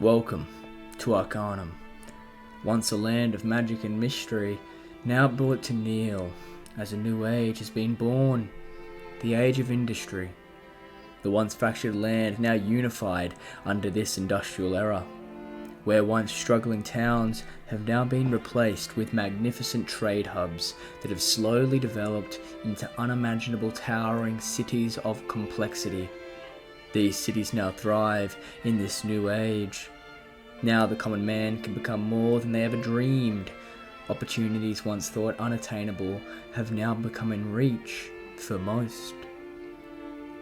Welcome to Arcanum, once a land of magic and mystery, now brought to kneel as a new age has been born, the age of industry. The once fractured land now unified under this industrial era, where once struggling towns have now been replaced with magnificent trade hubs that have slowly developed into unimaginable towering cities of complexity. These cities now thrive in this new age. Now the common man can become more than they ever dreamed. Opportunities once thought unattainable have now become in reach for most.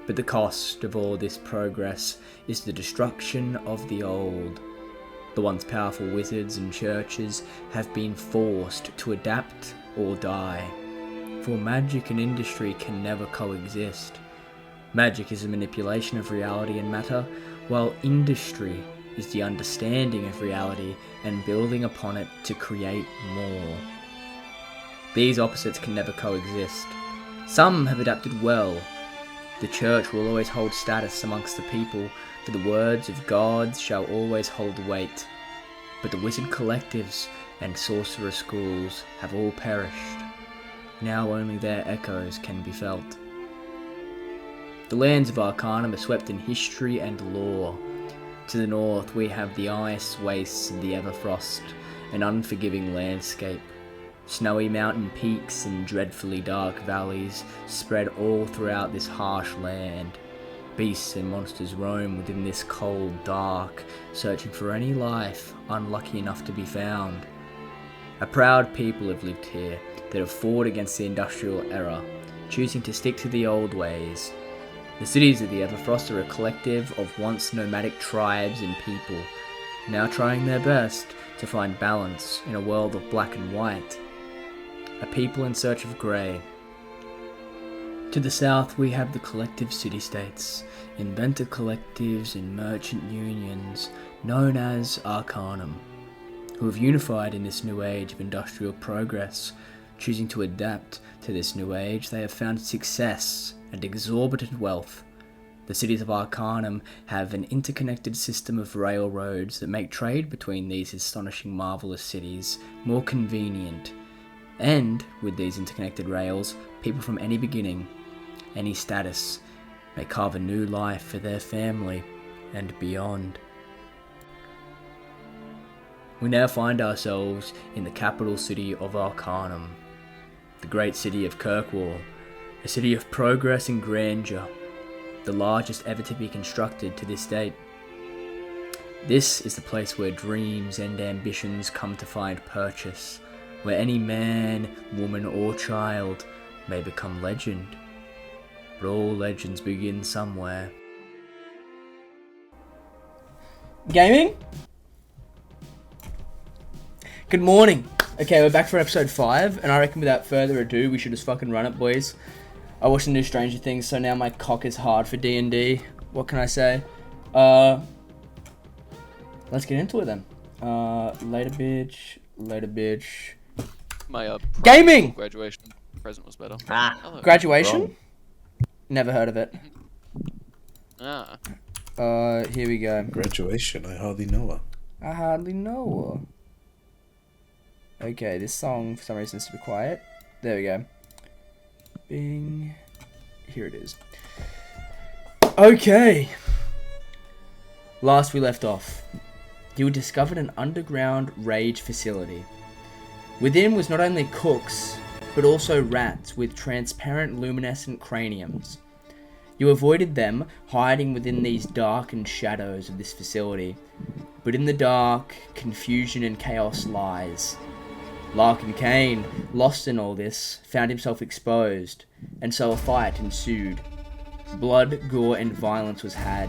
But the cost of all this progress is the destruction of the old. The once powerful wizards and churches have been forced to adapt or die, for magic and industry can never coexist. Magic is a manipulation of reality and matter, while industry is the understanding of reality and building upon it to create more. These opposites can never coexist. Some have adapted well. The church will always hold status amongst the people, for the words of gods shall always hold weight. But the wizard collectives and sorcerer schools have all perished. Now only their echoes can be felt. The lands of Arcanum are swept in history and lore. To the north we have the ice wastes of the Everfrost, an unforgiving landscape. Snowy mountain peaks and dreadfully dark valleys spread all throughout this harsh land. Beasts and monsters roam within this cold dark, searching for any life unlucky enough to be found. A proud people have lived here that have fought against the industrial era, choosing to stick to the old ways. The cities of the Everfrost are a collective of once nomadic tribes and people, now trying their best to find balance in a world of black and white. A people in search of grey. To the south we have the collective city-states, inventor collectives and merchant unions known as Arcanum, who have unified in this new age of industrial progress. Choosing to adapt to this new age, they have found success and exorbitant wealth. The cities of Arcanum have an interconnected system of railroads that make trade between these astonishing marvelous cities more convenient. And with these interconnected rails, people from any beginning, any status, may carve a new life for their family and beyond. We now find ourselves in the capital city of Arcanum, the great city of Kirkwall, a city of progress and grandeur, the largest ever to be constructed to this date. This is the place where dreams and ambitions come to find purchase, where any man, woman or child may become legend. But all legends begin somewhere. Gaming? Good morning. Okay, we're back for episode 5, and I reckon without further ado, we should just fucking run it, boys. I watched the new Stranger Things, so now my cock is hard for D&D. What can I say? Let's get into it then. Later bitch. My Gaming! graduation present was better. Ah, graduation? Wrong. Never heard of it. Ah. Here we go. Graduation, I hardly know her. I hardly know her. Okay, this song for some reason is super quiet. There we go. Bing. Here it is. Okay. Last we left off, you discovered an underground rage facility. Within was not only cooks, but also rats with transparent luminescent craniums. You avoided them, hiding within these darkened shadows of this facility. But in the dark, confusion and chaos lies. Larkin Kane, lost in all this, found himself exposed, and so a fight ensued. Blood, gore and violence was had,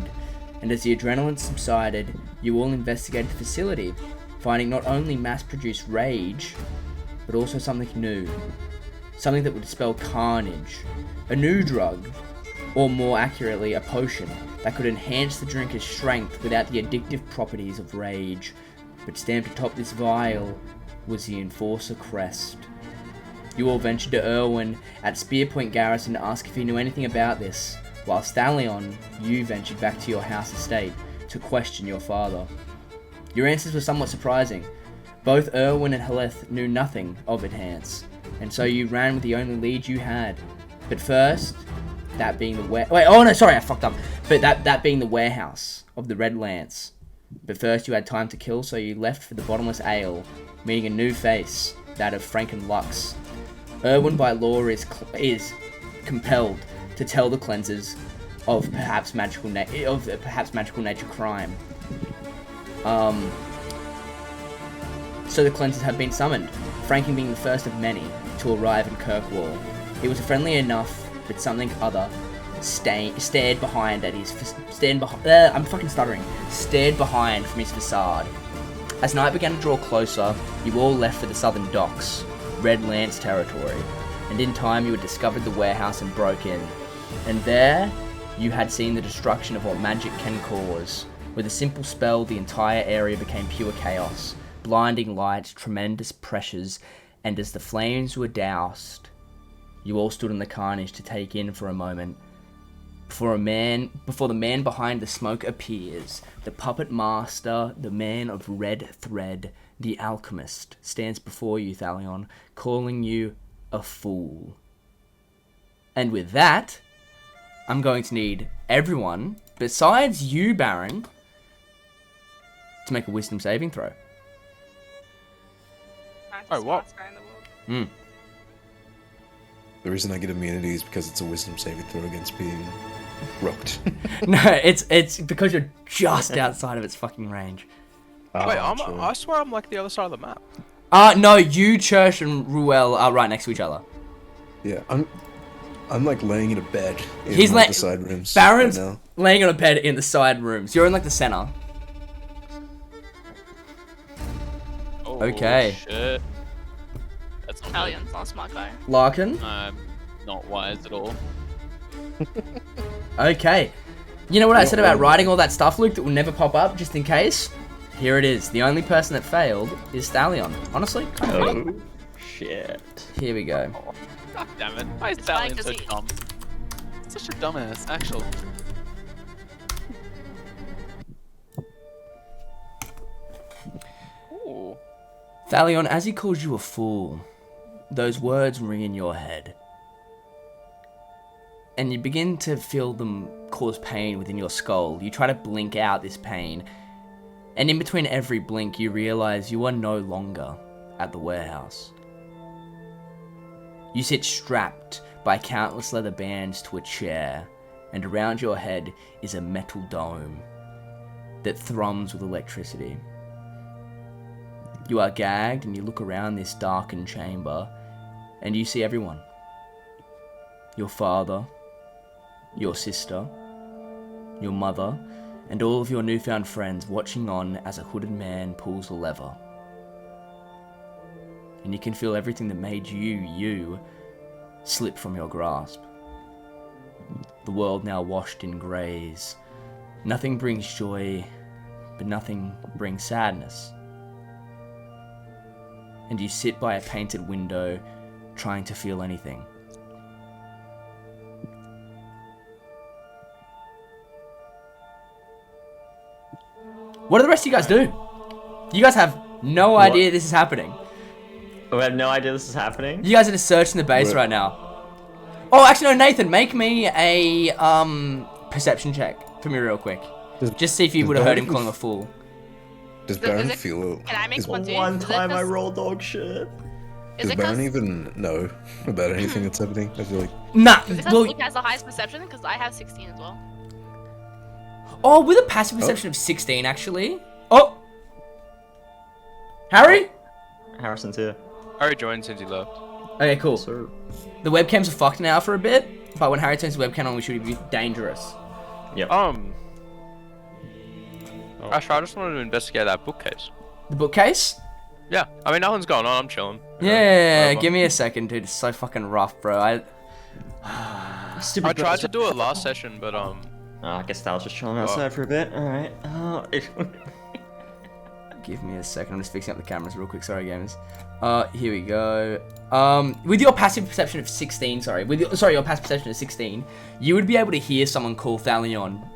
and as the adrenaline subsided, you all investigated the facility, finding not only mass-produced rage, but also something new. Something that would dispel carnage. A new drug, or more accurately, a potion, that could enhance the drinker's strength without the addictive properties of rage. But stamped atop this vial was the Enforcer crest. You all ventured to Irwin at Spearpoint Garrison to ask if he knew anything about this, while Stallion, you ventured back to your house estate to question your father. Your answers were somewhat surprising. Both Erwin and Heleth knew nothing of Enhance, and so you ran with the only lead you had. But first, that being the that being the warehouse of the Red Lance. But first you had time to kill, so you left for the Bottomless Ale, meeting a new face, that of Franken Lux. Erwin by law is compelled to tell the cleansers of perhaps magical nature crime. So the cleansers have been summoned, Franken being the first of many to arrive in Kirkwall. He was friendly enough, but something other stared behind from his facade. As night began to draw closer, you all left for the southern docks, Red Lance territory, and in time you had discovered the warehouse and broke in. And there, you had seen the destruction of what magic can cause. With a simple spell, the entire area became pure chaos, blinding lights, tremendous pressures, and as the flames were doused, you all stood in the carnage to take in for a moment. Before the man behind the smoke appears, the puppet master, the man of red thread, the alchemist, stands before you, Thalion, calling you a fool. And with that, I'm going to need everyone, besides you, Baron, to make a wisdom saving throw. Oh, what? The reason I get immunity is because it's a wisdom saving throw against being rooked. No, it's because you're just outside of its fucking range. Wait, Sure. I swear I'm like the other side of the map. No, you, Church, and Ruel are right next to each other. Yeah, I'm like laying in a bed in He's one of the side rooms. Baron's right now. laying on a bed in the side rooms. You're in like the center. Oh, Okay. Shit. That's not good. Italian's not a smart guy. Larkin? I'm not wise at all. Okay. You know what I said about writing all that stuff, Luke, that will never pop up, just in case? Here it is. The only person that failed is Thalion. Honestly, kind of funny. Oh, shit. Here we go. God damn it. Why is It's fine Stallion 'cause so he- dumb? Such a dumbass, actually. Ooh. Thalion, as he calls you a fool, those words ring in your head. And you begin to feel them cause pain within your skull. You try to blink out this pain. And in between every blink, you realize you are no longer at the warehouse. You sit strapped by countless leather bands to a chair, and around your head is a metal dome that thrums with electricity. You are gagged, and you look around this darkened chamber, and you see everyone. Your father, your sister, your mother, and all of your newfound friends watching on as a hooded man pulls a lever. And you can feel everything that made you, slip from your grasp. The world now washed in greys. Nothing brings joy, but nothing brings sadness. And you sit by a painted window, trying to feel anything. What do the rest of you guys do? You guys have no idea this is happening. We have no idea this is happening. You guys are just searching the base right now. Oh, actually, no, Nathan, make me a perception check for me real quick. Just see if you would have heard him calling a fool. Does Is Baron it- feel? Can I make is, one too? One Is it time I 'cause- rolled dog shit. Is Does it Baron because even know about anything that's happening? I feel like Nah, well, Luke has the highest perception? Because I have 16 as well. oh, with a passive perception of 16, actually. Oh! Harry? Harrison's here. Harry joined since he left. Okay, cool. Sir. The webcams are fucked now for a bit, but when Harry turns the webcam on, we should be dangerous. Yep. Actually, I just wanted to investigate that bookcase. The bookcase? Yeah, I mean, nothing's going on. I'm chilling. Yeah, whatever. give me a second, dude. It's so fucking rough, bro. Stupid I tried to do it last session, but I guess I was just chilling outside for a bit. Alright. Give me a second. I'm just fixing up the cameras real quick. Sorry, gamers. Here we go. With your passive perception of 16, your passive perception of 16, you would be able to hear someone call Thalion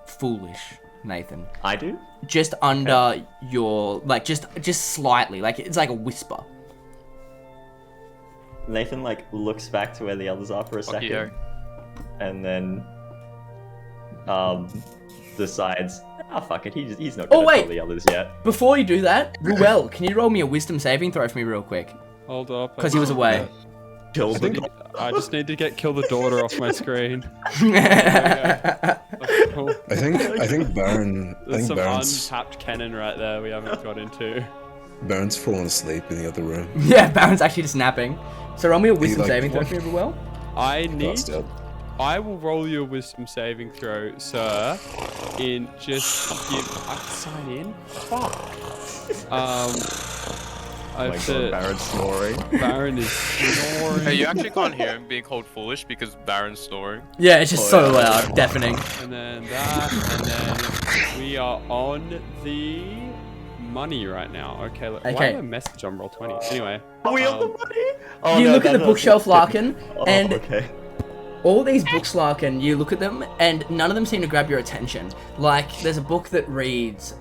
foolish. Nathan. I do? Just under your, like, just slightly. Like, it's like a whisper. Nathan, like, looks back to where the others are for a Fuck you, second. And then, decides, fuck it, he's not gonna wait. tell the others yet. Before you do that, Ruel, can you roll me a wisdom saving throw for me real quick? Hold up. Because he was away. Kills the I just need to get Kill the Daughter off my screen. Cool. I think Baron. I There's think some Baron's untapped cannon right there we haven't got into. Baron's fallen asleep in the other room. Yeah, Baron's actually just napping. So roll me a wisdom like, saving throw what? for me, Ruel. I need. Passed out. I will roll you a wisdom saving throw, sir. In just give. I can sign in. Fuck. Oh my god, Baron's snoring. Baron is snoring. Hey, you actually can't hear him being called foolish because Baron's snoring. Yeah, it's just so loud, deafening. And then that, and then we are on the money right now. Okay, look, why Okay. have a message on Roll20? Anyway. Are we on the money? Oh, You no, look at the that's- bookshelf, Larkin, Oh, and okay. all these books, Larkin, you look at them, and none of them seem to grab your attention. Like, there's a book that reads,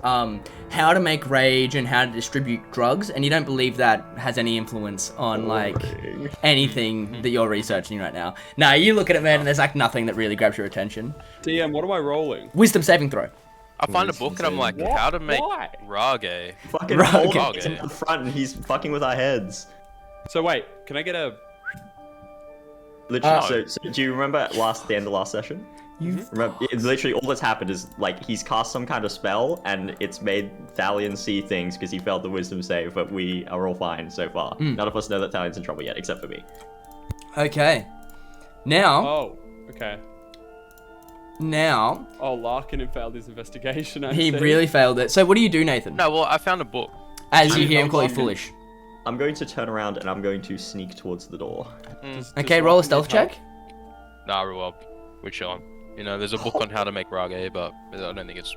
how to make rage and how to distribute drugs, and you don't believe that has any influence on, like, anything that you're researching right now. No, you look at it, man, and there's, like, nothing that really grabs your attention. DM, what am I rolling? Wisdom saving throw. I find a book and I'm like, how to make Why? rage. Fucking Right, hold okay. on, he's in the front and he's fucking with our heads. So wait, can I get a... Literally, so do you remember at the end of last session? Remember, it's literally all that's happened is like he's cast some kind of spell and it's made Thalion see things because he failed the wisdom save, but we are all fine so far. None of us know that Thalion's in trouble yet, except for me. Okay. Now, Oh, okay. now, Oh, Larkin had failed his investigation, I he see. really failed it. So what do you do, Nathan? No, well, I found a book. As you hear him I'm call you Larkin. foolish. I'm going to turn around and I'm going to sneak towards the door. Does Okay, roll a Larkin stealth need help? check. Nah, well, we're chilling. You know, there's a book on how to make rage, but I don't think it's...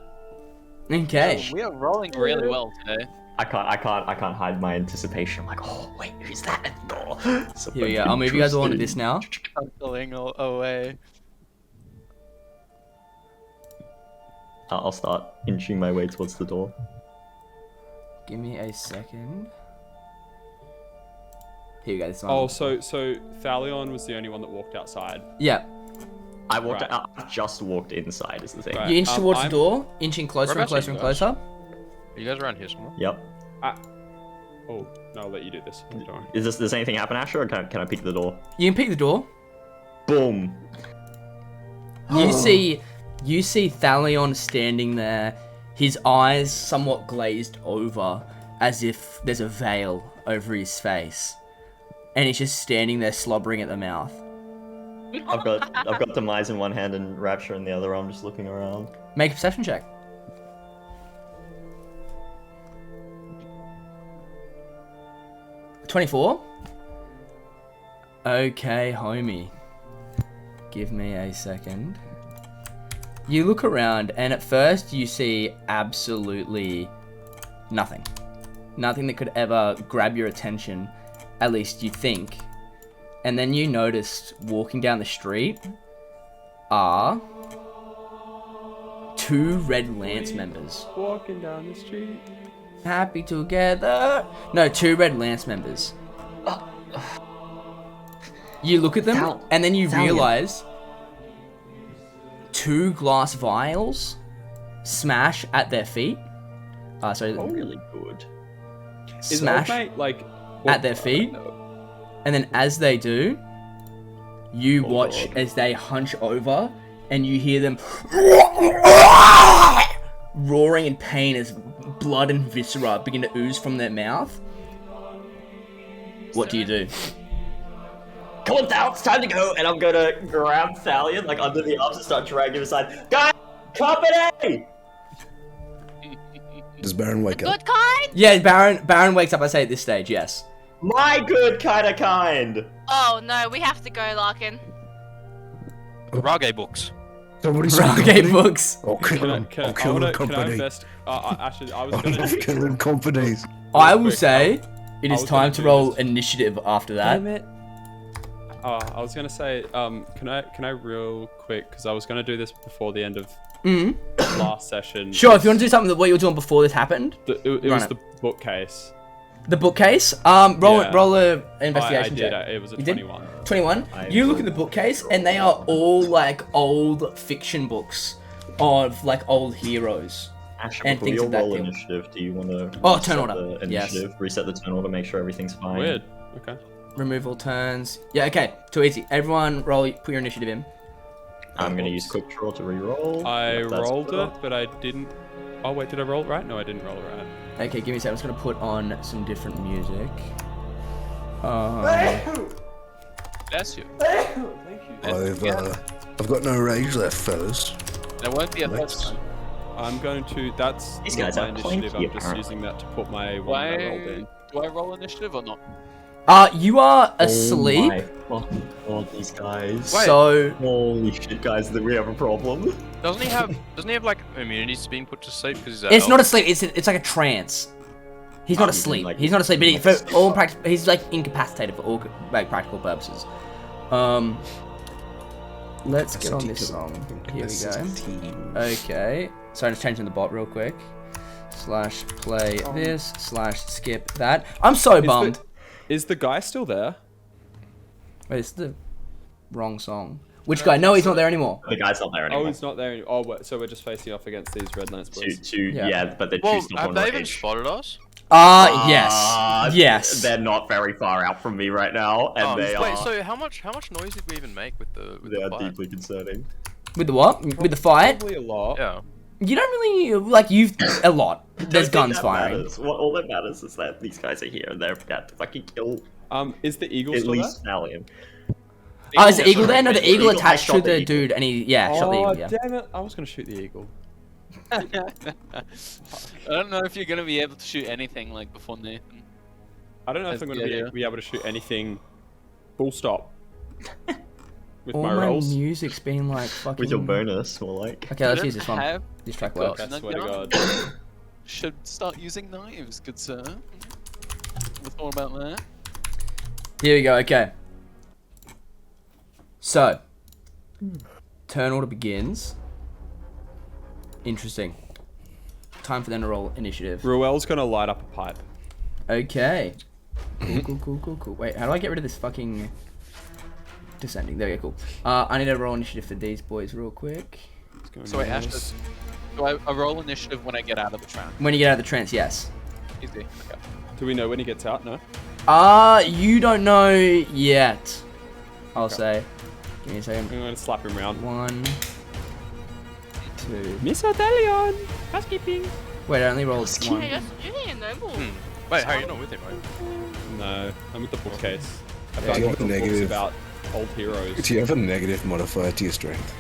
Okay. We are rolling really well today. I can't hide my anticipation. I'm like, oh wait, who's that at the door? Here we go. I'll move you guys all into this now. Hustling away. I'll start inching my way towards the door. Give me a second. Here you go. This one. Oh, so Thalion was the only one that walked outside. Yeah. I walked Right. out. I just walked inside. Is the thing. Right. You inch towards I'm- the door, inching closer and Whereabouts closer are and you guys? closer. Are you guys around here somewhere? Yep. Oh, no, I'll let you do this. Don't worry. Does anything happen, Asher, or can I peek the door? You can peek the door. Boom. You see Thalion standing there, his eyes somewhat glazed over, as if there's a veil over his face, and he's just standing there slobbering at the mouth. I've got Demise in one hand and Rapture in the other. I'm just looking around. Make a perception check. 24. Okay, homie. Give me a second. You look around, and at first you see absolutely nothing. Nothing that could ever grab your attention, at least you think. And then you notice walking down the street are 2 Red Lance members. Walking down the street. Happy together. No, 2 Red Lance members. You look at them, and then you realize 2 glass vials smash at their feet. Sorry, Really good. Is smash old mate, like... at their feet. And then as they do, you watch God. as they hunch over, and you hear them roaring in pain as blood and viscera begin to ooze from their mouth. What do you do? Come on, Thal, it's time to go. And I'm gonna grab Thalion like under the arms and start dragging him aside. Guys, company! Does Baron wake up? Good kind? Yeah, Baron wakes up, I say, at this stage, yes. My good kind. Oh no, we have to go, Larkin. Rage books. Somebody Rage books. I'll kill him. I'll kill the Can I company. invest... actually, I was I'm gonna... killing companies. I will quick, say, it is was time gonna to do roll this. initiative after that. Damn it. I was gonna say, can I real quick, because I was gonna do this before the end of last session. Sure, if you want to do something that what you were doing before this happened. It Run was it. the bookcase. The bookcase. Roll Yeah. roll a I investigation did. check. It was a You did? 21. 21. You look at the bookcase, and they are all like old fiction books of like old heroes. Ash, And before things you of that roll ilk. initiative, do you want to Oh, turn order. the Yes. initiative? Reset the turn order, make sure everything's fine. Weird. Okay. Remove all turns. Yeah. Okay. Too easy. Everyone, roll. Put your initiative in. I'm gonna use quick draw to re-roll. I if that's rolled better. it, but I didn't. Oh wait, did I roll it right? No, I didn't roll it right. Okay, give me a second. I'm just gonna put on some different music. Bless you. I've got no rage left, fellas. There won't be a Thanks. first time. I'm going to. That's These not guys my are initiative. clanky, I'm just apparently. using that to put my Do one that I rolled in. I roll initiative or not? You are asleep. Oh my fucking god, these guys. Wait. So Holy shit, guys, that we have a problem. Doesn't he have like immunities being put to sleep because he's it's not asleep. It's like a trance. He's not Oh, asleep. like- He's not asleep. But he, like for all practical, he's like incapacitated for all like practical purposes. Let's get on this song. Here we go. Okay. So I'm just changing the bot real quick. /play this /skip that. I'm so bummed. Is the guy still there? Wait, it's the wrong song. Which guy? No, he's not there anymore. The guy's not there Oh, anymore. he's not there anymore. Oh, wait, so we're just facing off against these red lance boys. Yeah. Yeah, but they're Well, choosing have on they even rage. spotted us? Yes. Yes. They're not very far out from me right now, and they Wait, are. so how much noise did we even make with the They are fight? deeply concerning. With the what? With the fight? Probably a lot. Yeah. You don't really like you've a lot. There's Don't think guns that firing. matters. All that matters is that these guys are here and they're about to fucking kill Is the eagle at still least Stallion. Oh, is the eagle there? No, the eagle Eagle attached shot to the the eagle. dude, and he there? shot the Oh, eagle. Yeah. damn it! I was gonna shoot the eagle. I don't know if you're gonna be able to shoot anything like before Nathan. I don't know if That's I'm the gonna idea. be able to shoot anything. Full stop. With All my my rolls. music's been like fucking. With your bonus, more like. Okay, let's You use this don't one. have- This track Got works. I swear to gun? God. Should start using knives, good sir. What's more about that? Here we go. Okay. So, turn order begins. Interesting. Time for them to roll initiative. Ruel's gonna light up a pipe. Okay. Cool. Wait, how do I get rid of this fucking descending? There we go. Cool. I need to roll initiative for these boys real quick. It's going So wait, Ash, nice. do I roll initiative when I get out of the trap? When you get out of the trance, yes. Easy. Okay. Do we know when he gets out? No. You don't know yet. I'll say. Give me a second. I'm gonna slap him round. 1, 2. Miss Otelion! Housekeeping! Wait, I only rolled Yeah, 1. you're being noble. Wait, Harry, you're not with him, right? No, I'm with the bookcase. I've Yeah, got you lots have of a books negative. about old heroes. Do you have a negative modifier to your strength?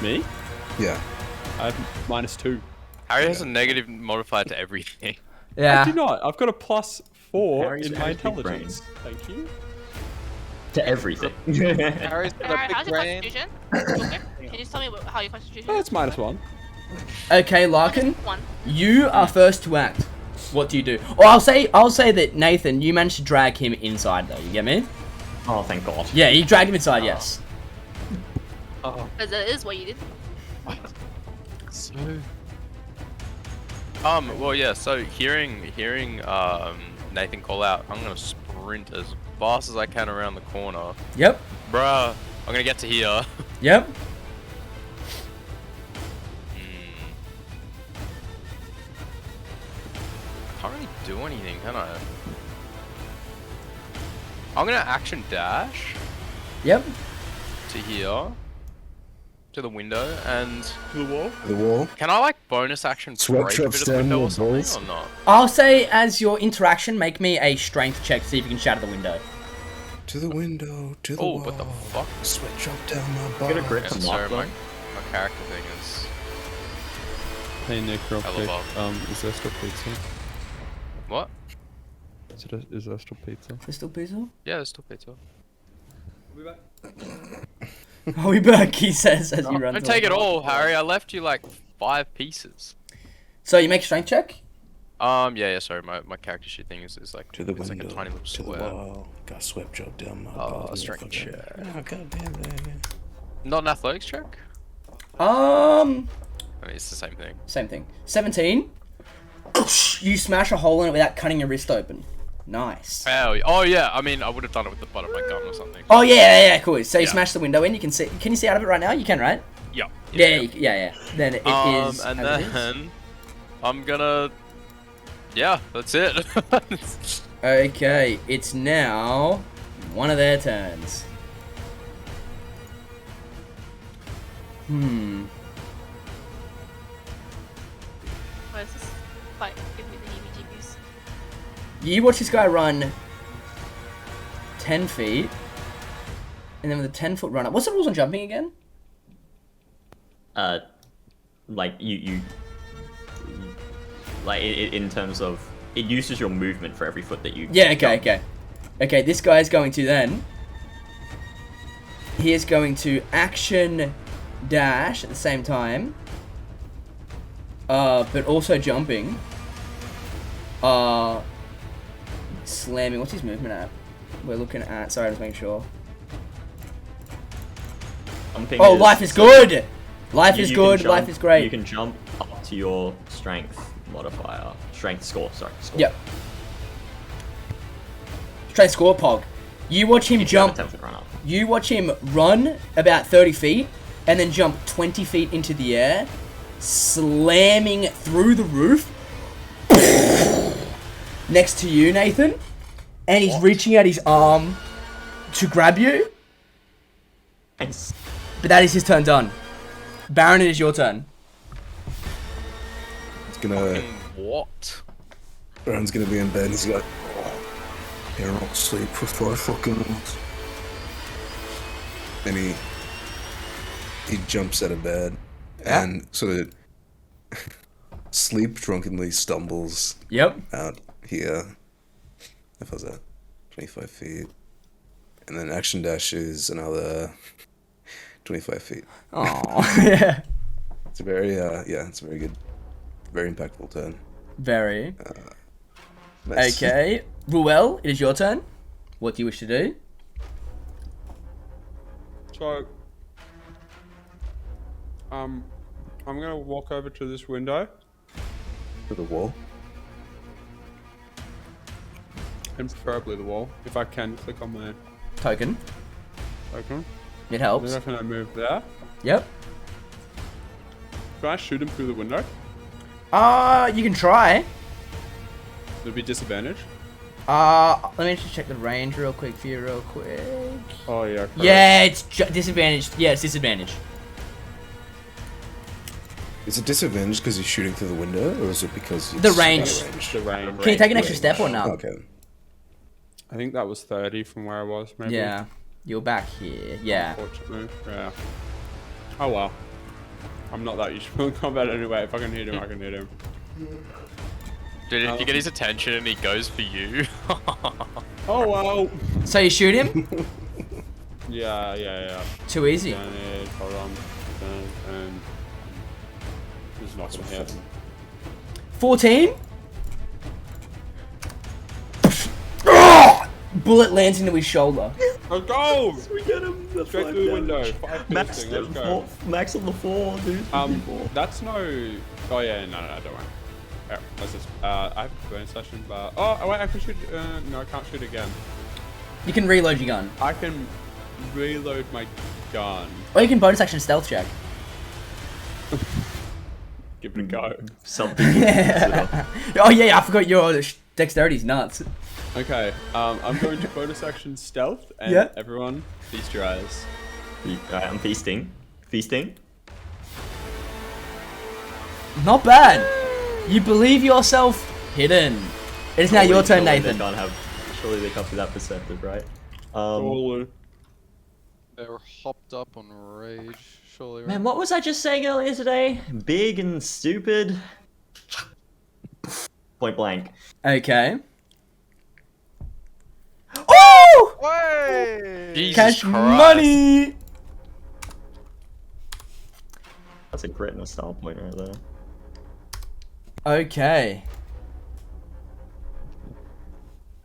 Me? Yeah. I have -2. Harry has a negative modifier to everything. I Yeah. do not. I've got a +4 Harry's in my Harry's big intelligence. Thank you. To everything. Harry's got a Alright, big how's your brain. constitution? Okay. Can you just tell me how your constitution Oh, is? it's -1. Okay, Larkin, 1. you are first to act. What do you do? Or I'll say that Nathan, you managed to drag him inside though. You get me? Oh, thank God. Yeah, you dragged him inside. Yes. Oh, Because that is what you did. so Well, yeah. So hearing Nathan call out, I'm gonna sprint as fast as I can around the corner, Yep. bruh. I'm gonna get to here. Yep. I can't really do anything, can I? I'm gonna action dash Yep. to here, to the window, and To the wall? The wall. can I like bonus action break a Sweatshops bit of down window your or something, balls. or not? I'll say as your interaction, make me a strength check to see if you can shatter the window. To the window. To the Oh, wall. what the fuck? Sweatshop down my Get a butt. grip Yeah, from so lock my them. character thing is Hey Nick, real Hella quick. above. Is there still pizza? what? Is there still pizza? There's still pizza? Yeah, there's still pizza. Are we back? He says as you run. Don't to take the it door. all, Harry. I left you like 5 pieces. So you make a strength check. Yeah. Sorry, my character sheet thing is like To the it's window. like a tiny little to the square. wall. Got sweatshop down my Oh, butt. strength motherfucker. check. Oh, goddamn that. Not an athletics check. I mean, it's the same thing. Same thing. 17. You smash a hole in it without cutting your wrist open. Nice. Oh yeah, I mean, I would have done it with the butt of my gun or something. Oh yeah, cool. So you Yeah. smash the window in. You can see. Can you see out of it right now? You can, right? Yeah. Yeah. Then it is. And as it is. then I'm gonna. Yeah, that's it. Okay, it's now one of their turns. Why is this fight give me the heebie-jeebies? You watch this guy run 10 feet, and then with a 10-foot run up. What's the rules on jumping again? Like you like in terms of it uses your movement for every foot that you. Yeah, jump. Okay, this guy is going to then. He is going to action dash at the same time. But also jumping. Slamming. What's his movement at? We're looking at. Sorry, just making sure. Something Oh, life is good! Life is you good, can jump- life is great. You can jump up to your strength modifier. Strength score, sorry. Score. Yep. Straight score, Pog. You watch him If you have jump. a 10-foot run up. You watch him run about 30 feet and then jump 20 feet into the air, slamming through the roof next to you, Nathan. And he's reaching out his arm to grab you. Nice. But that is his turn done. Baron, it is your turn. It's gonna. What? Baron's gonna be in bed. He's like, "Here, I'll sleep for 5 fucking minutes." And he jumps out of bed and sort of sleep drunkenly stumbles Yep. out here. If I was at 25 feet, and then action dash is another 25 feet. Oh, yeah. It's a very it's a very good, very impactful turn. Very. Nice. Okay. Ruel, it is your turn. What do you wish to do? So, I'm gonna walk over to this window To the wall. and preferably the wall. If I can click on my Token. token. It helps. Then I can move there. Yep. Can I shoot him through the window? You can try. There'll be disadvantage. Let me just check the range real quick for you, real quick. Oh yeah. Correct. Yeah, it's disadvantage. Yeah, it's disadvantage. Is it disadvantage because he's shooting through the window, or is it because it's The range. out of range? The range. Can you take an extra step or not? Okay. I think that was 30 from where I was. Maybe. Yeah, you're back here. Yeah. Unfortunately. Yeah. Oh well. I'm not that useful in combat anyway. If I can hit him, I can hit him. Dude, if you get his attention and he goes for you. Oh well. So you shoot him? Yeah. Too easy. Advantage, hold on. And there's not gonna hit. 14. Bullet lands into his shoulder. Let's go! We get him. The Straight through the window. 5 Max, piercing, let's go. max on the 4, dude. That's no. Oh yeah, no, don't worry. Yeah, that's just. I have a bonus session, but wait, I can shoot. No, I can't shoot again. You can reload your gun. I can reload my gun. Or you can bonus action stealth check. Give it a go. Something. to consider. Oh yeah, I forgot your dexterity's nuts. Okay, I'm going to bonus action stealth, and Yeah. everyone, feast your eyes. Alright, I'm feasting. Feasting. Not bad. You believe yourself hidden. It is now your turn, Nathan. Surely they can't be that perceptive, right? Totally. They were hopped up on rage, surely. Right? Man, what was I just saying earlier today? Big and stupid. Point blank. Okay. Oh! Way! Jesus Cash Christ. money! That's a crit and a style point right there. Okay.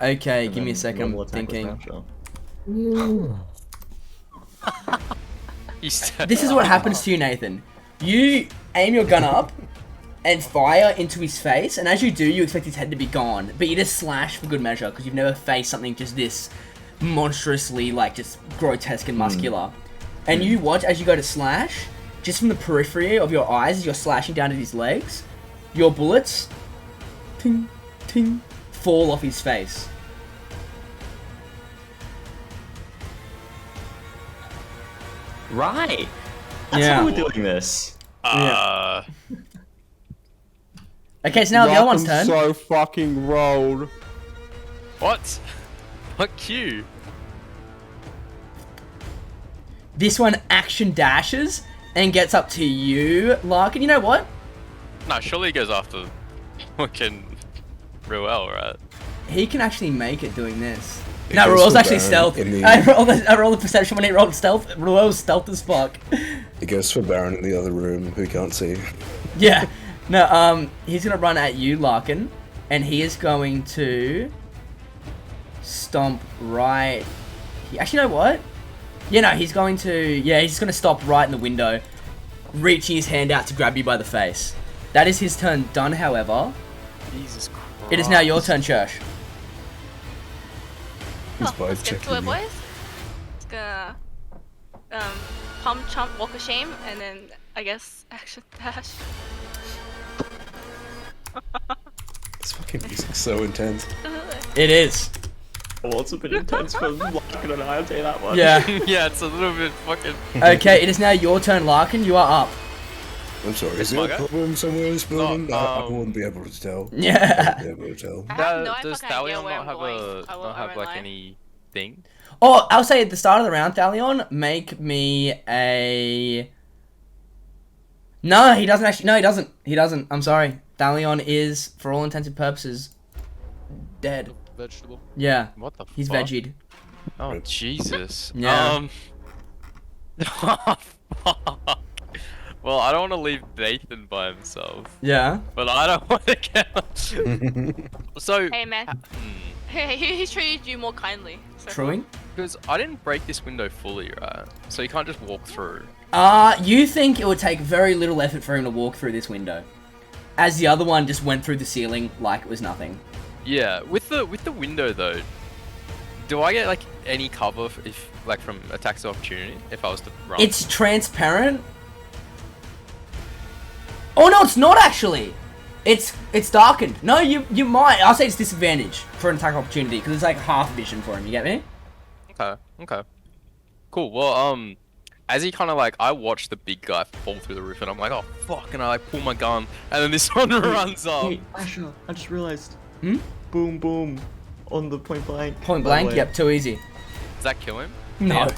Okay, And give me a then second. normal I'm attack with thinking. natural. He's This is what happens to you, Nathan. You aim your gun up and fire into his face, and as you do, you expect his head to be gone, but you just slash for good measure because you've never faced something just this monstrously, like, just grotesque and muscular. And you watch as you go to slash, just from the periphery of your eyes as you're slashing down at his legs, your bullets, ting, ting, fall off his face. Right. That's Yeah. how we're doing this. Okay, so now the other one's turn. So fucking rolled. What? Fuck you. This one action dashes and gets up to you, Larkin. You know what? Nah, surely he goes after fucking Ruel, right? He can actually make it doing this. It No, goes Ruel's for actually Baron stealth. in the- I rolled the perception when he rolled stealth. Ruel's stealth as fuck. It goes for Baron in the other room who can't see. Yeah. No, he's gonna run at you, Larkin, and he is going to stomp right. Actually, you know what? Yeah, no, he's going to. Yeah, he's gonna stop right in the window, reaching his hand out to grab you by the face. That is his turn done. However, Jesus Christ. it is now your turn, Church. He's Oh, both let's get to checking it, you. boys. It's gonna pump, chomp, walk of shame, and then I guess action dash. This fucking music's so intense. It is. Well, it's a bit intense for Larkin and I, I'll tell you that one. Yeah. Yeah, it's a little bit fucking. Okay, it is now your turn, Larkin. You are up. I'm sorry, is It's there my a go? problem somewhere in this building? No, I wouldn't be able to tell. Yeah. I wouldn't be able to tell. I have no Does fucking idea Thalion where not I'm have going. a I not have won't like lie. anything? Oh, I'll say at the start of the round, Thalion, make me a. No, he doesn't actually. No, he doesn't. He doesn't. I'm sorry. Thalion is, for all intents and purposes, dead. Vegetable. Yeah, What the he's fuck? veggied. Oh Jesus. Yeah. Fuck. Well, I don't want to leave Nathan by himself, Yeah. but I don't want to get. So, Hey man, hey, he's treated you more kindly. So. Truing? because I didn't break this window fully, right? So you can't just walk through. You think it would take very little effort for him to walk through this window, as the other one just went through the ceiling like it was nothing. Yeah, with the window though, do I get like any cover if like from attacks of opportunity if I was to run? It's transparent. Oh no, it's not actually. It's darkened. No, you might. I'll say it's disadvantage for an attack opportunity because it's like half vision for him. You get me? Okay. Cool. Well, as he kind of like, I watched the big guy fall through the roof, and I'm like, oh fuck, and I like pull my gun, and then this one runs up. Hey, Asher, I just realized. Hmm? Boom, boom. On the point blank. Point by the blank. way. Yep. Too easy. Does that kill him? No.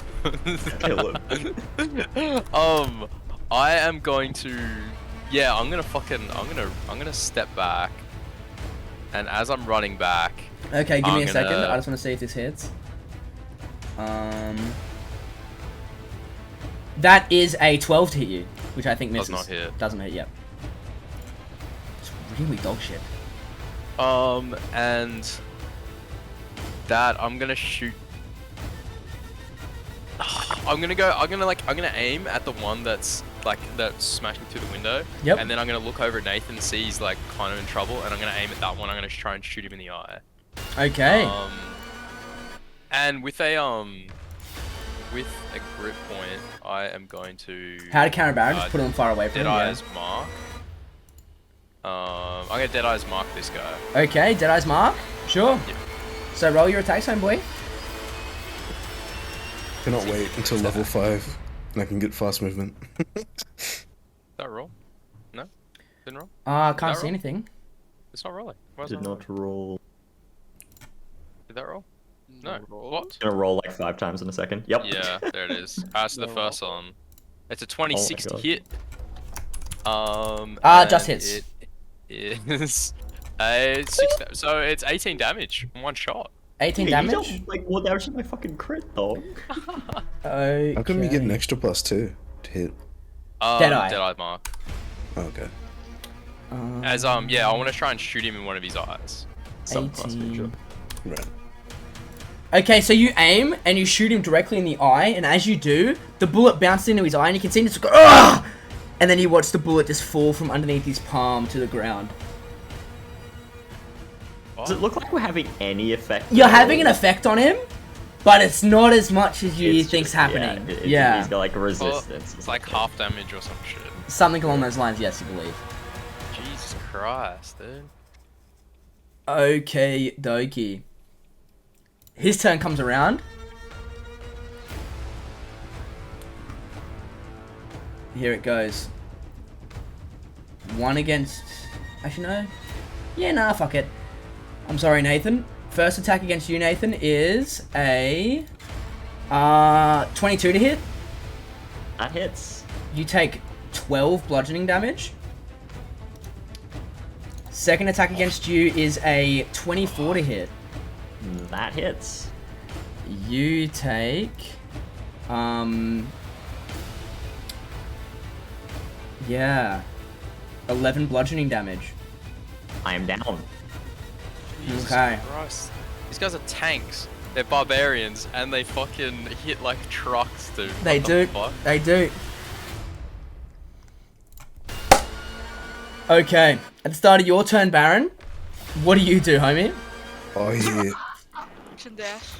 Kill him. I am going to, yeah, I'm gonna step back, and as I'm running back, Okay, give me I'm a second. gonna- I just want to see if this hits. That is a 12 to hit you, which I think Does misses. not hit. Doesn't hit. Yep. It's really dog shit. and that I'm gonna shoot. I'm gonna aim at the one that's smashing through the window. Yep. And then I'm gonna look over at Nathan, see he's like kind of in trouble, and I'm gonna aim at that one. I'm gonna try and shoot him in the eye. Okay. And with a grip point, I am going to How to counter Baron? Just put him far away from him. Yeah. Deadeye's mark. I'm gonna Deadeye's mark this guy. Okay, Deadeye's mark. Sure. Yep. So roll your attacks, homeboy. Cannot wait until level 5 and I can get fast movement. Did that roll? No? Didn't roll? Can't that see roll? anything. It's not rolling. Why is Did it not roll. Did that roll? No. roll. What? Gonna roll like 5 times in a second. Yep. Yeah, there it is. So the No first one. It's a 26 to God. hit. Just and hits. It is a 6. So it's 18 damage in one shot. 18 Hey, you damage. don't, like more damage than my fucking crit, dog. Okay. How come you get an extra +2 to hit? Deadeye. Deadeye mark. Oh, okay. As I want to try and shoot him in one of his eyes. Subclass 18. feature. Right. Okay, so you aim and you shoot him directly in the eye, and as you do, the bullet bounces into his eye, and you can see him just go, "Ugh!" and then you watch the bullet just fall from underneath his palm to the ground. Does it look like we're having any effect? You're at having all? an effect on him, but it's not as much as you It's think's just- happening. He's got like Well, resistance. it's like half damage or some shit. Something along those lines, yes, you believe. Jesus Christ, dude. Okay, dokie. His turn comes around. Here it goes. One against... Actually, no. Yeah, nah, fuck it. I'm sorry, Nathan. First attack against you, Nathan, is a... 22 to hit. That hits. You take 12 bludgeoning damage. Second attack against you is a 24 to hit. That hits. You take... Yeah. 11 bludgeoning damage. I am down. Jesus Okay. Christ. These guys are tanks. They're barbarians, and they fucking hit like trucks, dude. They What the do. fuck? They do. Okay. At the start of your turn, Baron, what do you do, homie? Oh yeah. Action dash.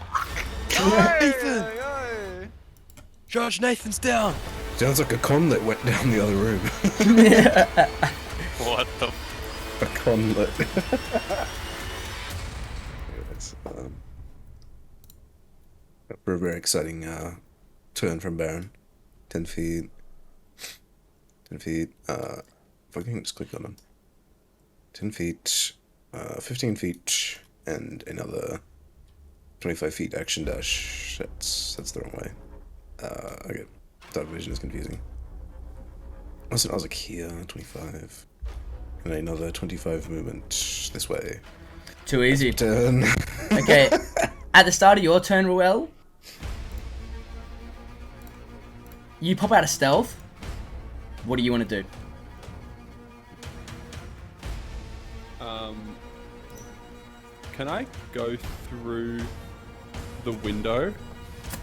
Nathan! Judge Nathan's down! Sounds like a conlet went down the other room. What the A conlet. Anyways, a very exciting turn from Baron. 10 feet. 10 feet. If I can just click on them. 10 feet. 15 feet. And another 25 feet action dash. That's the wrong way. Okay. Dark vision is confusing. I was like here, 25. And another 25 movement this way. Too easy. Turn. Okay. At the start of your turn, Ruel, you pop out of stealth. What do you want to do? Can I go through the window?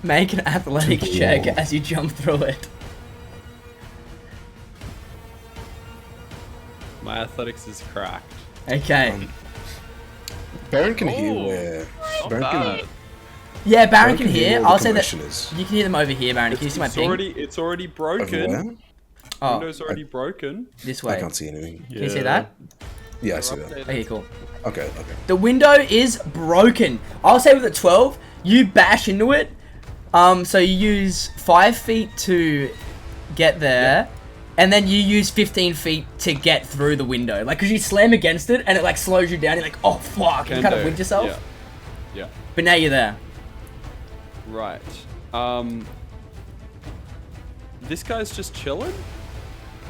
Make an athletics check as you jump through it. My athletics is cracked. Okay. Baron can hear Oh, where. Not Baron bad. Yeah, Baron Baron can hear. where the I'll say that commotion is. you can hear them over here, Baron. Can you see my ping? It's already broken. Everywhere? Oh, Window's already broken. this I way. can't see anything. Can you see that? Yeah, I see that. Okay, cool. Okay. The window is broken. I'll say with a 12, you bash into it. So you use 5 feet to get there, and then you use 15 feet to get through the window. Like, cause you slam against it, and it like slows you down. You're like, oh fuck, you kind of wind yourself. Yeah. But now you're there. Right. This guy's just chilling?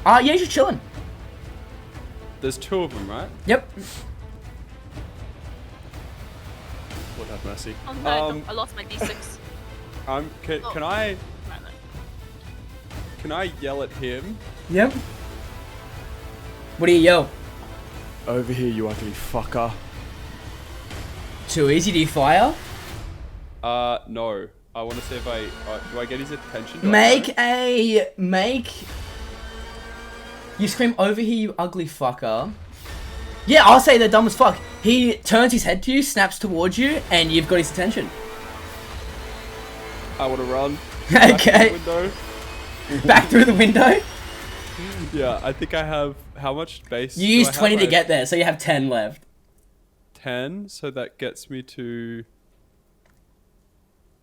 Yeah, you're just chilling. There's 2 of them, right? Yep. Lord have mercy. Oh no, I lost my d6. Can I yell at him? Yep. What do you yell? Over here, you ugly fucker. Too easy. Do you fire? No. I want to see if do I get his attention? Do I Make. You scream over here, you ugly fucker. Yeah, I'll say they're dumb as fuck. He turns his head to you, snaps towards you, and you've got his attention. I want to run. Okay. Window. Back through the window. Yeah, I think I have how much space? You do use I have? 20 to I get there, so you have 10 left. 10, so that gets me to.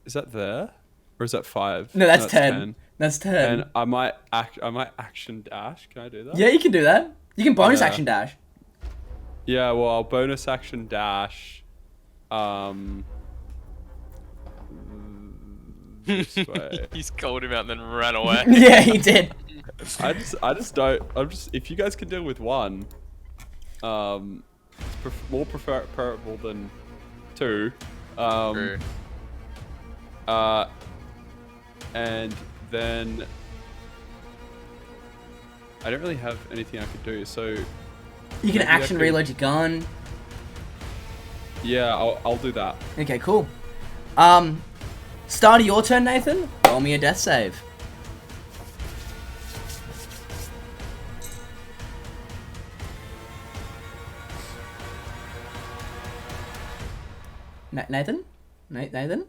Is that there, or is that 5? No, that's 10. That's 10. And I might action dash. Can I do that? Yeah, you can do that. You can bonus Yeah. action dash. Yeah, well, I'll bonus action dash. This way. He's called him out and then ran away. Yeah, he did. I just don't. If you guys can deal with one, it's more preferable than 2. True. And then I don't really have anything I could do. So You can maybe I action could- reload your gun. yeah, I'll do that. Okay, cool. Start of your turn, Nathan. Roll me a death save. Nathan? Nathan?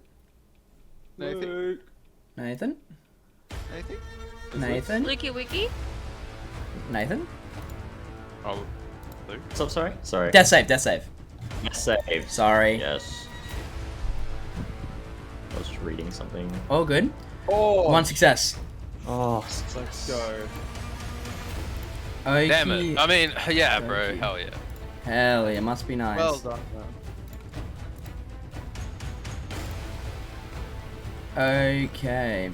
Nathan. Nathan? Anything? Nathan? Wiki wiki. Nathan? Oh, What's up, sorry? Sorry. Death save, death save. Yes, save. Sorry. Yes. I was just reading something. All good. Oh. One success. Oh, Let's go. Okay. damn it. I mean, yeah, bro. Hell yeah. Hell yeah, must be nice. Well done, man. Okay.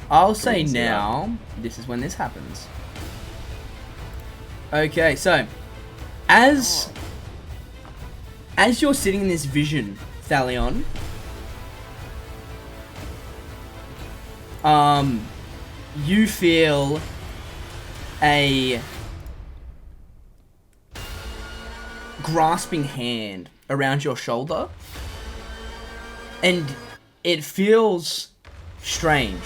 I'll say Brilliant, yeah. now, this is when this happens. Okay, so as you're sitting in this vision, Thalion, you feel a grasping hand around your shoulder, and it feels strange,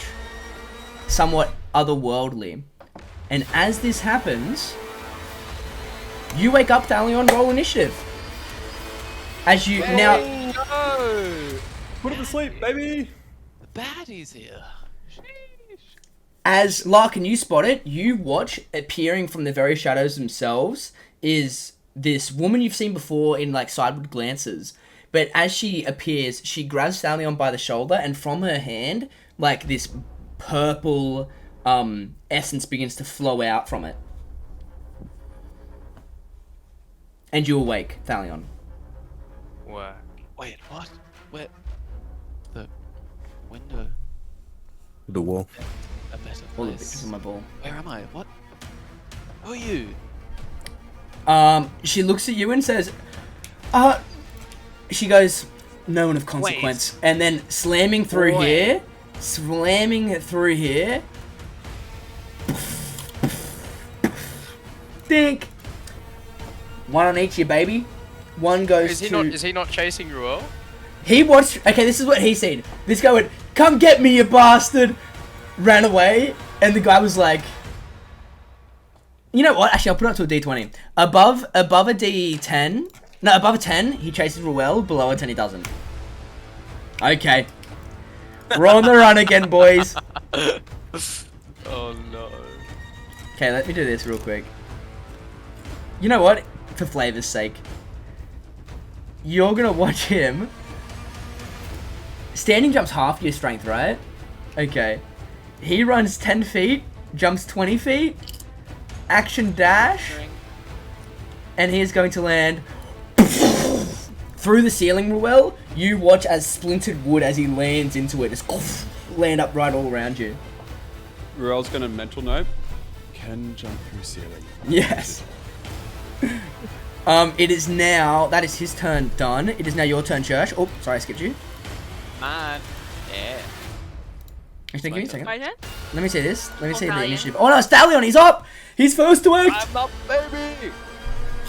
somewhat otherworldly. And as this happens, you wake up, Thalion. Roll initiative. As you now, No! Put him to sleep, baby! The baddie's here. Sheesh. as Larkin, you spot it. You watch appearing from the very shadows themselves is this woman you've seen before in like sideward glances. But as she appears, she grabs Thalion by the shoulder, and from her hand, like this purple essence begins to flow out from it. And you awake, Thalion. Whack. Wait, what? Where? The window. The wall. A better All the pictures place. on my ball. Where am I? What? Who are you? She looks at you and says, she goes, no one of consequence. And then slamming through here, Dink. One on each, you baby. One goes Is he to... not? Is he not chasing Ruel? He watched... Okay, this is what he said. This guy went, come get me, you bastard! Ran away, and the guy was like... You know what? Actually, I'll put it up to a D20. Above a D10... No, above a 10, he chases Ruel. Below a 10, he doesn't. Okay. We're on the run again, boys. Oh no. Okay, let me do this real quick. You know what? For flavor's sake. You're gonna watch him. Standing jumps half your strength, right? Okay. He runs 10 feet, jumps 20 feet, action dash, and he is going to land through the ceiling, Ruel. You watch as splintered wood as he lands into it, just land up right all around you. Ruel's gonna mental note. Can jump through ceiling. Yes. It is now, that is his turn done. It is now your turn, Church. Oh, sorry, I skipped you. Man. Yeah. Actually, give me a second. My turn? Let me see this. Let me see the Stallion. initiative. Oh no, Stallion, he's up! He's first to act! I'm up, baby.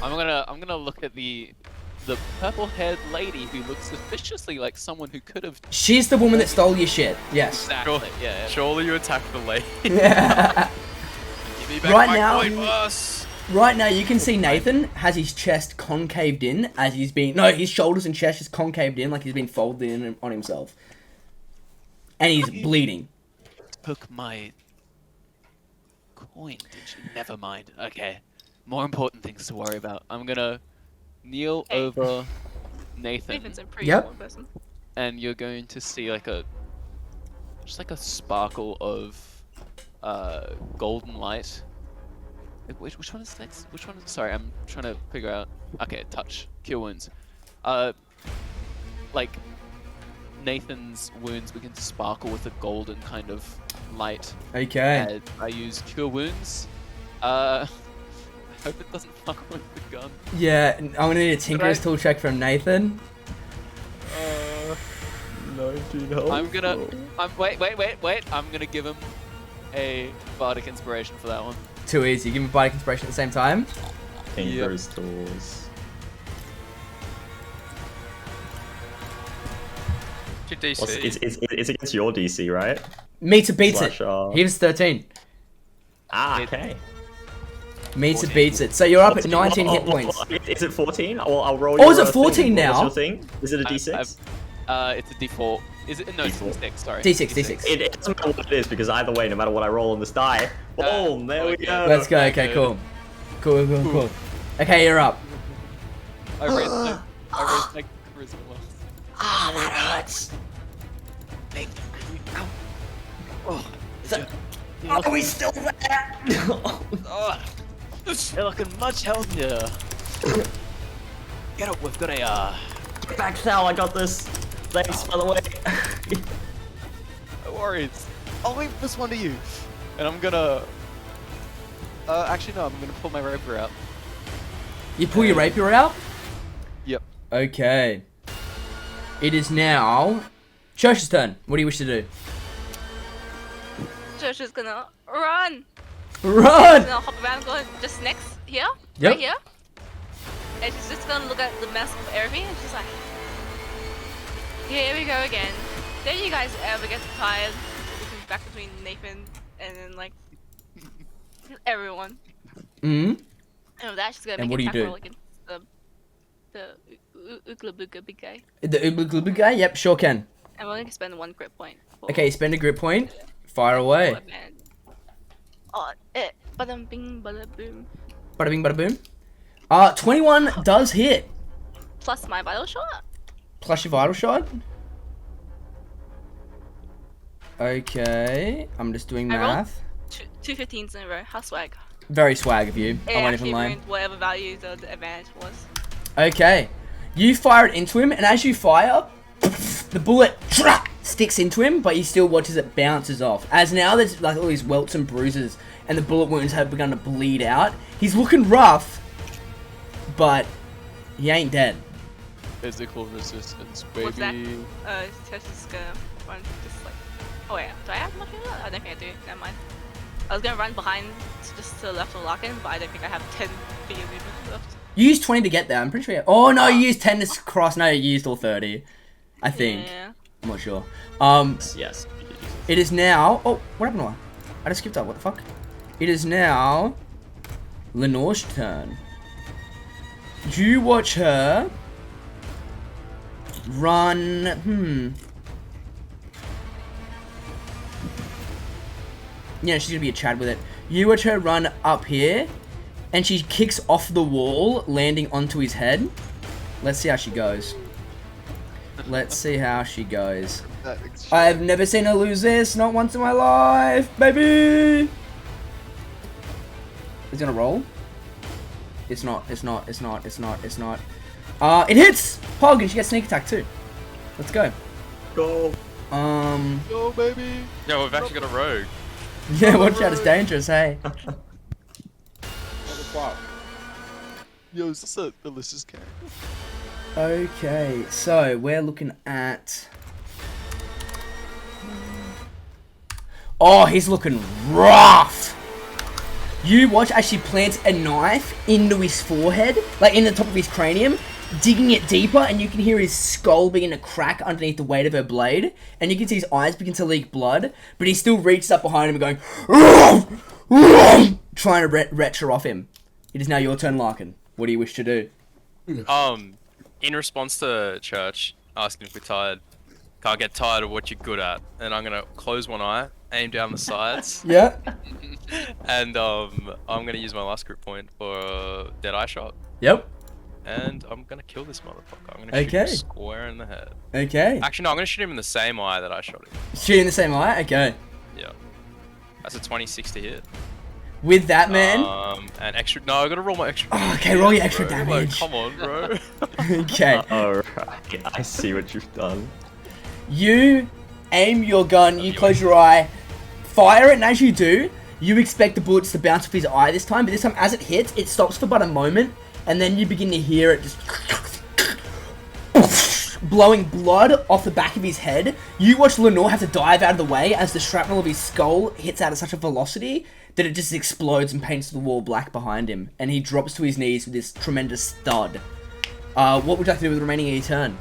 I'm gonna look at the purple-haired lady who looks suspiciously like someone who could have She's the woman that stole your shit. Yes. exactly. Yeah. Surely you attack the lady. Right Give me back my now- coin, boss. now, you can see Nathan has his chest concaved in as he's been... No, his shoulders and chest is concaved in like he's been folded in on himself. And he's bleeding. Took my coin, did you? Never mind. Okay. More important things to worry about. I'm gonna kneel Hey. over Nathan, Nathan's a pretty Yep. important person. and you're going to see like just like a sparkle of golden light. Which one is next? Which one? Sorry, I'm trying to figure out. Okay, touch, cure wounds. Like Nathan's wounds begin to sparkle with a golden kind of light. Okay. And I use cure wounds. I hope it doesn't fuck with the gun. Yeah, I'm gonna need a Tinker's tool check from Nathan. No, dude, help. Wait. I'm gonna give him a bardic inspiration for that one. Too easy. Give me Bardic Inspiration at the same time. Tinker's tools. Your DC. What's, it's against your DC, right? Meter beats Slash, it. He was 13. Ah, okay. Meets it, 14. beats it. So you're up at 19 hit points. Is it 14? I'll roll. Oh, is your it 14 thing. now? What's your thing? Is it a D6? It's a default. Is it? No, it's D4. D6. Sorry. D6. It doesn't matter what it is because either way, no matter what I roll on this die, boom, there we okay. go. Let's go. Okay, cool. Cool. Okay, you're up. I raised my charisma. Ah, that hurts. Are we still there? You're looking much healthier. Get up, we've got a Back Sal, I got this. Thanks, by the way. no worries. I'll leave this one to you. And I'm gonna actually no, I'm gonna pull my rapier out. You pull your rapier out? Yep. Okay. It is now Church's turn. What do you wish to do? Josh is gonna run. Run! Gonna hop around, go just next here, Yep. right here. And she's just gonna look at the mess of everything, and she's like, "Here we go again." Don't you guys ever get tired looking back between Nathan and then like everyone? Hmm. And with that, she's gonna And make what an do you attack roll against the Oogla Booga big guy. The Uber guy? Yep, sure can. I'm only gonna spend 1 grit point. For Okay, spend a grip point. Fire away. advantage. Oh, bada bing, bada boom. Bada bing, bada boom. 21 does hit. Plus my vital shot. Plus your vital shot. Okay, I'm just doing I rolled math. two 15s in a row. How swag. Very swag of you. It I won't actually even lie. ruined whatever value the advantage was. Okay, you fire it into him, and as you fire, the bullet sticks into him, but he still watches it bounces off. As now there's like all these welts and bruises, and the bullet wounds have begun to bleed out. He's looking rough, but he ain't dead. Physical resistance, baby. What's that? Tessa's gonna run just like. Oh wait, do I have much of that? I don't think I do. Never mind. I was gonna run behind just to the left of Larkin, but I don't think I have 10 feet of movement left. You used 20 to get there, I'm pretty sure. Oh no, you used 10 to cross. No, you used all 30. I think. Yeah. I'm not sure. Yes. It is now. Oh, what happened to her? I just skipped up. What the fuck? It is now Lenore's turn. You watch her run. Yeah, she's gonna be a Chad with it. You watch her run up here, and she kicks off the wall, landing onto his head. Let's see how she goes. Let's see how she goes. I've never seen her lose this, not once in my life, baby! It's gonna roll. It's not. It hits! Pog, and she gets sneak attack too. Let's go. Go. Yo, baby. Yeah, we've actually got a rogue. Yeah, watch out, it's dangerous, hey. Yo, is this a Alyssa's character? Okay, so we're looking at... Oh, he's looking rough! You watch as she plants a knife into his forehead, like in the top of his cranium, digging it deeper, and you can hear his skull begin to crack underneath the weight of her blade, and you can see his eyes begin to leak blood, but he still reaches up behind him and going, trying to retch her off him. It is now your turn, Larkin. What do you wish to do? In response to Church asking if we're tired, can't get tired of what you're good at, and I'm gonna close one eye, aim down the sides, Yeah. and I'm gonna use my last group point for a dead eye shot, Yep. and I'm gonna kill this motherfucker. I'm gonna shoot him Okay. square in the head. Okay. Actually, no, I'm gonna shoot him in the same eye that I shot him. Shooting the same eye? Okay. Yeah, that's a 26 to hit. With that, man. And extra. No, I gotta roll my extra. Oh, okay, roll your extra bro. damage. Like, come on, bro. Okay. Alright, I see what you've done. You aim your gun, you close your eye, fire it, and as you do, you expect the bullets to bounce off his eye this time, but this time as it hits, it stops for but a moment, and then you begin to hear it just blowing blood off the back of his head. You watch Lenore have to dive out of the way as the shrapnel of his skull hits out at such a velocity that it just explodes and paints the wall black behind him, and he drops to his knees with this tremendous thud. What would you like to do with the remaining of your turn?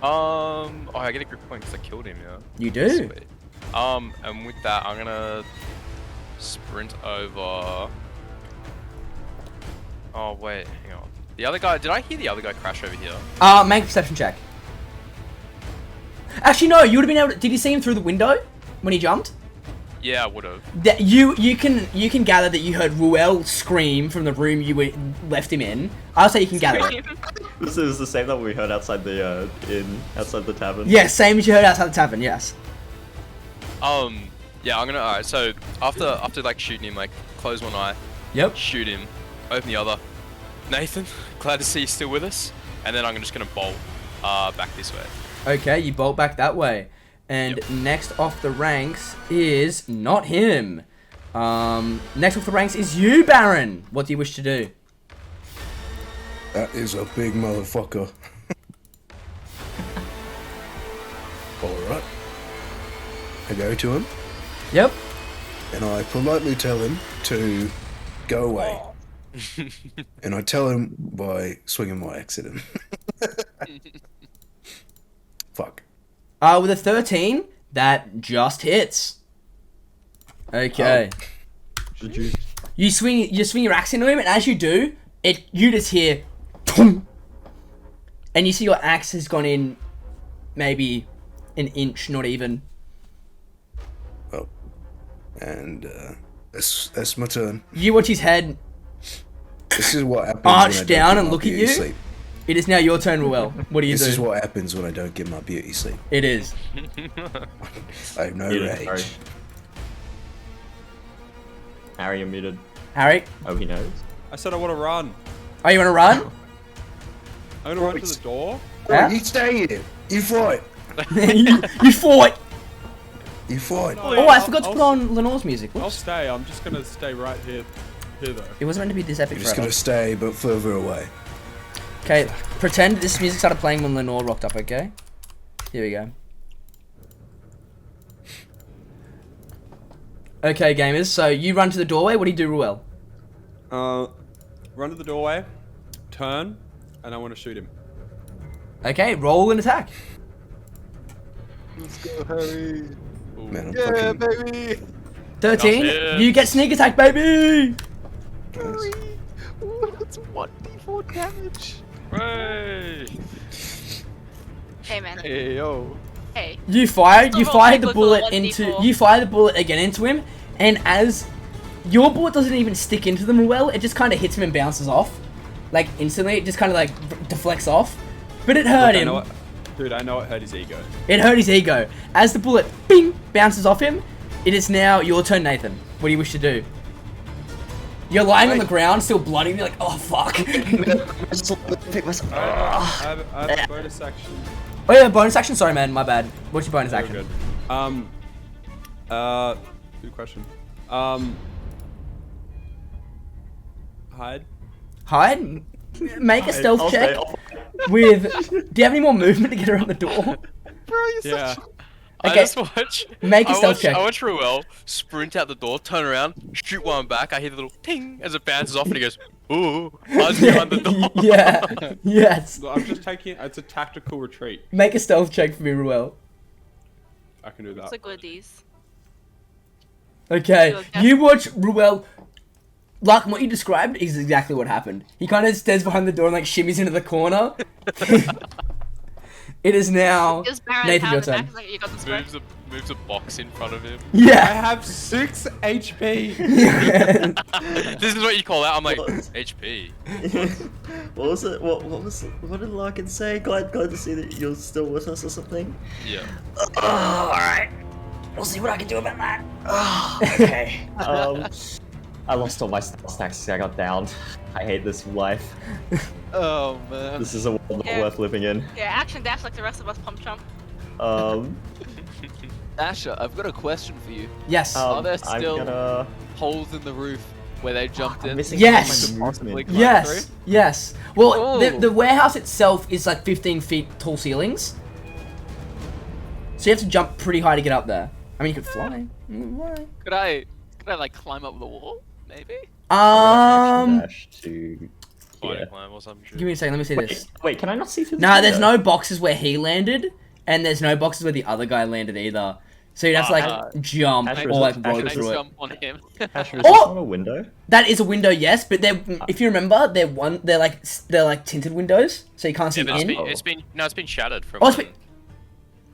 Oh, I get a group point because I killed him, yeah. You do. Sweet. And with that, I'm gonna sprint over. Oh wait, hang on. The other guy. Did I hear the other guy crash over here? Make a perception check. Actually, no. You would have been able to. Did you see him through the window when he jumped? Yeah, I would have. That you can gather that you heard Ruel scream from the room left him in. I'll say you can gather it. This is the same that we heard outside the outside the tavern. Yeah, same as you heard outside the tavern. Yes. Yeah, I'm gonna. Alright, so after like shooting him, like close one eye, Yep. shoot him, open the other. Nathan, glad to see you still with us. And then I'm just gonna bolt back this way. Okay, you bolt back that way. And Yep. next off the ranks is not him. Next off the ranks is you, Baron. What do you wish to do? That is a big motherfucker. Alright. I go to him, Yep. and I politely tell him to go away. And I tell him by swinging my axe at him. Fuck. With a 13, that just hits. Okay. You swing your axe into him, and as you do, you just hear, "Thum," and you see your axe has gone in, maybe an inch, not even. Oh. And that's my turn. You watch his head This is what happens arch when I down don't and get my look at beauty you. sleep. It is now your turn, Ruel. What do you This do? is what happens when I don't get my beauty sleep. It is. I have no Muted, rage. sorry. Harry, you're muted. Harry, Oh, he knows. I said I want to run. are you gonna run? I'm gonna run to the door. Yeah? You stay here. You fight. you fought. You fight. Oh, I forgot to put on Lenore's music. I'll Whoops. stay. I'm just gonna stay right here though. It wasn't meant to be this epic You're just forever. gonna stay, but further away. Okay, pretend this music started playing when Lenore rocked up, okay? Here we go. Okay, gamers, so you run to the doorway. What do you do, Ruel? Run to the doorway, turn, and I want to shoot him. Okay, roll an attack. Let's go, Harry. Man, I'm Yeah, fucking baby. 13. Yes. You get sneak attack, baby! Harry. Ooh, that's 1d4 damage. Hooray! Hey man. Hey, yo. Hey. You fired Oh, the equals bullet a 1d4. into you fire the bullet again into him, and as your bullet doesn't even stick into them well, it just kind of hits him and bounces off, like instantly. It just kind of like deflects off, but it hurt him. Dude, I know it hurt his ego. It hurt his ego. As the bullet, bing, bounces off him, it is now your turn, Nathan. What do you wish to do? You're lying on the ground, still bloody. You're like, oh fuck. I have a bonus action. Oh yeah, bonus action. Sorry, man, my bad. What's your bonus Very action? good. Good question. Hide. Hide. Make a stealth I'll check. stay. With. Do you have any more movement to get around the door? Bro, you're Yeah. such I Okay, just watch. make a stealth check. I watch Ruel sprint out the door, turn around, shoot one back. I hear the little ting as it bounces off, and he goes, "Ooh!" Hides behind the door. Yeah. Yes. Look, I'm just taking. It's a tactical retreat. Make a stealth check for me, Ruel. I can do that. It's a goodies. Okay. Okay. You watch Ruel. Like what you described is exactly what happened. He kind of stands behind the door and like shimmies into the corner. It is now Just Baron Nathan, your pound the back, turn. it's like you got the spread. moves a box in front of him. I Yeah. have 6 HP. This is what you call out. I'm like HP. What was it? What did Larkin say? Glad to see that you're still with us or something. Yeah. Oh, alright. We'll see what I can do about that. Oh, okay. I lost all my stacks because I got downed. I hate this life. Oh man. This is a world not Yeah. worth living in. Yeah, action dash like the rest of us, pump chump. Asher, I've got a question for you. Yes. Are there I'm still gonna... holes in the roof where they jumped I'm in? missing Yes! all my Possibly movement. climb Yes. through? Yes. Well, Ooh. the warehouse itself is like 15 feet tall ceilings. So you have to jump pretty high to get up there. I mean, you could fly. You can fly. Could I like climb up the wall? Maybe. Action dash to... Spider Yeah. climb or some shit. Give me a second. Let me see this. Wait, can I not see through the Nah, there's window? no boxes where he landed, and there's no boxes where the other guy landed either. So you'd have to like Uh, jump Ash or was- like Ash roll Can was- I through it. jump on him? Ash, was Oh! this not a window? That is a window, yes, but if you remember, they're like tinted windows, so you can't see Yeah, but in. it's been shattered from. Oh, it's been-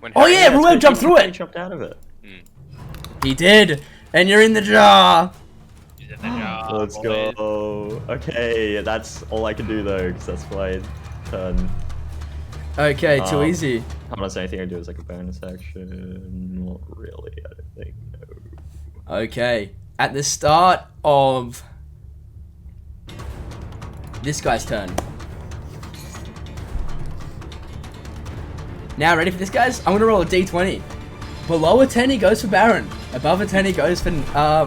when Oh Harry- yeah, Ruel He jumped through he it. jumped out of it. He did, and you're in the jar. Let's go. Okay, that's all I can do though, because that's my turn. Okay, too Um, easy. Hold on, is there anything I do as like a bonus action? Not really, I don't think. No. Okay, at the start of this guy's turn. Now, ready for this, guys? I'm gonna roll a d20. Below a 10, he goes for Baron. Above a 10, he goes for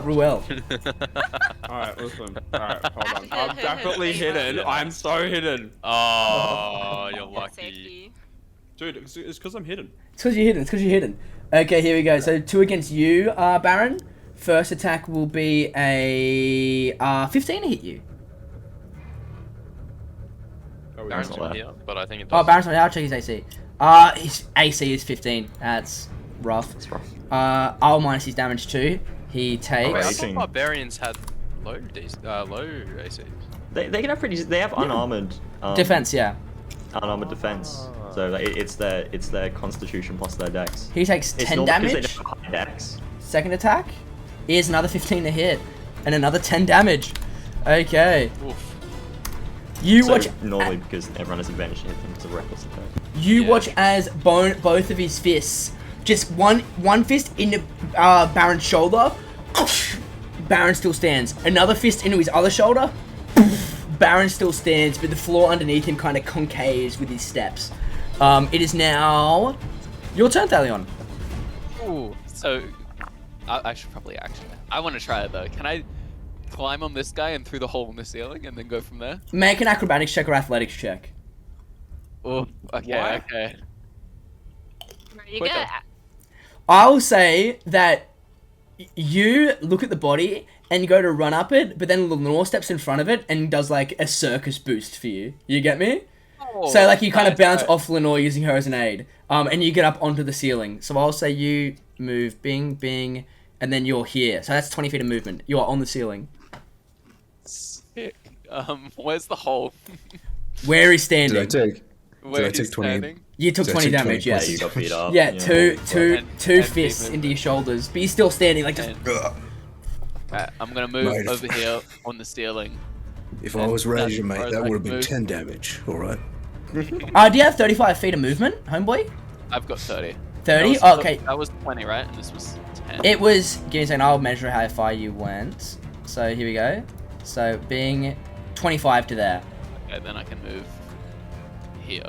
Ruel. Alright, listen. Alright, hold on. I'm definitely hidden. I'm so hidden. Oh, you're lucky. Safety. Dude, it's because I'm hidden. It's because you're hidden. It's because you're hidden. Okay, here we go. So 2 against you, Baron. First attack will be a 15 to hit you. Oh, Baron's not not bad. here, but I think it Oh, does. Baron's not. I'll check his AC. His AC is 15. That's rough. It's rough. I'll minus his damage too. He Wait, I takes. thought barbarians had low AC. They can have pretty. They have unarmored Defense, yeah. unarmored defense. So like, it's their constitution plus their dex. He takes It's 10 normal 'cause they damage. don't have high dex. Second attack is another 15 to hit, and another 10 damage. Okay. Oof. You So watch. normally because everyone has advantage to hit them, it's a reckless attack. You Yeah. watch as both of his fists, just one fist into Baron's shoulder. Baron still stands. Another fist into his other shoulder. Baron still stands, but the floor underneath him kind of concaves with his steps. It is now your turn, Thalion. Ooh. So, I should probably action it. I want to try it though. Can I climb on this guy and through the hole in the ceiling and then go from there? Make an acrobatics check or athletics check. Oh, okay, Why? okay. You Quicker. get I'll say that you look at the body and you go to run up it, but then Lenore steps in front of it and does like a circus boost for you. You get me? So like you kind of bounce off Lenore using her as an aid, and you get up onto the ceiling. So I'll say you move, bing, bing, and then you're here. So that's 20 feet of movement. You are on the ceiling. Sick. Where's the hole? Where he's Did I standing. take? Where I take he's 20? standing? You took Did I 20 take 20 damage, Yeah, yes. you got beat up. Yeah, two And fists movement. into your shoulders, but you're still standing, like just. And- Ugh. I'm gonna move Right. over here on the ceiling. If I was Ranger, That's as mate, far as that I would have can been move. 10 damage. All right. Do you have 35 feet of movement, homeboy? I've got 30. 30? That was- Okay. That was 20, right? And this was 10. It was. Give me a second. I'll measure how far you went. So here we go. So being 25 to there, Okay, then I can move here.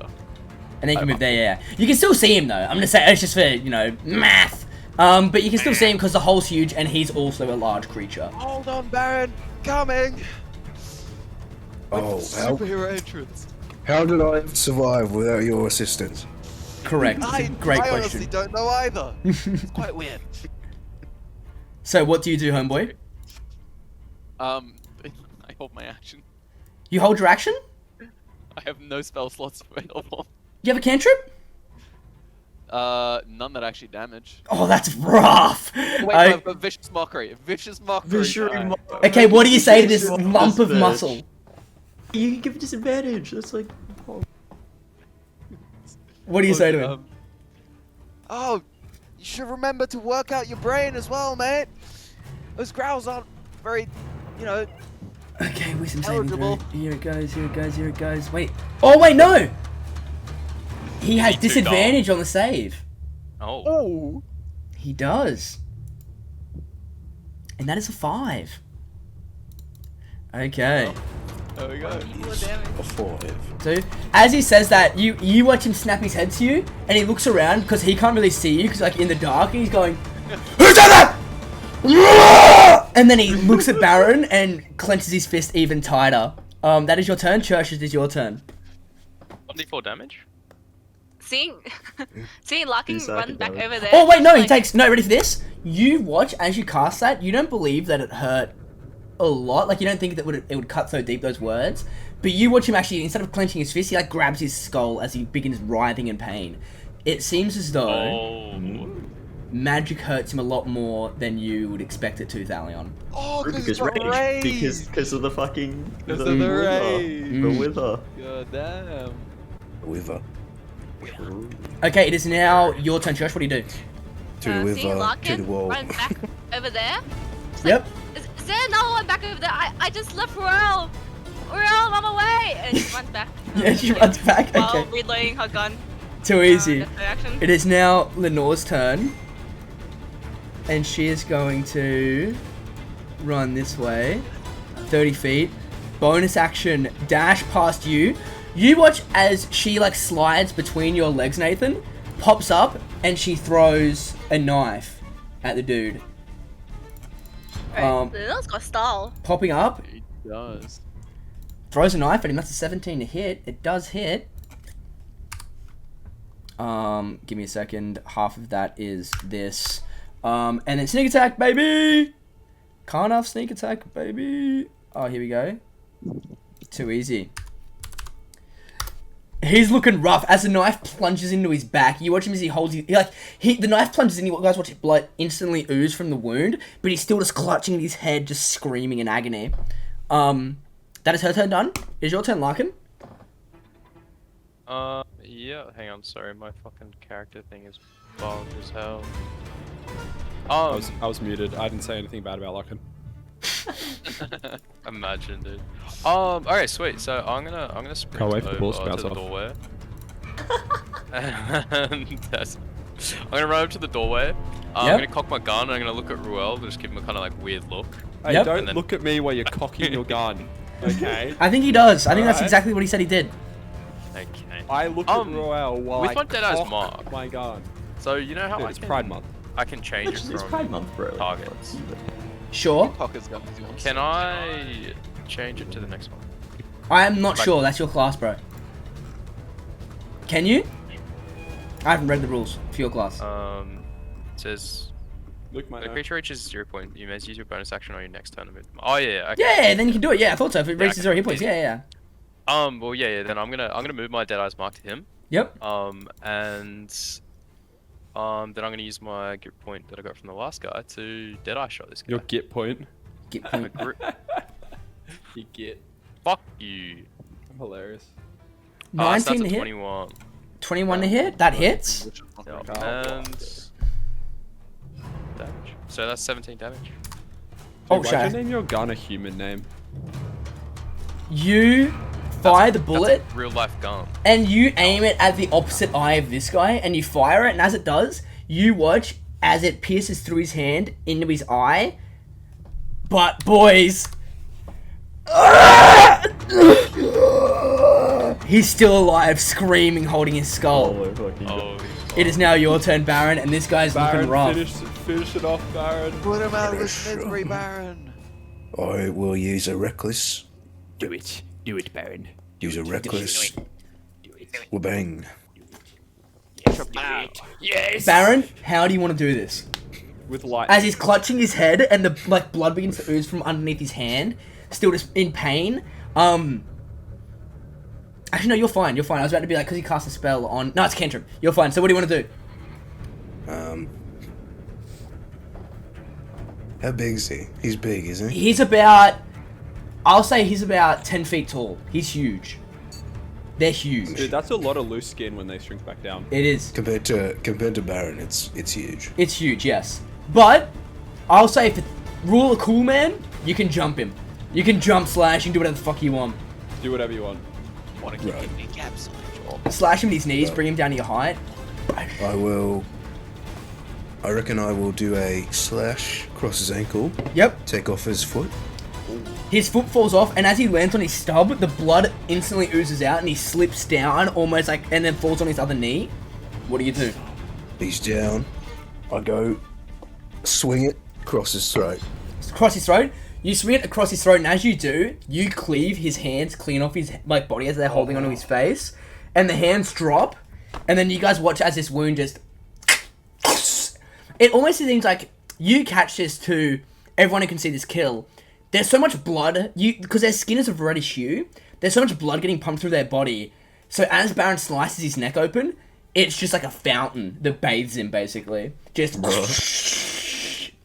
and then you can move there. Yeah, you can still see him though. I'm gonna say it's just for math. But you can still see him because the hole's huge and he's also a large creature. Hold on, Baron. Coming. Oh, Superhero entrance. how did I survive without your assistance? Correct. Great I honestly question. don't know either. It's quite weird. So what do you do, homeboy? I hold my action. You hold your action? I have no spell slots available. You have a cantrip? None that actually damage. Oh, that's rough. Wait, I- I've got Vicious Mockery. Vicious Mockery. okay, what do you say to this Vicious lump of bitch. muscle? You can give disadvantage. That's like. What do you say to him? Oh, you should remember to work out your brain as well, mate. Those growls aren't very, you know. Okay, wisdom saving throw. Eligible. Here it goes, here it goes, here it goes. Wait. Oh, wait, no! He has He's too disadvantage on the save. Oh. Oh. He does. And that is a 5. Okay. There we go. equal damage. A 5. So, as he says that, you watch him snap his head to you, and he looks around because he can't really see you because like in the dark, and he's going, "Who's done that?" And then he looks at Baron and clenches his fist even tighter. That is your turn. Church, it is your turn. 24 damage? Seeing Larkin Two run seconds, back damage. over there. Oh wait, no, he like, takes no. Ready for this? You watch as you cast that. You don't believe that it hurt a lot. Like you don't think that it would cut so deep those words. But you watch him actually instead of clenching his fist, he like grabs his skull as he begins writhing in pain. It seems as though Oh. magic hurts him a lot more than you would expect it to, Thalion. Oh, Because it's got rage. rage. Because of the fucking... Because of the rage. The wither. God damn. Wither. Okay, it is now your turn, Josh. What do you do? To the See wither, to Larkin the wall. run back over there. It's Yep. Is there another one back over there? I just left Ruel. Ruel, I'm away. And she runs back. Yeah, she runs back. While Okay. reloading her gun. Too easy. That's her action. It is now Lenore's turn. And she is going to run this way. 30 feet. Bonus action, dash past you. You watch as she like slides between your legs, Nathan. Pops up and she throws a knife at the dude. Alright, Lenore's got style. Popping up, It does. throws a knife at him. That's a 17 to hit. It does hit. Give me a second. Half of that is this. And then sneak attack, baby! Can't have sneak attack, baby. Oh, here we go. Too easy. He's looking rough as the knife plunges into his back. You watch him as he holds the knife plunges in. You guys watch blood instantly ooze from the wound, but he's still just clutching his head, just screaming in agony. That is her turn done. Is your turn, Larkin? Yeah, hang on, sorry, my fucking character thing is bugged as hell. I was muted. I didn't say anything bad about Larkin. Imagine, dude. Okay, sweet. So I'm gonna sprint Can't wait for the ball over to spouts the off. doorway. And I'm gonna run up to the doorway. I'm Yep. gonna cock my gun and I'm gonna look at Ruel, just give him a kind of like weird look. Hey, Yep. don't And then- look at me while you're cocking your gun. Okay. I think he does. I think that's Alright. exactly what he said he did. Okay. I look at Um, Roel while with I my Deadeye's cock mark. my gun. So you know how Dude, I it's can, Pride Month. I can change it It's from Pride Month, bro. targets. Sure. Cocker's gun if he wants. Can I change it to the next one? I am not Like- sure. That's your class, bro. Can you? I haven't read the rules for your class. It says Look, my the nose. creature reaches 0 point. You may use your bonus action on your next turn. Oh yeah. Okay. Yeah, then you can do it. Yeah, I thought so. If it Yeah, reaches 0 hit points. easy. Yeah. Well, yeah. Then I'm gonna move my Deadeye's mark to him. Yep. And then I'm gonna use my grip point that I got from the last guy to Deadeye shot this guy. Your git point. Get My point. grip. You get. Fuck you. Hilarious. So 19 that's to a hit. 21. 21 to hit. That hits. Yeah, Oh, and damage. So that's 17 damage. Oh, Why'd shy. you name your gun a human name? You fire the That's bullet a real life gun. and you aim it at the opposite eye of this guy and you fire it, and as it does, you watch as it pierces through his hand into his eye. But boys, he's still alive, screaming, holding his skull. Oh, fucking Oh, It is now your turn, Baron, and this guy's Baron, looking rough. finish it off, Baron. Put him out of his Finish misery, him. Baron. I will use a reckless. Do it. Do it, Baron. Use a reckless. Wabang. Yes! Baron, how do you want to do this? With light. As he's clutching his head and the blood begins to ooze from underneath his hand, still just in pain. Actually, no, you're fine. You're fine. I was about to be like, because he cast a spell on. No, it's cantrip. You're fine. So what do you want to do? How big is he? He's big, isn't he? He's about. I'll say he's about 10 feet tall. He's huge. They're huge. Dude, that's a lot of loose skin when they shrink back down. It is. Compared to Baron, it's huge. It's huge, yes. But I'll say if rule a cool man, you can jump him. You can jump, slash, you can do whatever the fuck you want. Do whatever you want. Want to kick me caps on Slash him in his knees, bring him down to your height. I reckon I will do a slash across his ankle, Yep. take off his foot. His foot falls off, and as he lands on his stub, the blood instantly oozes out, and he slips down, almost like, and then falls on his other knee. What do you do? He's down. I go swing it across his throat. Across his throat. You swing it across his throat, and as you do, you cleave his hands clean off his body as they're holding onto his face, and the hands drop, and then you guys watch as this wound just. It almost seems like you catch this too. Everyone who can see this kill. There's so much blood, because their skin is of reddish hue. There's so much blood getting pumped through their body. So as Baron slices his neck open, it's just like a fountain that bathes him, basically. Just...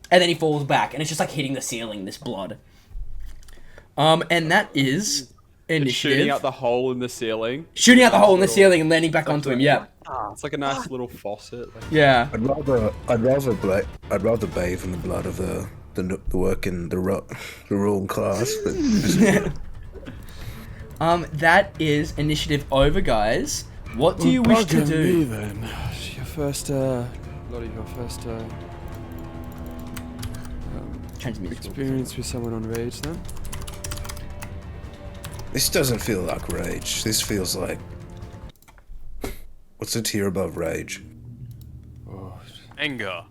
and then he falls back, and it's just like hitting the ceiling, this blood. And that is initiative. It's shooting out the hole in the ceiling. Shooting out the hole in the ceiling and landing back onto him, yeah. It's like a nice little faucet. Like, Yeah. I'd rather bathe in the blood of the working the rural class. But That is initiative over, guys. What do you wish to do? then. Your first, Lottie, your first Change the music. experience with someone on rage, then? this doesn't feel like rage. This feels like what's a tier above rage? Anger.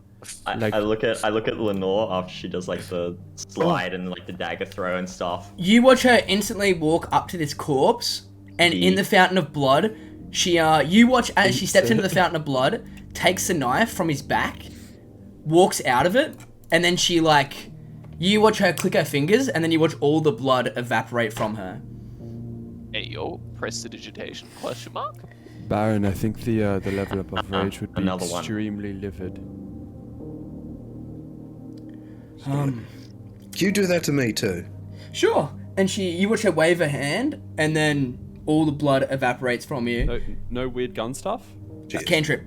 I look at Lenore after she does like the slide and like the dagger throw and stuff. You watch her instantly walk up to this corpse, and in the fountain of blood, you watch as she steps into the fountain of blood, takes the knife from his back, walks out of it, and then she you watch her click her fingers, and then you watch all the blood evaporate from her. Hey yo, prestidigitation? Question mark? Baron, I think the level above rage would be Another one. extremely livid. Can you do that to me too? Sure. And you watch her wave her hand, and then all the blood evaporates from you. No weird gun stuff? A cantrip.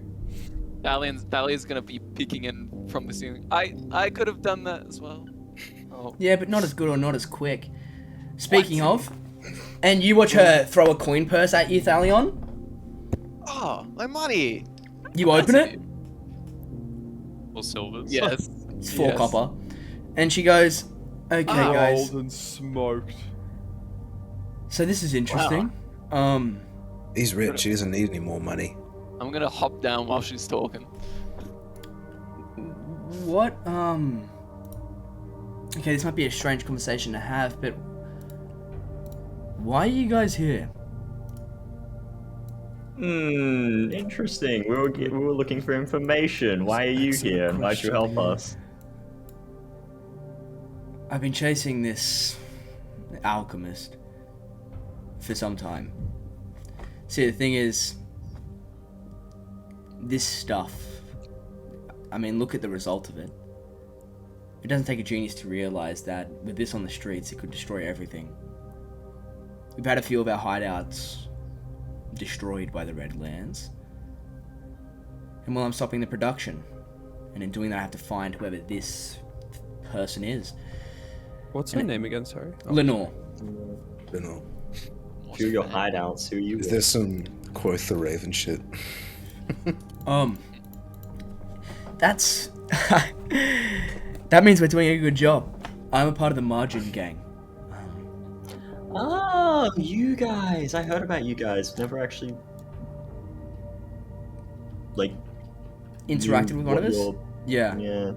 Thalia's gonna be peeking in from the ceiling. I could have done that as well. Oh. Yeah, but not as good or not as quick. Speaking of, and you watch her throw a coin purse at you, Thalion. Oh, my money. You open it. Or silvers. Yes. It's 4 Yes. copper. And she goes, okay, guys. Gold and smoked. So this is interesting. He's rich. He doesn't need any more money. I'm gonna hop down while she's talking. What, okay, this might be a strange conversation to have, but why are you guys here? Interesting. We were looking for information. Why are you Excellent here? And why'd you help question. us? I've been chasing this alchemist for some time. See, the thing is, this stuff, I mean, look at the result of it. It doesn't take a genius to realize that with this on the streets, it could destroy everything. We've had a few of our hideouts destroyed by the Red Lands. And while I'm stopping the production, and in doing that I have to find whoever this person is. What's her name again, sorry? Lenore. You know, Who are your hideouts? Who are you is with? there some Quoth the Raven shit? That's... that means we're doing a good job. I'm a part of the Margin gang. Oh, you guys. I heard about you guys. Never actually Interacted knew with one of what us? your- Yeah. Yeah.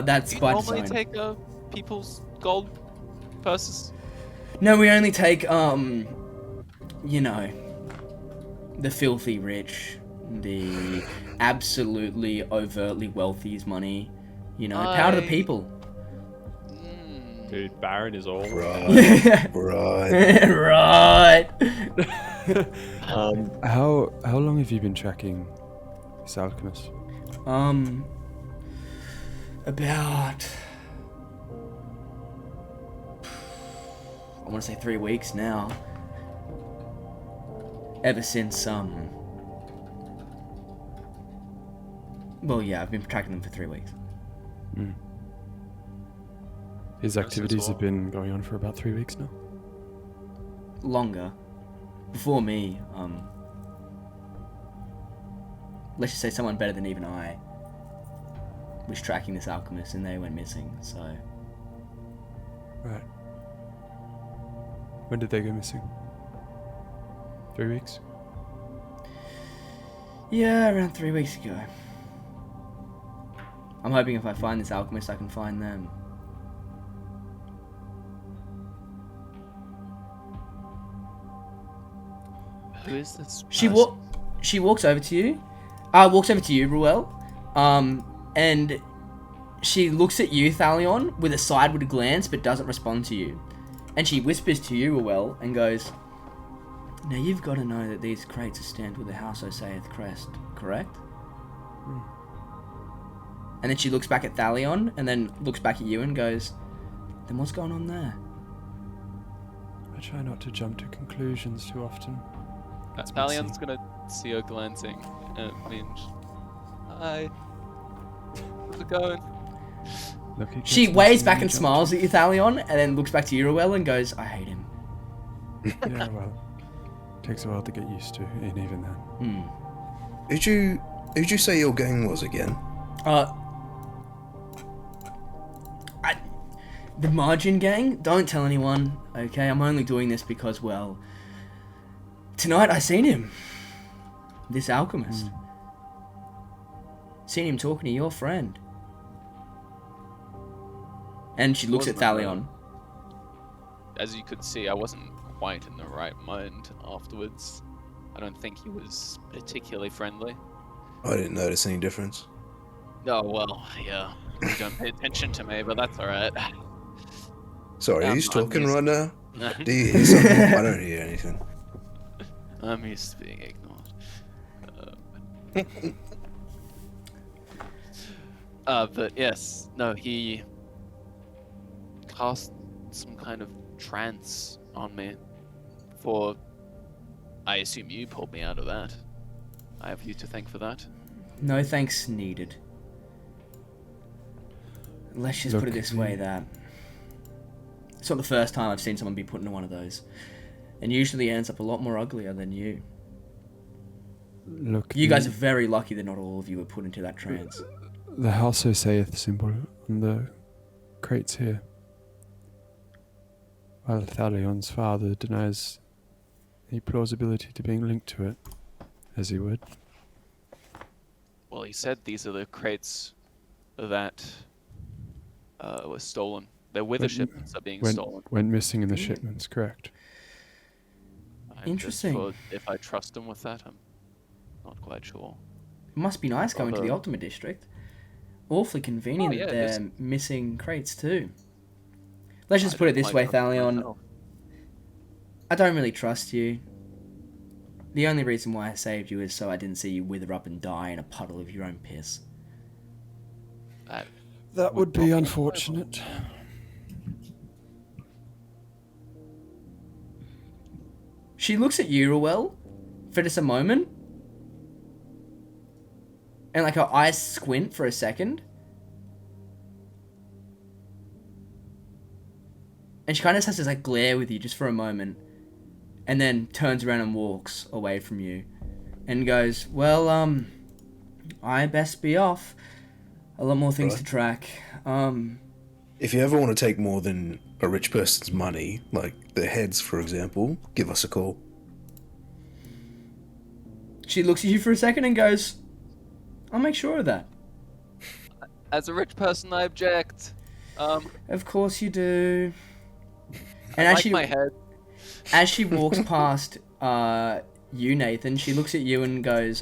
That's Do you by normally design. take people's gold purses? No, we only take, you know, the filthy rich, the absolutely overtly wealthy's money, you know, power to the people. Dude, Baron is all. Right. Right. Right. How long have you been tracking this alchemist? About, I want to say 3 weeks now. Ever since, well, yeah, I've been tracking them for 3 weeks. His activities have been going on for about 3 weeks now. Longer. Before me, let's just say someone better than even I was tracking this alchemist and they went missing, so... Right. When did they go missing? 3 weeks? Yeah, around 3 weeks ago. I'm hoping if I find this alchemist, I can find them. Who is this? She walks over to you. Ruel. And she looks at you, Thalion, with a sideward glance, but doesn't respond to you. And she whispers to you, Ruel, and goes, Now you've got to know that these crates are stamped with the House Osaeth crest, correct? And then she looks back at Thalion, and then looks back at you and goes, then what's going on there? I try not to jump to conclusions too often. That's Thalion's gonna see her glancing, and it means, hi. How's it going? She waves back and smiles at you, Thalion, and then looks back to Uruel and goes, I hate him. Yeah, well, takes a while to get used to, and even then. Who'd you say your gang was again? The Margin Gang? Don't tell anyone, okay? I'm only doing this because, well, tonight I seen him. This alchemist. Seen him talking to your friend. And she looks at Thalion. As you could see, I wasn't quite in the right mind afterwards. I don't think he was particularly friendly. I didn't notice any difference. Oh, well, yeah. You don't pay attention to me, but that's alright. Sorry, I'm who's talking used- right now? Do you hear something? I don't hear anything. I'm used to being ignored. But yes, no, he cast some kind of trance on me. For, I assume you pulled me out of that. I have you to thank for that. No thanks needed. Let's just put it this way, that it's not the first time I've seen someone be put into one of those. And usually ends up a lot more uglier than you. Look, You guys are very lucky that not all of you were put into that trance. the House Osaeth symbol on the crates here. While Thalion's father denies any plausibility to being linked to it, as he would. Well, he said these are the crates that were stolen. They're where the shipments are being stolen. Went missing in the shipments, correct? I'm Interesting. Just if I trust him with that, I'm not quite sure. It must be nice going to the Although- Ultimate District. Awfully convenient Oh, yeah, that it is. they're missing crates too. Let's just I put it don't this way, like trusting Thalion. myself. I don't really trust you. The only reason why I saved you is so I didn't see you wither up and die in a puddle of your own piss. That would be unfortunate. She looks at Uruel for just a moment. And like her eyes squint for a second. And she kind of has this like glare with you just for a moment. And then turns around and walks away from you. And goes, well, I best be off. A lot more things to track. If you ever want to take more than a rich person's money, like their heads, for example, give us a call. She looks at you for a second and goes, I'll make sure of that. As a rich person, I object. Of course you do. I And like my head. as she walks past you, Nathan, she looks at you and goes,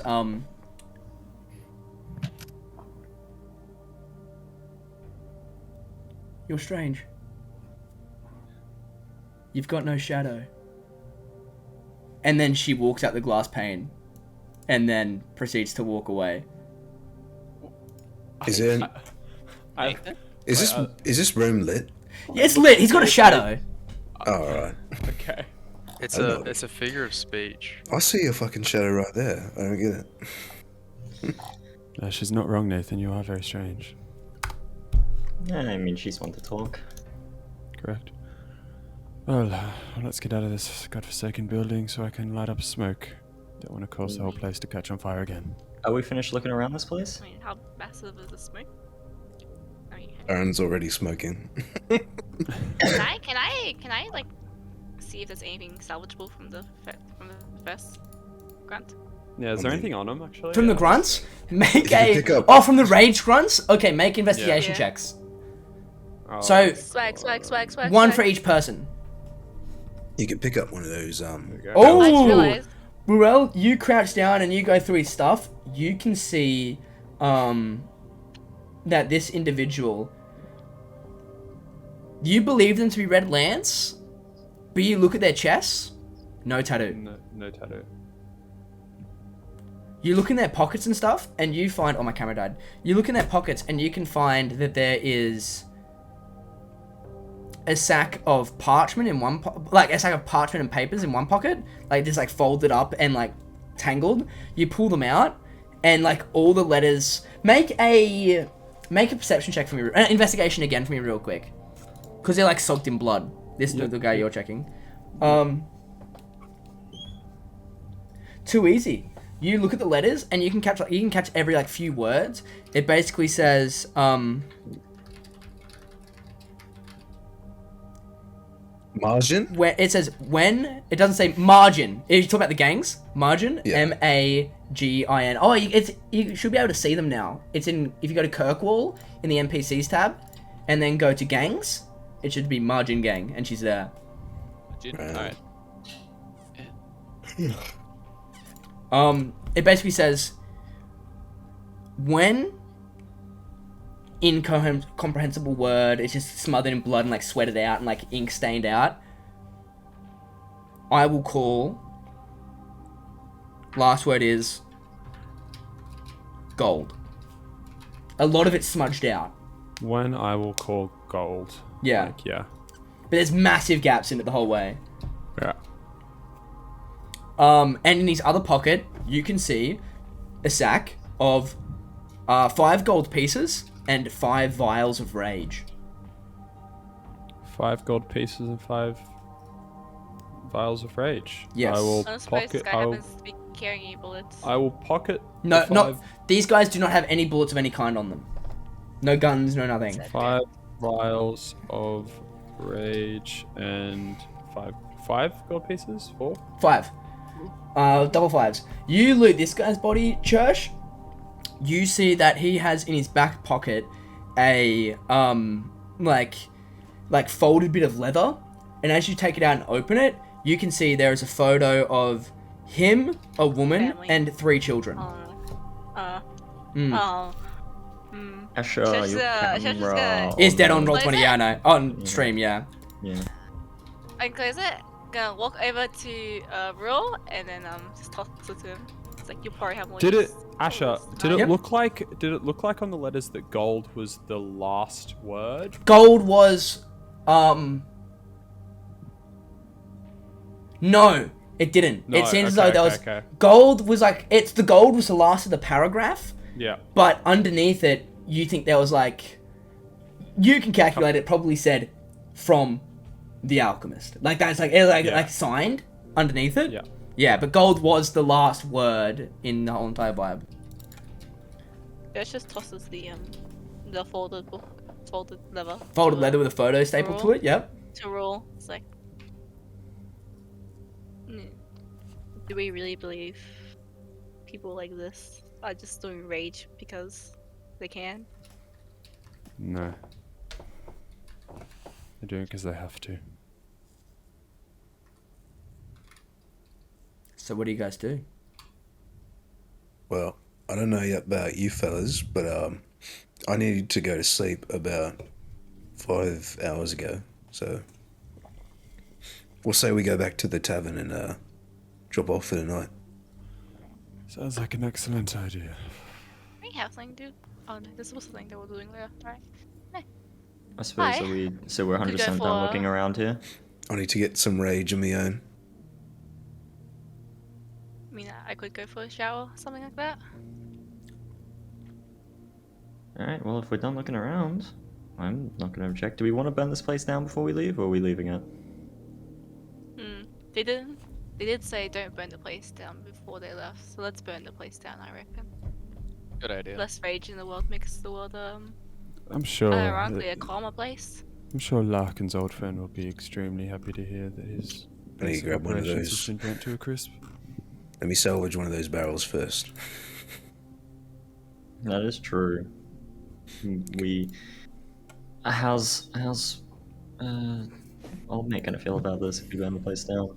you're strange. You've got no shadow. And then she walks out the glass pane and then proceeds to walk away. Is it? Is this room lit? Yeah, it's lit. He's got a shadow. Oh, alright. Okay. It's I a know. it's a figure of speech. I see your fucking shadow right there. I don't get it. No, she's not wrong, Nathan. You are very strange. Yeah, I mean, she's one to talk. Correct. Well, let's get out of this godforsaken building so I can light up smoke. Don't want to cause the whole place to catch on fire again. Are we finished looking around this place? I mean, how massive is the smoke? I mean, Aaron's already smoking. can I like see if there's anything salvageable from the first grunt? Yeah, is there anything on him, actually? From the grunts, make If you a... pick up- Oh, from the rage grunts? Okay, make investigation Yeah. checks. Oh, So, Swag. one for each person. You could pick up one of those, there we go. Oh! I just realized. Burrell, you crouch down and you go through his stuff. You can see that this individual, you believe them to be Red Lance, but you look at their chests, No tattoo. No tattoo. You look in their pockets and stuff, and you find... Oh, my camera died. You look in their pockets, and you can find that there is a sack of parchment in one... like, a sack of parchment and papers in one pocket. Like, just, like, folded up and, like, tangled. You pull them out, and, like, all the letters... Make a perception check for me. Investigation again for me real quick. Because they're, like, soaked in blood. This is the guy you're checking. Too easy. You look at the letters and you can catch every like few words. It basically says Margin? where it says when it doesn't say margin. You talk about the gangs. Margin. Yeah. Magin. Oh, you should be able to see them now. It's in if you go to Kirkwall in the NPCs tab, and then go to gangs. It should be Margin Gang, and she's there. Right. Alright. It basically says, when incomprehensible word, it's just smothered in blood and like sweated out and like ink stained out, I will call, last word is, gold. A lot of it's smudged out. When I will call gold. Yeah. Like, yeah. But there's massive gaps in it the whole way. Yeah. And in his other pocket, you can see a sack of 5 gold pieces and 5 vials of rage. 5 gold pieces and 5 vials of rage. Yes. I will I don't suppose this pocket. guy happens to be carrying any bullets. I will pocket. No, the not these guys do not have any bullets of any kind on them. No guns, no nothing. 5 vials of rage and 5 gold pieces. 4. 5. Double 5s. You loot this guy's body, Church. You see that he has in his back pocket a like folded bit of leather, and as you take it out and open it, you can see there is a photo of him, a woman, Family. and 3 children. Asher, Just, your just camera. gonna- It's dead on What roll is 20, it? yeah, I know. On stream, yeah. Yeah. I can close it. Gonna walk over to Rule and then just toss it to him. It's like you probably have more. Did it, use. Asher? Oh, Did it Yep. look like? Did it look like on the letters that gold was the last word? Gold was, no, it didn't. No, It seems as okay, though there was, okay. gold was like, the gold was the last of the paragraph, Yeah. but underneath it, you think there was like, you can calculate it probably said, from the alchemist. Like that's like, like signed underneath it. Yeah. Yeah, but gold was the last word in the whole entire vibe. Josh just tosses the folded leather. Folded to- leather with a photo stapled to it, yep. To Rule. It's like, do we really believe people like this are just doing rage because they can? No. They're doing it because they have to. So what do you guys do? Well, I don't know yet about you fellas, but I needed to go to sleep about 5 hours ago. So we'll say we go back to the tavern and drop off for the night. Sounds like an excellent idea. We have something to do. Oh, no, this was something that we're doing later. Alright. I suppose Hi. we're 100% for- done looking around here. I need to get some rage of my own. I mean, I could go for a shower, something like that. Alright, well, if we're done looking around, I'm not going to object. Do we want to burn this place down before we leave, or are we leaving it? They did say don't burn the place down before they left, so let's burn the place down, I reckon. Good idea. Less rage in the world makes the world, I'm sure. ironically, a calmer place. I'm sure Larkin's old friend will be extremely happy to hear that his I need to basic grab one of operations those. has been burnt to a crisp. Let me salvage one of those barrels first. That is true. How's old mate gonna feel about this if we burn the place down?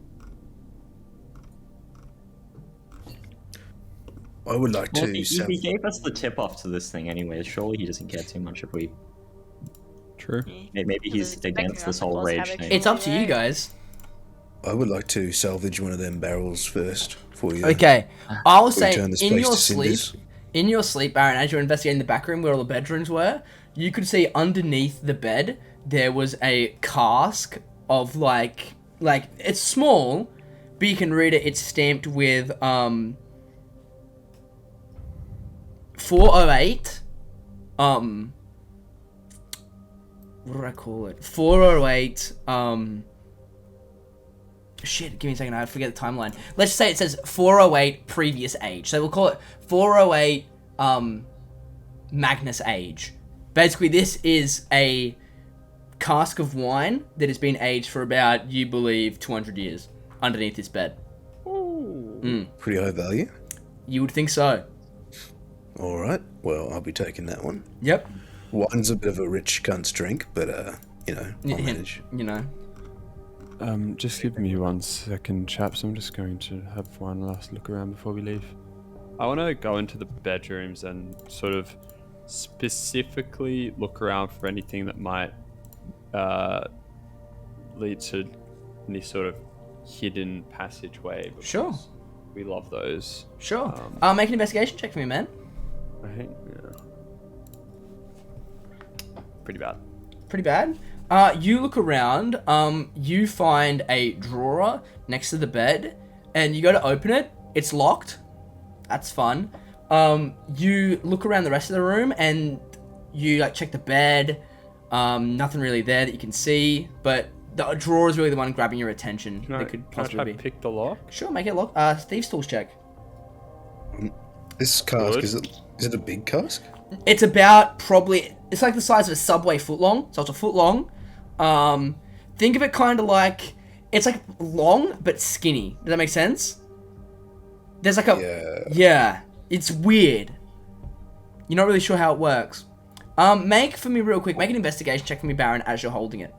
I would like Well, to if he gave us the tip off to this thing anyway, surely he doesn't care too much if we... True. Maybe he's expecting against us this to whole cause rage havoc. thing. It's up to you guys. I would like to salvage one of them barrels first for you. Okay, I'll say turn this in place your to sleep, cinders. Baron, as you're investigating the back room where all the bedrooms were, you could see underneath the bed there was a cask of like it's small, but you can read it. It's stamped with 408. What did I call it? 408. Shit, give me a second. I forget the timeline. Let's just say it says 408 previous age. So we'll call it 408 Magnus age. Basically, this is a cask of wine that has been aged for about, you believe, 200 years underneath this bed. Pretty high value. You would think so. All right. Well, I'll be taking that one. Yep. Wine's a bit of a rich cunt's drink, but you know, I'll manage. You know. Just give me 1 second, chaps. I'm just going to have one last look around before we leave. I want to go into the bedrooms and sort of specifically look around for anything that might lead to any sort of hidden passageway. Sure. We love those. Sure. Make an investigation check for me, man. I think, yeah. Pretty bad. Pretty bad. You look around, you find a drawer next to the bed, and you go to open it, it's locked. That's fun. You look around the rest of the room, and you like check the bed, nothing really there that you can see, but the drawer is really the one grabbing your attention. Can I try to pick the lock? Sure, make it lock. Thieves' tools check. This cask, Good. is it a big cask? It's about probably, it's like the size of a Subway foot long, so it's a foot long. Think of it kind of like, it's like long but skinny. Does that make sense? There's like a, yeah, it's weird. You're not really sure how it works. Make for me real quick, make an investigation check for me, Baron, as you're holding it.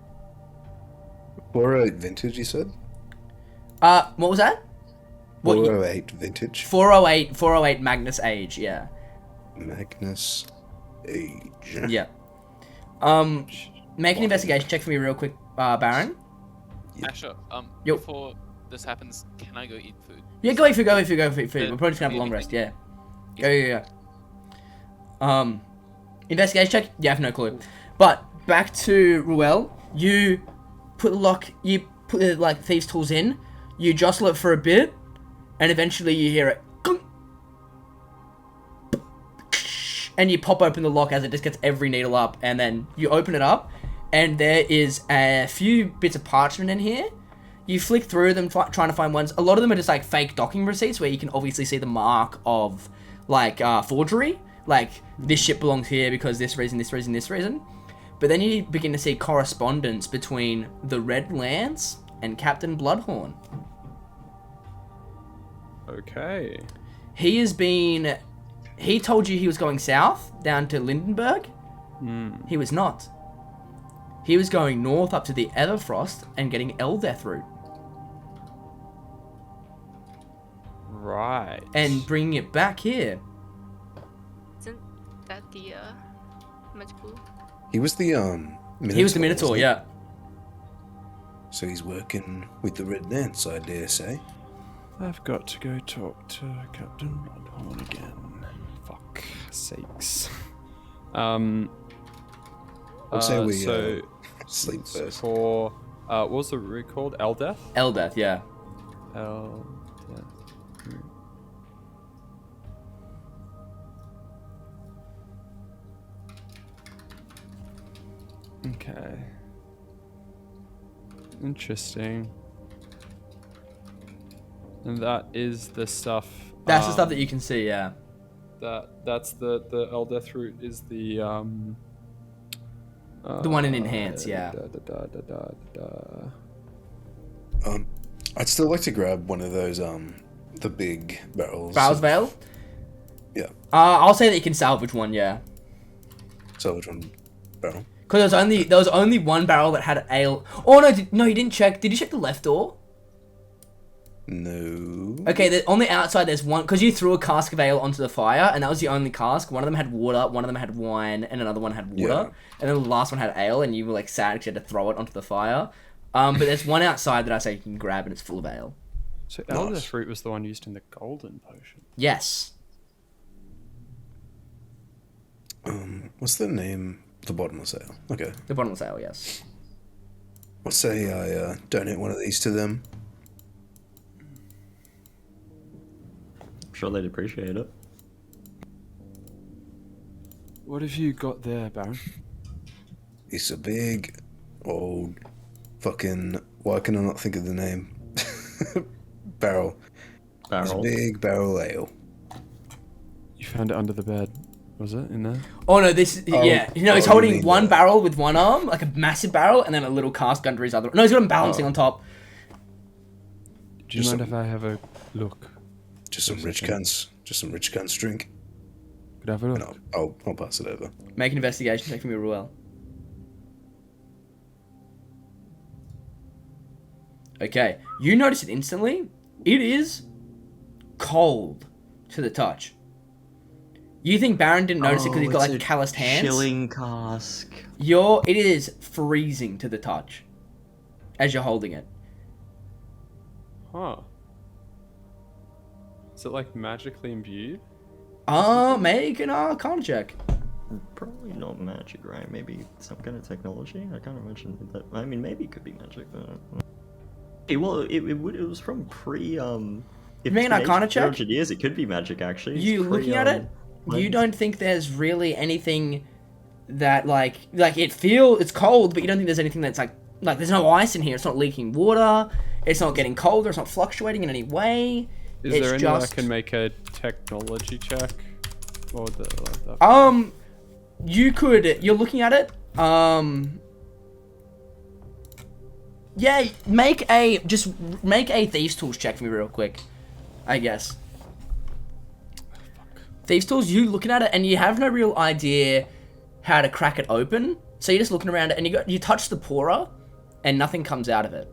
408 vintage, you said? What was that? 408 vintage. 408 Magnus age, yeah. Magnus age. Yeah. Make an investigation check for me real quick, Baron. Asher, Yo. before this happens, can I go eat food? Yeah, go eat food. We're probably just gonna have a long rest, yeah. Go. Investigation check? Yeah, I have no clue. But, back to Ruel, you put the like, thieves' tools in, you jostle it for a bit, and eventually you hear it, and you pop open the lock as it just gets every needle up, and then you open it up, and there is a few bits of parchment in here. You flick through them trying to find ones. A lot of them are just like fake docking receipts where you can obviously see the mark of like forgery. Like, this ship belongs here because this reason. But then you begin to see correspondence between the Red Lance and Captain Bloodhorn. Okay. He told you he was going south, down to Lindenberg. He was not. He was going north up to the Everfrost and getting Eldeath route. Right. And bringing it back here. Isn't that the magical? He was the Minotaur. He was the Minotaur, wasn't he? yeah. So he's working with the Red Lance, I dare say. I've got to go talk to Captain Bloodhorn again. Fuck sakes. I'd say we so sleep first. for what was the route called? Eldeath? Eldeath, yeah. Eldeath. Okay. Interesting. And that is the stuff. That's the stuff that you can see, yeah. That's the Eldeath route is the The one in Enhance, yeah. I'd still like to grab one of those the big barrels. Barrel's Veil? Yeah. I'll say that you can salvage one, yeah. Salvage one barrel. Because there was only one barrel that had ale. Oh no, you didn't check. Did you check the left door? No. Okay, on the outside there's one, because you threw a cask of ale onto the fire, and that was the only cask. One of them had water, one of them had wine, and another one had water. Yeah. And then the last one had ale, and you were like sad because you had to throw it onto the fire. But there's one outside that I say you can grab, and it's full of ale. So elder fruit was the one used in the golden potion. Yes. What's the name? The bottomless ale. Okay. The bottomless ale, yes. Let's say I donate one of these to them. I'm sure they'd appreciate it. What have you got there, Baron? It's a big, old, fucking. Why can I not think of the name? Barrel. It's a big barrel ale. You found it under the bed, was it, in there? Oh no, this yeah. You know, he's you holding mean one the- barrel with one arm, like a massive barrel, and then a little cask under his other. No, he's got him balancing on top. Do you Just mind if I have a look? Just some rich cans. Just some rich cans drink. Could I have a And look? I'll pass it over. Make an investigation check for me, Ruel. Okay, you notice it instantly. It is cold to the touch. You think Baron didn't notice it because he's got like calloused hands? Chilling cask. It is freezing to the touch as you're holding it. Huh. Is it like magically imbued? Make an Arcana check. Probably not magic, right? Maybe some kind of technology. I can't imagine that. I mean, maybe it could be magic, but. Well, it was from pre. If make an Arcana check? 200 years, it could be magic actually. It's You looking at it? You don't think there's really anything that like it's cold, but you don't think there's anything that's like there's no ice in here. It's not leaking water. It's not getting colder. It's not fluctuating in any way. Is It's there any way I just- can make a technology check? Or the like that? You could. You're looking at it. Yeah, make a thieves tools check for me real quick. I guess. Thieves tools. You looking at it and you have no real idea how to crack it open. So you're just looking around it and you touch the pourer, and nothing comes out of it.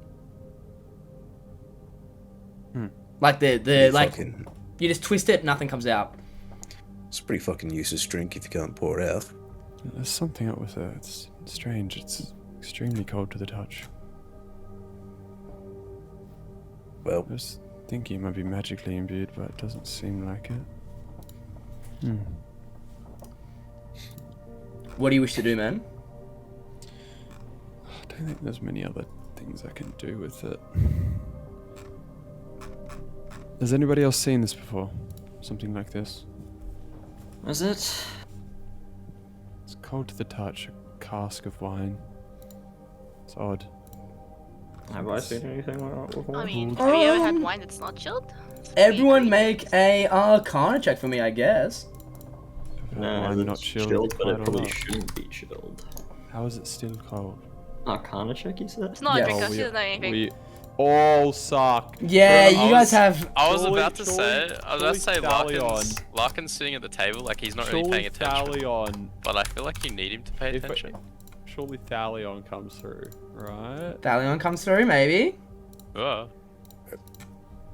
Like the like Fucking, you just twist it, nothing comes out. it's a pretty fucking useless drink if you can't pour it out. There's something up with it. It's strange. It's extremely cold to the touch. Well, I was thinking it might be magically imbued, but it doesn't seem like it. What do you wish to do, man? I don't think there's many other things I can do with it. Has anybody else seen this before? Something like this? Is it? It's cold to the touch, a cask of wine. It's odd. Have I seen anything like that before? I mean, have you ever had wine that's not chilled? It's Everyone pretty make a Arcana check for me, I guess. No, Wine it's not chilled, but quite it a probably lot. shouldn't be chilled. How is it still cold? Arcana check, you said? It's not Yeah. a drink, Oh, she doesn't know anything. We all suck. Yeah, Bro, you guys have. I was Surely- about to say, surely Thalion. Larkin's sitting at the table like he's not really paying attention. Thalion. But I feel like you need him to pay If attention. Surely Thalion comes through, right? Thalion comes through, maybe. Oh.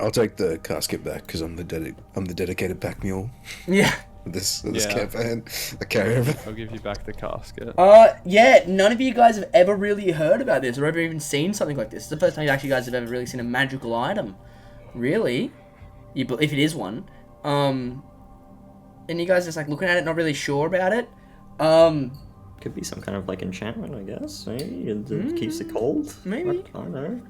I'll take the casket back because I'm the dedicated pack mule Yeah. of this Yeah. campaign. The carrier. I'll give you back the casket. Yeah, none of you guys have ever really heard about this or ever even seen something like this. It's the first time you guys have ever really seen a magical item. Really? If it is one. And you guys just like looking at it, not really sure about it. Could be some kind of like enchantment, I guess. Maybe it keeps it cold. Maybe. I don't know.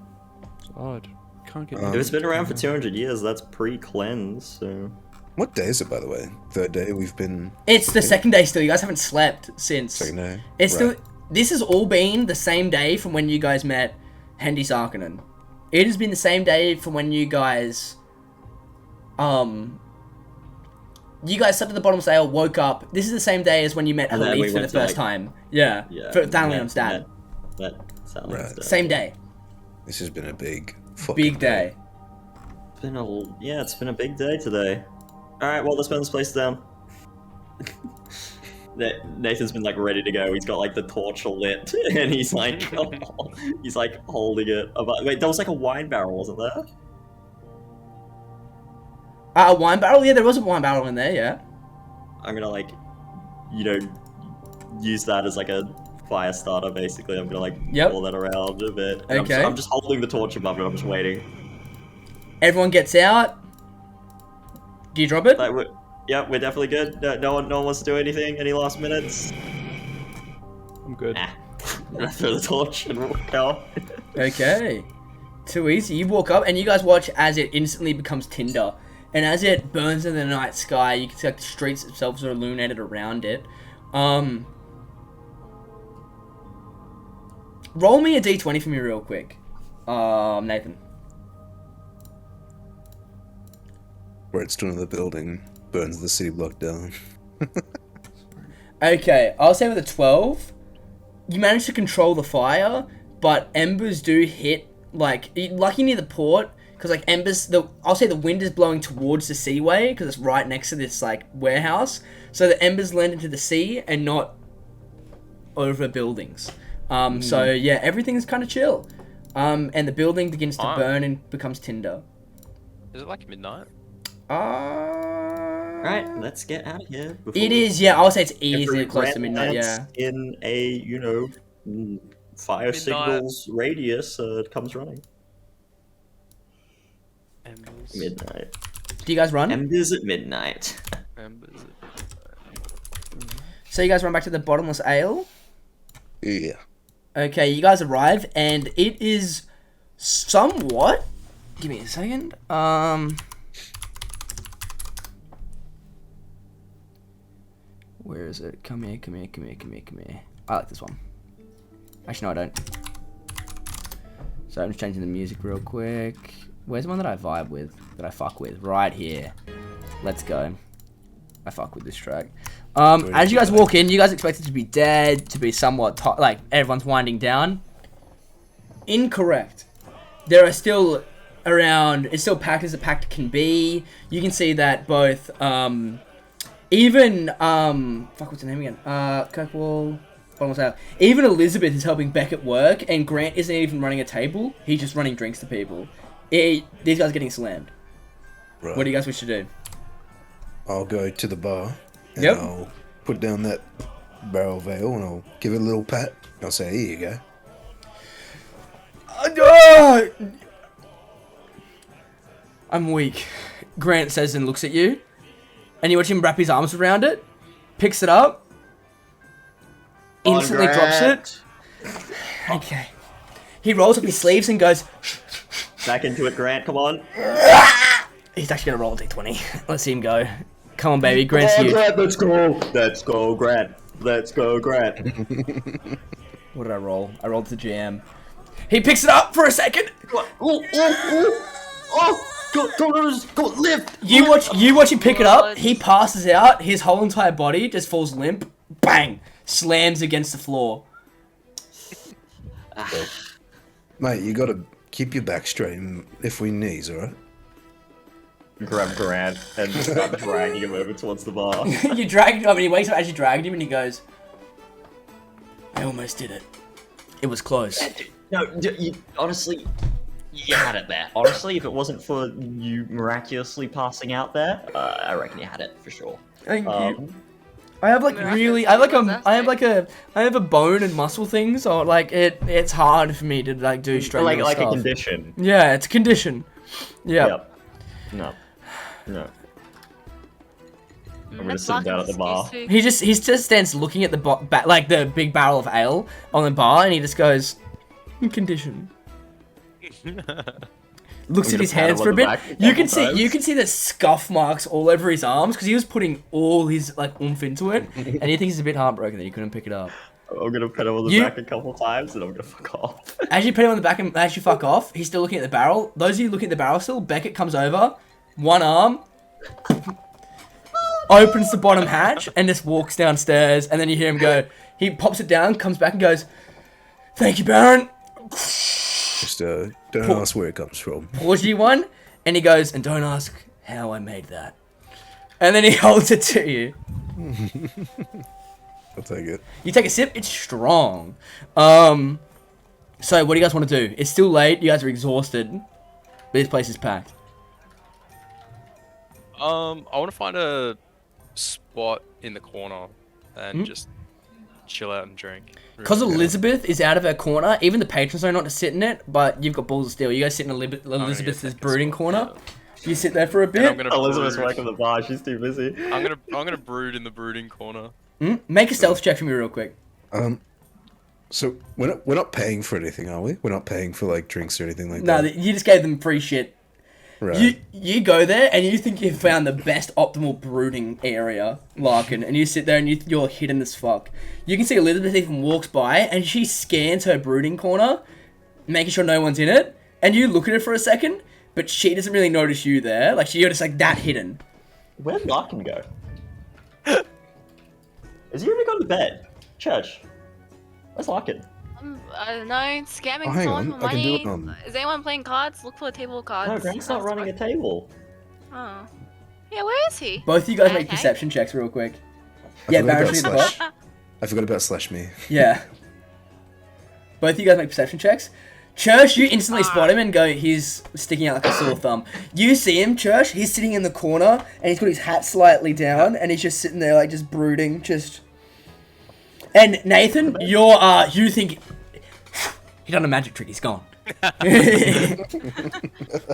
It's odd. Can't get. If it's been around for 200 years, that's pre-cleanse, so. What day is it, by the way? Third day we've been. It's the second day still. You guys haven't slept since. Second day. It's Right. still. This has all been the same day from when you guys met Hendy Sarkinen. It has been the same day from when you guys. You guys slept at the bottom of the ale, woke up. This is the same day as when you met And then we Halith for the went to, first like- time. Yeah. For Thalion's dad. That Thalion's Right. dad. Same day. This has been a big fucking Big day. It's been a big day today. Alright, well, let's burn this place down. Nathan's been like ready to go. He's got like the torch lit, and he's like, holding it. Wait, there was like a wine barrel, wasn't there? A wine barrel? Yeah, there was a wine barrel in there, yeah. I'm gonna like, use that as like a fire starter, basically. I'm gonna like Yep. pull that around a bit. And Okay. I'm just holding the torch above it. I'm just waiting. Everyone gets out. Do you drop it? Like, yep, we're definitely good. No one wants to do anything. Any last minutes? I'm good. Nah. I'm gonna throw the torch and walk out. Okay. Too easy. You walk up and you guys watch as it instantly becomes tinder. And as it burns in the night sky, you can see like the streets themselves are illuminated around it. Roll me a d20 for me real quick. Nathan. Redstone of the building burns the city block down. Okay, I'll say with a 12, you manage to control the fire, but embers do hit, like, lucky near the port, because, like, embers, I'll say the wind is blowing towards the seaway, because it's right next to this, like, warehouse, so the embers land into the sea and not over buildings. So, yeah, everything's kind of chill. And the building begins to burn and becomes tinder. Is it like midnight? Right, let's get out of here. It is, yeah, I'll say it's easily every close to midnight, grant yeah. in a, fire Midnight. signals radius comes running. Embers. Midnight. Do you guys run? Embers at midnight. Embers. So you guys run back to the bottomless ale? Yeah. Okay, you guys arrive, and it is somewhat... Give me a second. Where is it? Come here. I like this one. Actually, no, I don't. So I'm just changing the music real quick. Where's the one that I vibe with? That I fuck with? Right here. Let's go. I fuck with this track. As you guys walk in, you guys expect it to be dead, to be somewhat like everyone's winding down. Incorrect. There are still around. It's still packed as a packed can be. You can see that both. Even fuck, what's her name again? Kirkwall. Even Elizabeth is helping Beck at work, and Grant isn't even running a table. He's just running drinks to people. These guys are getting slammed. Right. What do you guys wish to do? I'll go to the bar. And Yep. I'll put down that barrel of ale and I'll give it a little pat. I'll say, here you go. I'm weak. Grant says and looks at you. And you watch him wrap his arms around it. Picks it up. Instantly drops it. Okay. He rolls up his sleeves and goes... Back into it, Grant, come on. He's actually going to roll a d20. Let's see him go. Come on, baby. Grant's huge. Grant, let's go. Let's go, Grant. Let's go, Grant. What did I roll? I rolled the GM. He picks it up for a second. Go, lift. You watch him pick it up. He passes out. His whole entire body just falls limp. Bang! Slams against the floor. Mate, you gotta keep your back straight if we knees, alright? Grab Grant and start dragging him over towards the bar. You drag him up, and he wakes up as you dragged him, and he goes, "I almost did it. It was close." No, honestly, you had it there. Honestly, if it wasn't for you miraculously passing out there, I reckon you had it for sure. Thank you. I have like really, I have a bone and muscle thing, so like it's hard for me to like do straight like stuff. a condition. Yeah, it's a condition. Yeah. Yep. No. I'm gonna sit down at the bar. He just stands looking at the like the big barrel of ale on the bar, and he just goes, "Condition." Looks at his hands for a bit. You can see the scuff marks all over his arms because he was putting all his like oomph into it, and he thinks he's a bit heartbroken that he couldn't pick it up. I'm gonna pet him on the back a couple times, and I'm gonna fuck off. As you pet him on the back and as you fuck off, he's still looking at the barrel. Those of you looking at the barrel still, Beckett comes over, one arm, opens the bottom hatch, and just walks downstairs. And then you hear him go. He pops it down, comes back, and goes, "Thank you, Baron." Just don't ask where it comes from. Pours you one, and he goes, "And don't ask how I made that." And then he holds it to you. I'll take it. You take a sip, it's strong. So what do you guys want to do? It's still late, you guys are exhausted, but this place is packed. I want to find a spot in the corner and just chill out and drink. Because Elizabeth is out of her corner, even the patrons know not to sit in it, but you've got balls of steel. You guys sit in Elizabeth's brooding corner. You sit there for a bit. Elizabeth's working the bar. She's too busy. I'm gonna brood in the brooding corner. Make a stealth check for me real quick. So we're not paying for anything, are we? We're not paying for like drinks or anything like No, that. you just gave them free shit. Right. You go there and you think you've found the best optimal brooding area, Larkin, and you sit there and you're hidden as fuck. You can see Elizabeth even walks by and she scans her brooding corner, making sure no one's in it, and you look at her for a second, but she doesn't really notice you there. Like, you're just like that hidden. Where'd Larkin go? Is he already gone to bed? Church. Where's Larkin? I don't know, scamming hang someone on, for I can do money. it Is anyone playing cards? Look for a table of cards. No, Grant's not running a table. Oh. Yeah, where is he? Both of you guys make Okay. perception checks real quick. I Yeah, forgot about Baron's in the Slash. top. I forgot about Slash Me. Yeah. Both of you guys make perception checks. Church, you instantly spot him and go, he's sticking out like a sore thumb. You see him, Church, he's sitting in the corner, and he's got his hat slightly down, and he's just sitting there, like, just brooding, just... And Nathan, you think... He done a magic trick, he's gone.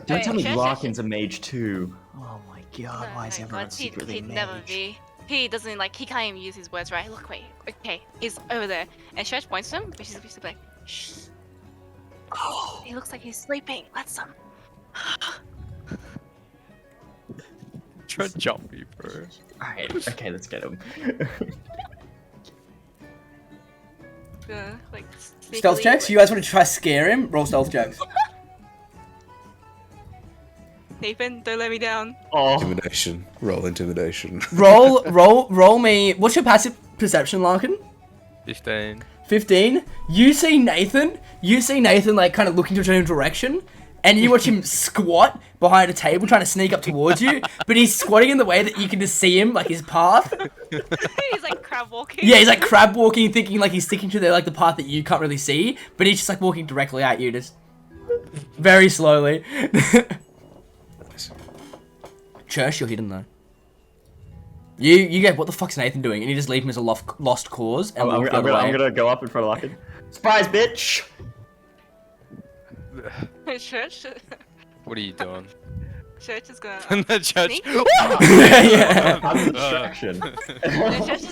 Don't tell me Church, Larkin's a mage too. Oh my god, why is Oh my everyone God, secretly he'd mage? never be. He doesn't like. He can't even use his words right. Look, wait. Okay, he's over there, and Church points to him, but she's basically like, "Shh." He looks like he's sleeping. Let's Try to jump me, bro. Alright, okay, let's get him. like Stealth sneakily, checks? like- You guys want to try scare him? Roll stealth checks. Nathan, don't let me down. Oh, Intimidation. Roll intimidation. roll me... What's your passive perception, Larkin? 15. 15. You see Nathan, like, kind of looking to a certain direction, and you watch him squat behind a table trying to sneak up towards you, but he's squatting in the way that you can just see him, like, his path. He's like crab walking. Yeah, he's like crab walking, thinking like he's sticking to like the path that you can't really see, but he's just like walking directly at you, just very slowly. Church, you're hidden though. You get, what the fuck's Nathan doing? And you just leave him as a lost cause. And I'm walk the other way. gonna go up in front of Larkin. Surprise, bitch! Church. What are you doing? Church is gonna. The judge. Sneak? Yeah. I'm a distraction. And Church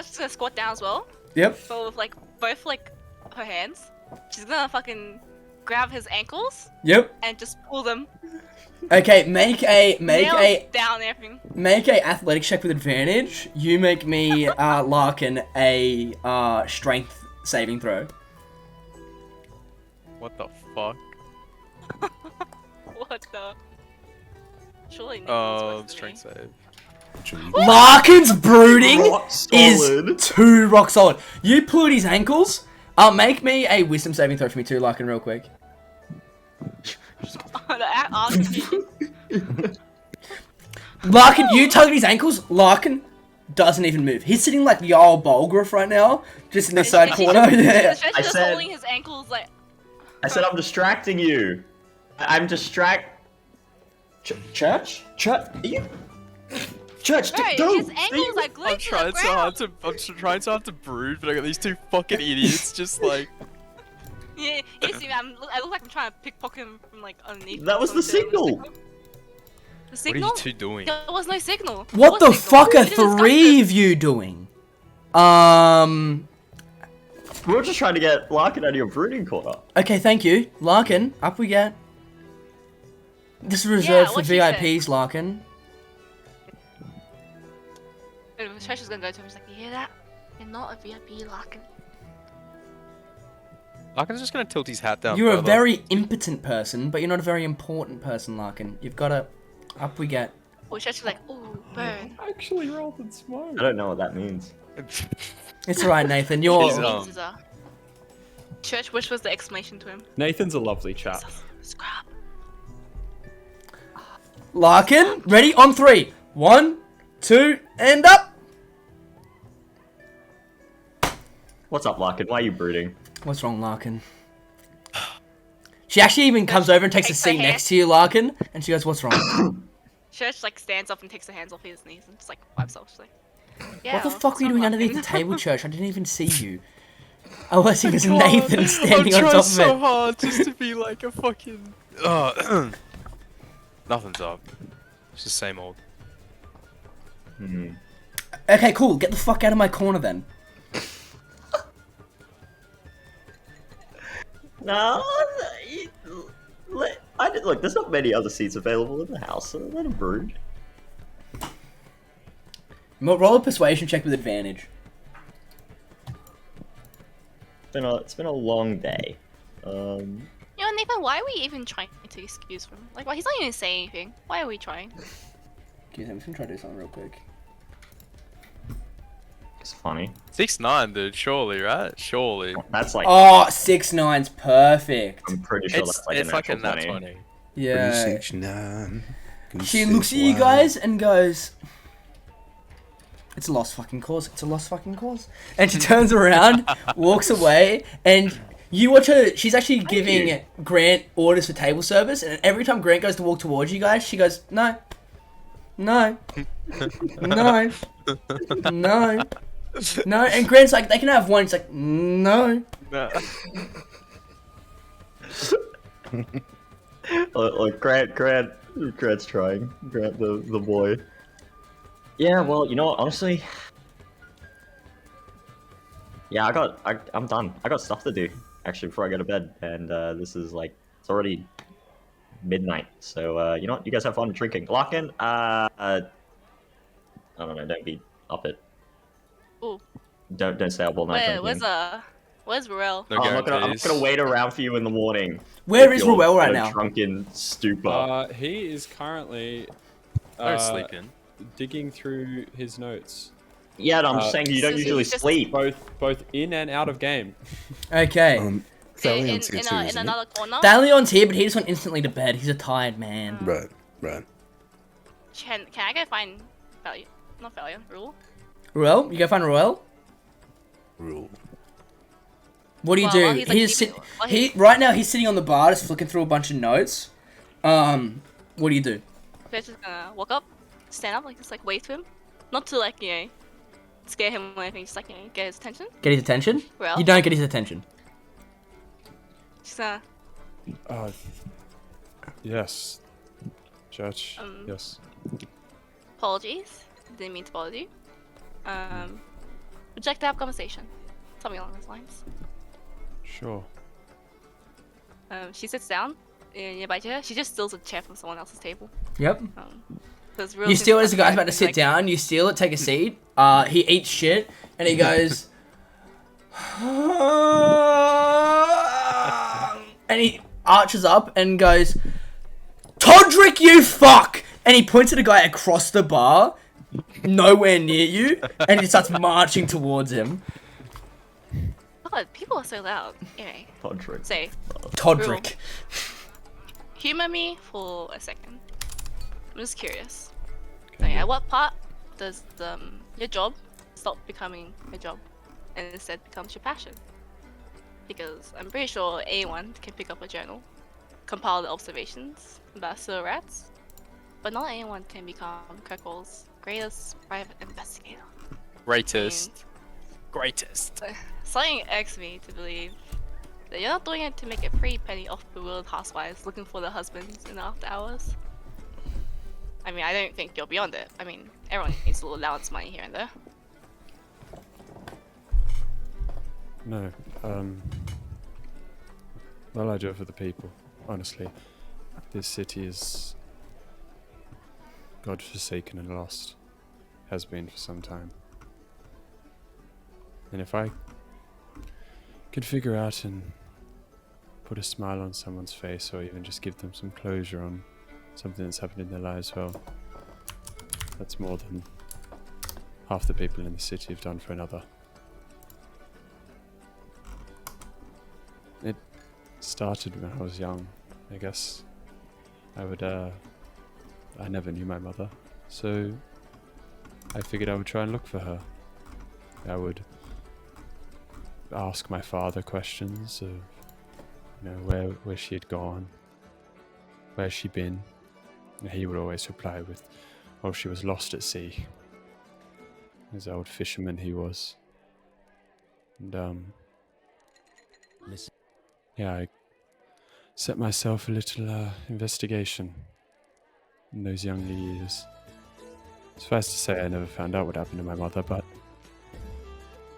is gonna squat down as well, Yep. but with like both like her hands. She's gonna fucking grab his ankles Yep. and just pull them. Okay, make a down everything. athletic check with advantage. You make me Larkin a strength saving throw. What the fuck? What the? Surely Nathan's worse than Strength me. save. Larkin's brooding Rock is solid. too rock solid. You pulled his ankles. Make me a wisdom saving throw for me too, Larkin, real quick. Larkin, you tug at his ankles. Larkin doesn't even move. He's sitting like Jarl Bolgraf right now, just in the side corner. Yeah. Church I is said- holding his ankles like. I said I'm distracting you. I'm Church? Church? Are you? Church, Right, don't! his ankles are glued I'm to the trying so hard ground. to. I'm trying so hard to brood, but I got these two fucking idiots just like. Yeah, you see me. I look like I'm trying to pickpocket him from like underneath. That was the signal. The What signal? are you two doing? There was no signal. What There the was signal. fuck We are didn't discuss three this. of you doing? We were just trying to get Larkin out of your brooding corner. Okay, thank you, Larkin. Up we get. This is reserved for what she said. VIPs, Larkin. And Church is gonna go to him. He's like, you hear that? You're not a VIP, Larkin. Larkin's just gonna tilt his hat down. You're a further. very impotent person, but you're not a very important person, Larkin. You've got to. Up we get. Or Church is like, ooh, burn. Actually rolled in smoke. I don't know what that means. It's alright, Nathan. You're. He's, Means is, Church, which was the explanation to him? Nathan's a lovely chap. Scrap. Larkin, ready? On 3. 1, 2, and up! What's up, Larkin? Why are you brooding? What's wrong, Larkin? She actually even comes over and takes a Takes her seat hand. next to you, Larkin, and she goes, what's wrong? Church like stands up and takes her hands off his knees and just like wipes off. She's like, yeah, What the what's fuck were you wrong, doing underneath the Larkin?" table, Church? I didn't even see you. Unless he was God, Nathan standing on I'm top trying of so it. hard just to be like a fucking. Nothing's up. It's the same old. Okay, cool. Get the fuck out of my corner then. No, look. There's not many other seats available in the house, so let him brood. Roll a persuasion check with advantage. It's been a long day. You know, Nathan, why are we even trying to excuse him? Like, well, he's not even saying anything. Why are we trying? Excuse me, I'm just gonna try to do something real quick. It's funny. 6'9", dude. Surely, right? Surely. That's like. Oh, 6'9's perfect. I'm pretty sure It's that's like like a a natural nat 20. Yeah. 369. She looks at you guys and goes, "It's a lost fucking cause. It's a lost fucking cause." And she turns around, walks away, and you watch her. She's actually giving Grant orders for table service, and every time Grant goes to walk towards you guys, she goes, "No, no, no, no, no." And Grant's like, "They can have one." It's like, "No." Look, Grant's trying. Grant, the boy. Yeah, well, you know what? Honestly, yeah, I'm done. I got stuff to do actually before I go to bed, and this is like it's already midnight. So you know what? You guys have fun drinking. Larkin, I don't know. Don't be up it. Ooh. Don't stay up all night. Where's Ruel? No I'm not guarantees. gonna wait around for you in the morning. Where if is you're Ruel right in a now? Drunken stupor. He is currently No sleeping. digging through his notes, Yeah, no, I'm just saying you don't so usually he's just- sleep. both in and out of game. Okay. In Thalion's here too, isn't it? another corner? Thalion's here, but he just went instantly to bed. He's a tired man. Right, right. Can I go find Value? Not Value, Rule? Ruel, you go find Ruel. Rule. What do you Well, do? while he's, like, He's keeping- while he he's- right now he's sitting on the bar, just flicking through a bunch of notes. What do you do? We're just gonna walk up, stand up, like just like wave to him. Not to like, scare him or anything, just like, get his attention. Get his attention? Ruel? You don't get his attention. Just Yes, Judge. Yes. apologies. Didn't mean to bother you. Would you like to have a conversation? Something along those lines. Sure. She sits down nearby to her. She just steals a chair from someone else's table. Yep. You You steal it as the guy's about to sit down. You steal it, take a seat. He eats shit, and he goes, and he arches up and goes, "Todrick, you fuck!" And he points at a guy across the bar, nowhere near you, and he starts marching towards him. God, people are so loud. Anyway, Podrick. say, Todrick. humor me for a second. I'm just curious. At what part does your job stop becoming a job and instead becomes your passion? Because I'm pretty sure anyone can pick up a journal, compile the observations about sewer rats, but not anyone can become Kirkwall's greatest private investigator. Greatest. Greatest. Something irks me to believe that you're not doing it to make a pretty penny off bewildered housewives looking for their husbands in the after hours. I mean, I don't think you're beyond it. I mean, everyone needs a little allowance money here and there. No. Well, I do it for the people. Honestly, this city is godforsaken and lost. Has been for some time. And if I could figure out and put a smile on someone's face, or even just give them some closure on something that's happened in their lives, well, that's more than half the people in the city have done for another. It started when I was young, I guess. I never knew my mother, so I figured I would try and look for her. I would ask my father questions of, where she had gone, where she'd been. And he would always reply with, "Oh, she was lost at sea." As old fisherman he was. And Yeah, I set myself a little investigation in those younger years. Suffice to say, I never found out what happened to my mother, but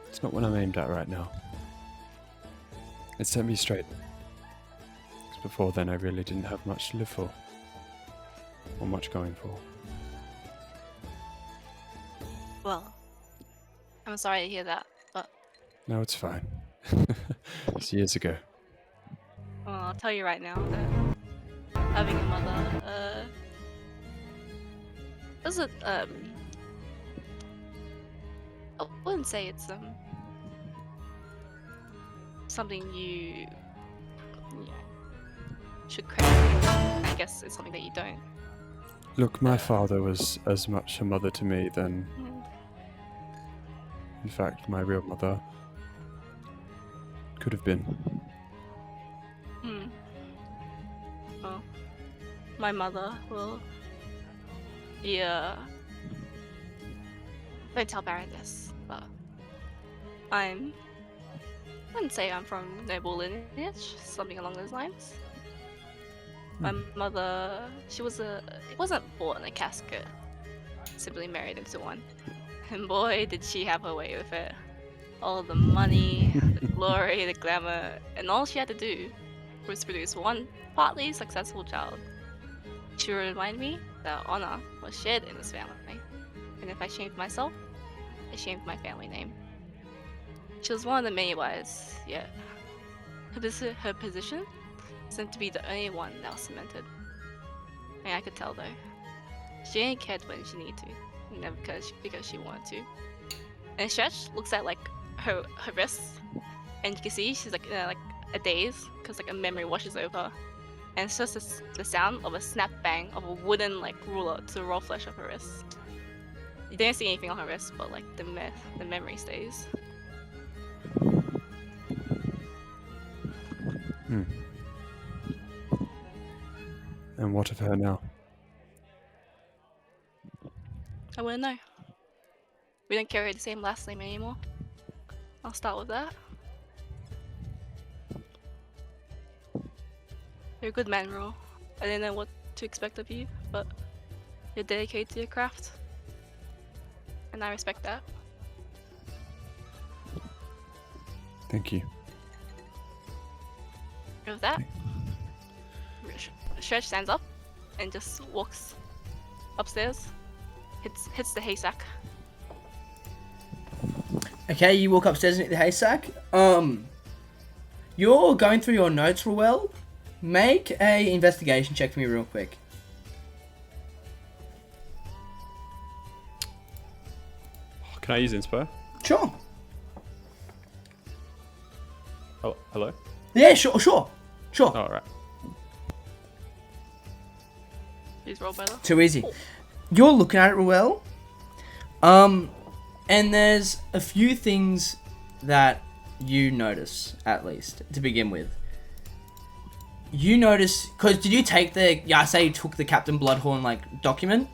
it's not what I'm aimed at right now. It set me straight. 'Cause before then, I really didn't have much to live for, or much going for. Well, I'm sorry to hear that, but No, it's fine. It's years ago. well, I'll tell you right now that having a mother, doesn't I wouldn't say it's something you should crave. I guess it's something that you don't. Look, my father was as much a mother to me than, Mm. in fact, my real mother could have been. Hmm. Well, my mother will be don't tell Baron this, but I wouldn't say I'm from noble lineage, something along those lines. My mother, she wasn't born in a casket, simply married into one. And boy, did she have her way with it. All the money, the glory, the glamour, and all she had to do was produce one partly successful child. She would remind me that honor was shared in this family, and if I shamed myself, I shamed my family name. She was one of the many wives, yet her position seemed to be the only one that was cemented. And I could tell though, she ain't cared when she needed to, never because she wanted to. And Stretch looks at like her wrists, and you can see she's like in a daze because like a memory washes over, and it's just the sound of a snap bang of a wooden like ruler to the raw flesh of her wrist. You don't see anything on her wrist, but like the memory stays. And what of her now? I wouldn't know. We don't carry the same last name anymore. I'll start with that. You're a good man, Ro. I didn't know what to expect of you, but you're dedicated to your craft. And I respect that. Thank you. And with that, Stretch stands up and just walks upstairs, hits the haystack. Okay, you walk upstairs and hit the haystack. You're going through your notes real well. Make a investigation check for me real quick. Can I use Inspo? Sure. Oh, hello? Yeah, sure. Oh, alright. Please roll better. Too easy. You're looking at it real well. And there's a few things that you notice, at least, to begin with. You notice, because did you take I say you took the Captain Bloodhorn, like, document?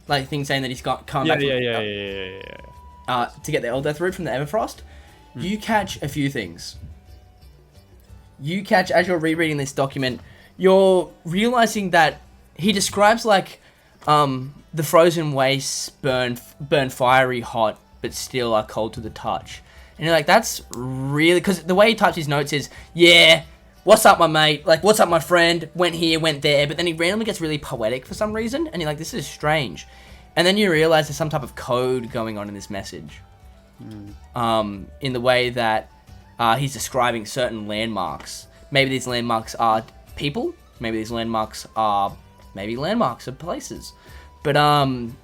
Like, thing saying that he's come back from... Yeah. To get the Eldeath root from the Everfrost. You catch a few things. You catch, as you're rereading this document, you're realizing that he describes, like, the frozen wastes burn fiery hot, but still are cold to the touch. And you're like, that's really... Because the way he types his notes is, yeah, what's up, my mate? Like, what's up, my friend? Went here, went there. But then he randomly gets really poetic for some reason. And you're like, this is strange. And then you realize there's some type of code going on in this message. In the way that he's describing certain landmarks. Maybe these landmarks are people. Maybe these landmarks are landmarks of places. But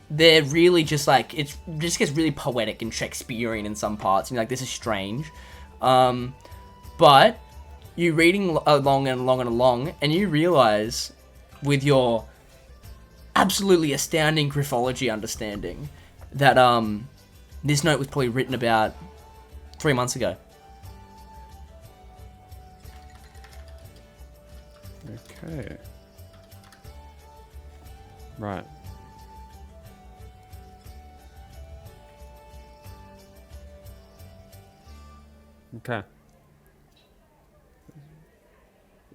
they're really just like, it just gets really poetic and Shakespearean in some parts. And you're like, this is strange. But you're reading along and along and along, and you realize with your absolutely astounding graphology understanding that this note was probably written about 3 months ago. Okay. Right. Okay.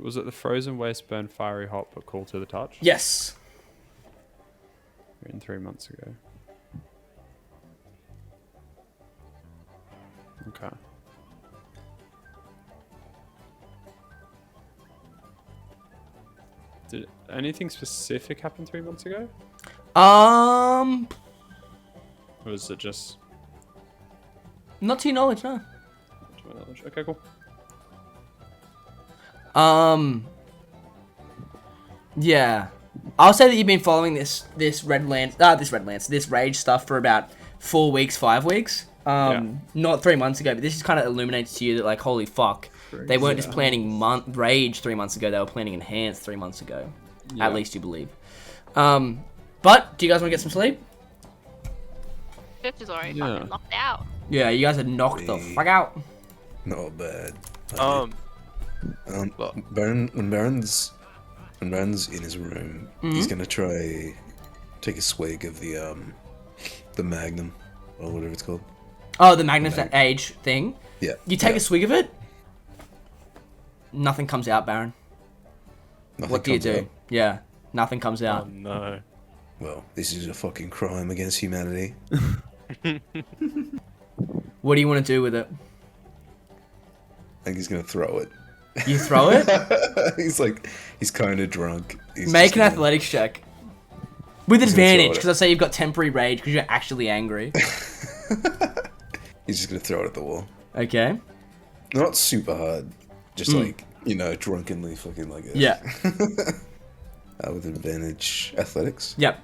Was it the frozen waste burn fiery hot but cool to the touch? Yes. Written 3 months ago. Okay. Did anything specific happen 3 months ago? Um, Or was it just not to your knowledge, no. to my knowledge? Okay, cool. Yeah. I'll say that you've been following this rage stuff for about 4 weeks, 5 weeks. Not 3 months ago, but this is kind of illuminates to you that, like, holy fuck, they weren't just planning rage 3 months ago, they were planning enhance 3 months ago. Yeah. At least you believe. But do you guys want to get some sleep? Fifth is already Yeah. fucking knocked out. Yeah, you guys are knocked the fuck out. Not bad. Well- When Baron's in his room, he's gonna try take a swig of the Magnum or whatever it's called. Oh, the Magnus Age thing. Yeah. You take yeah. a swig of it. Nothing comes out, Baron. Nothing What do you comes do? out. Yeah, nothing comes Oh out. no. Well, this is a fucking crime against humanity. What do you want to do with it? I think he's gonna throw it. You throw it? he's kind of drunk. He's Make just an gonna- athletics check. With He's gonna throw advantage, it. because I say you've got temporary rage because you're actually angry. He's just gonna throw it at the wall. Okay. Not super hard. Just like, drunkenly fucking like it. Yeah. With advantage athletics. Yep.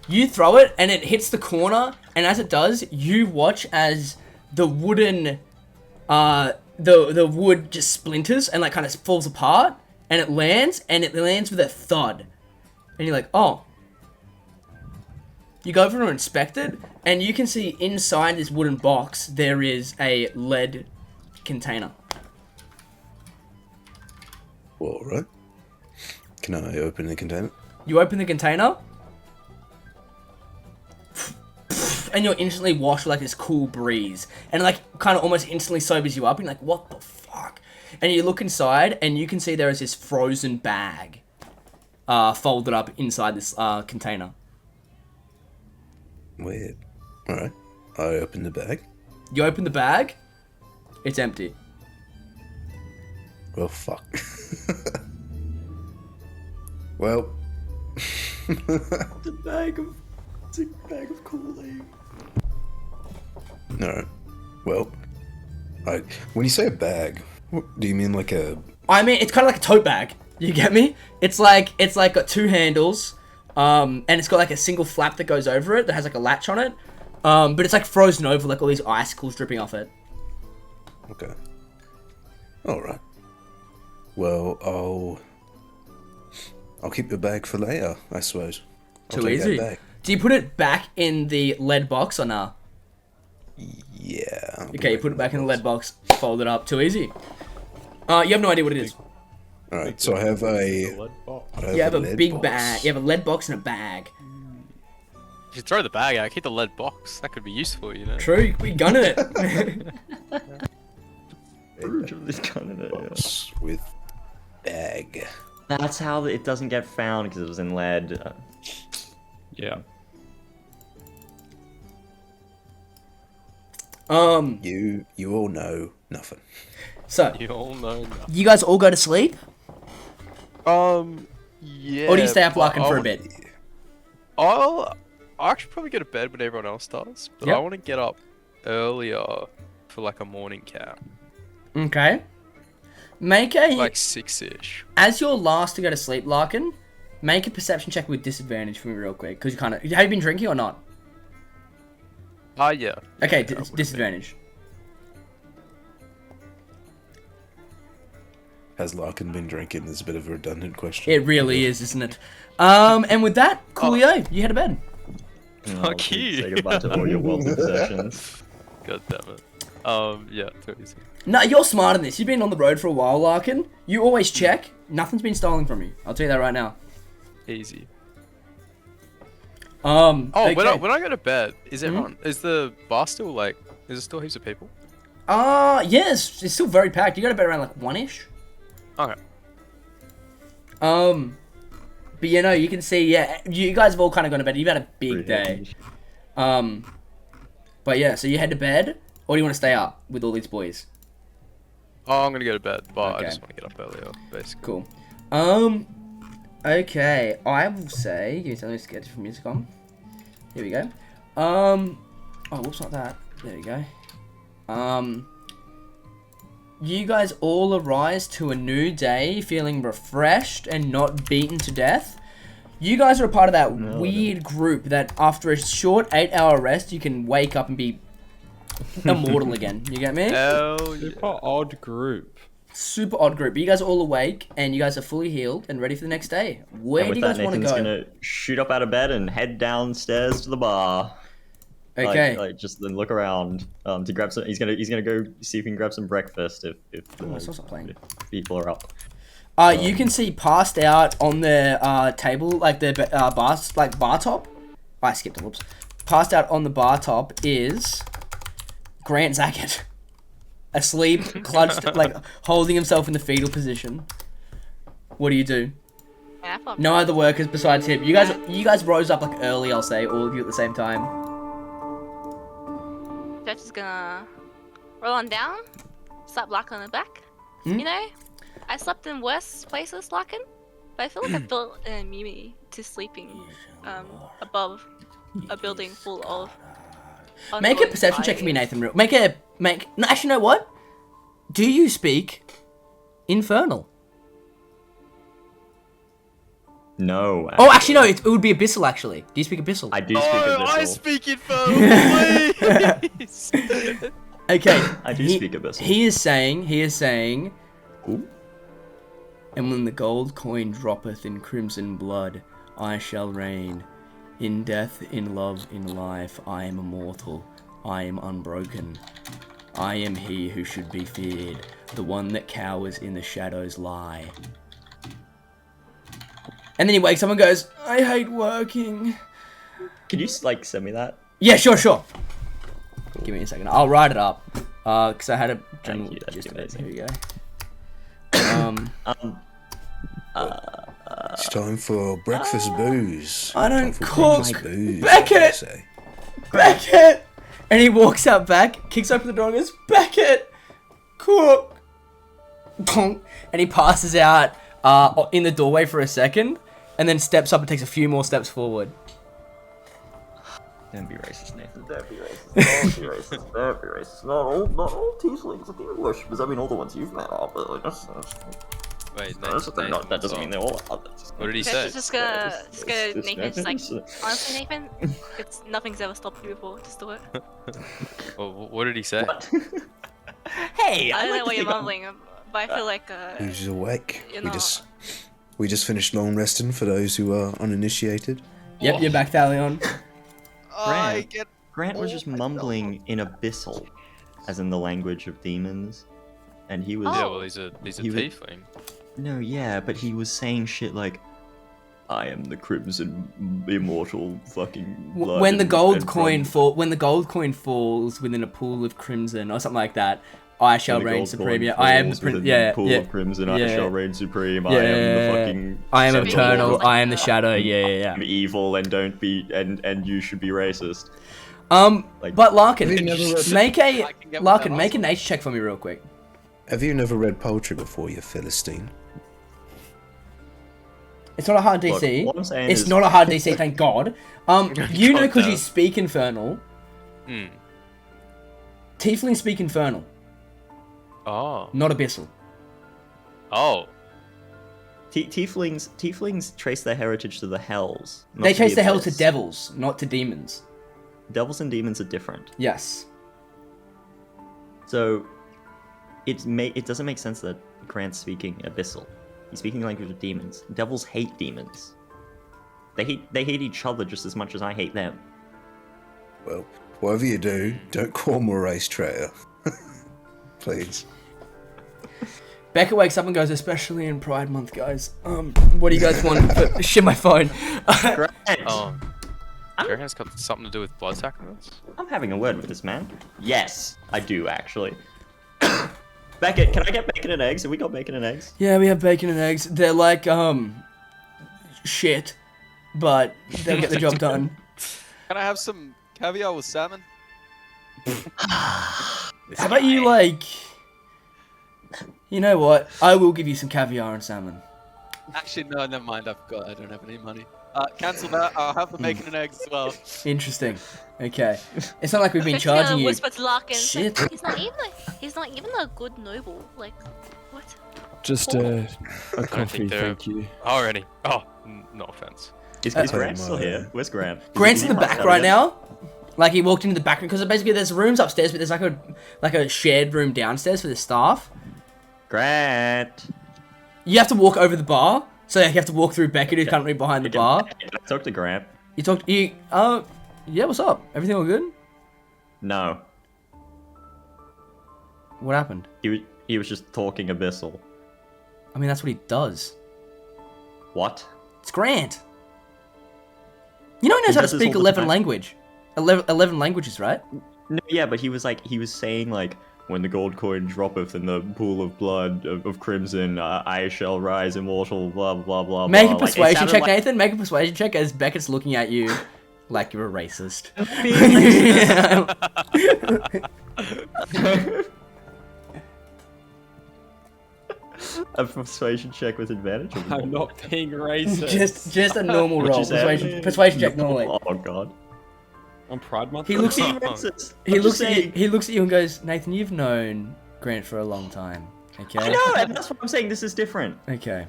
You throw it and it hits the corner, and as it does, you watch as the wooden, the wood just splinters and like kind of falls apart, and it lands with a thud, and you're like, oh. You go over and inspect it, and you can see inside this wooden box there is a lead container. All right. Can I open the container? You open the container, and you're instantly washed with like this cool breeze, and like kind of almost instantly sobers you up. And you're like, what the fuck? And you look inside, and you can see there is this frozen bag, folded up inside this container. Weird. All right. I open the bag. You open the bag, it's empty. Well, fuck. Well. It's a bag of Kool-Aid. No. Well. When you say a bag, what, do you mean like a? I mean, it's kind of like a tote bag. You get me? It's like got two handles, and it's got like a single flap that goes over it that has like a latch on it. But it's like frozen over, like all these icicles dripping off it. Okay. All right. Well, I'll keep the bag for later, I suppose. I'll Too take that easy. bag. Do you put it back in the lead box or nah? Yeah. I'll Okay, you put it back in the lead box, fold it up. Too easy. You have no idea what it is. All right. So I have a. You have a lead big box. bag. You have a lead box and a bag. You should throw the bag out. Keep the lead box. That could be useful, you know. True, we gunning it. Box with bag. That's how it doesn't get found because it was in lead. Yeah. You all know nothing. So, You all know that. you guys all go to sleep? Yeah. Or do you stay up but larking for a I'll- bit? I'll actually probably go to bed when everyone else does, but Yep. I want to get up earlier for like a morning cap, Okay. Make a... like 6-ish. As you're last to go to sleep, Larkin, make a perception check with disadvantage for me real quick. Because you kind of... Have you been drinking or not? Yeah. Okay, Yeah, I would've been. disadvantage. Has Larkin been drinking? There's a bit of a redundant question. It really is, isn't it? And with that, Coolio, you head to bed. Fuck you. Say goodbye to all your wealthy possessions. God damn it. Yeah, too easy. No, you're smart in this. You've been on the road for a while, Larkin. You always check. Nothing's been stolen from you. I'll tell you that right now. Easy. Oh, Oh, when I go to bed, is everyone is the bar still like? Is there still heaps of people? Yes, it's still very packed. You go to bed around like 1ish. Okay. But you know, you can see, yeah, you guys have all kind of gone to bed. You've had a big day. But yeah, so you head to bed, or do you want to stay up with all these boys? Oh, I'm gonna go to bed, but Okay. I just want to get up earlier, basically. Cool. Okay, I will say, give me something to get from music on. Here we go. Oh, whoops, not that. There we go. You guys all arise to a new day feeling refreshed and not beaten to death. You guys are a part of that weird group that after a short 8-hour rest, you can wake up and be immortal again. You get me? Hell yeah. Super odd group. Super odd group. But you guys are all awake and you guys are fully healed and ready for the next day. Where And do with you guys that, want to Nathan's go? gonna shoot up out of bed and head downstairs to the bar. Okay. Like just then look around to grab some. He's gonna go see if he can grab some breakfast if Oh, I saw something playing. people are up. You can see passed out on the table, like the bar top. I skipped it. Whoops. Passed out on the bar top is Grant Zackett, asleep, clutched, like holding himself in the fetal position. What do you do? Yeah, I thought No other workers besides him. You guys rose up like early. I'll say all of you at the same time. Judge is gonna roll on down, slap Larkin on the back. Hmm? You know, I slept in worse places, Larkin, but I feel like I built an immunity to sleeping above a building full of. Make a ongoing perception check for me, fires. Nathan. No, actually, you know what? Do you speak Infernal? No. Oh, actually, no. It would be Abyssal. Actually, do you speak Abyssal? I do speak Oh, I Abyssal. speak Infernal, please! Okay. I do speak Abyssal. He is saying, Ooh. and when the gold coin droppeth in crimson blood, I shall reign. In death, in love, in life, I am immortal. I am unbroken. I am he who should be feared, the one that cowers in the shadows lie. And then he wakes up and goes, I hate working. Can you like send me that? Yeah, sure. Give me a second. I'll write it up. Because I had a general Thank you, that'd gist be of it. amazing. Here we go. It's time for breakfast booze. I don't Time for cook. breakfast booze, Beckett! I say. Beckett! And he walks out back, kicks open the door and goes, Beckett! Cook! Bonk. And he passes out in the doorway for a second, and then steps up and takes a few more steps forward. Don't be racist, Nathan. Don't be racist. Don't be racist. Don't be racist. Not all tieflings are English. Does that mean all the ones you've met are? But Wait, that doesn't mean they're all. What did he Judge say? is just gonna, Nathan, just like, Nathan. honestly, Nathan, it's nothing's ever stopped you before. Just do it. Well, what did he say? Hey, I don't know what you're mumbling, but I feel like Who's awake? You We know- just finished long resting for those who are uninitiated. Yep, you're back, Thalion. I get. Grant was just mumbling in Abyssal, as in the language of demons, and he was. Yeah, Oh. well, he's a He was- tiefling. No, yeah, but he was saying shit like, "I am the crimson immortal fucking." blood When the and- gold and coin from- when the gold coin falls within a pool of crimson or something like that, I shall when the reign gold supreme. coin Yeah, I am the falls within prince. Yeah, pool yeah. of crimson, I yeah. shall reign supreme. Yeah, I am the fucking. I am central eternal. lord of- I am the shadow. Yeah. I'm evil and don't be and you should be racist. Like- But Larkin, Have you never read- make a I can get with Larkin, that make a last nature check for me real quick. Have you never read poetry before, you Philistine? It's not a hard Look, DC. what I'm saying It's is- not a hard DC, thank God. You know God because you damn. speak Infernal. Hmm. Tieflings speak Infernal, Oh. not Abyssal. Oh. Tieflings trace their heritage to the hells. not They to chase the the hell to abyss. devils, not to demons. Devils and demons are different. Yes. So it doesn't make sense that Grant's speaking Abyssal. He's speaking the language of demons. Devils hate demons. They hate each other just as much as I hate them. Well, whatever you do, don't call him a race traitor. Please. Becca wakes up and goes, especially in Pride Month, guys. What do you guys want? Shit, my phone. Grant, Oh. Do you reckon it's got something to do with blood sacraments? I'm having a word with this man. Yes, I do actually. Beckett, can I get bacon and eggs? Have we got bacon and eggs? Yeah, we have bacon and eggs. They're like, shit, but they'll get the job done. Can I have some caviar with salmon? How about you, like... You know what? I will give you some caviar and salmon. Actually, no, never mind. I forgot. I don't have any money. Cancel that. I'll have the bacon and eggs as well. Interesting. Okay. It's not like we've been Fitz gonna charging you. whisper to Larkin. Shit. He's not even a good noble. Like, what? Just a I coffee, think they're thank you. already. Oh, no offense. Is Grant still here? Where's Grant? Grant's Is in he the back passed out right again? now. Like, he walked into the back room, because basically there's rooms upstairs, but there's like a shared room downstairs for the staff. Grant. You have to walk over the bar, so you have to walk through Beckett, who's currently behind the bar. Talk to Grant. Yeah, what's up? Everything all good? No. What happened? He was just talking abyssal. I mean, that's what he does. What? It's Grant. You know he knows how to does this speak all the 11 time. language. 11 languages, right? No, yeah, but he was saying like, when the gold coin droppeth in the pool of blood of crimson, I shall rise immortal, blah blah blah. Make blah. a persuasion sounded check, like- Nathan. Make a persuasion check as Beckett's looking at you like you're a racist. A persuasion check with advantage. or I'm not being racist. just a normal What'd roll. you say? Persuasion check normally. Oh god. On Pride Month. He looks Being at racist. he I'm looks just at you, saying. he looks at you and goes, Nathan, you've known Grant for a long time. Okay. I know, and that's what I'm saying. This is different. Okay.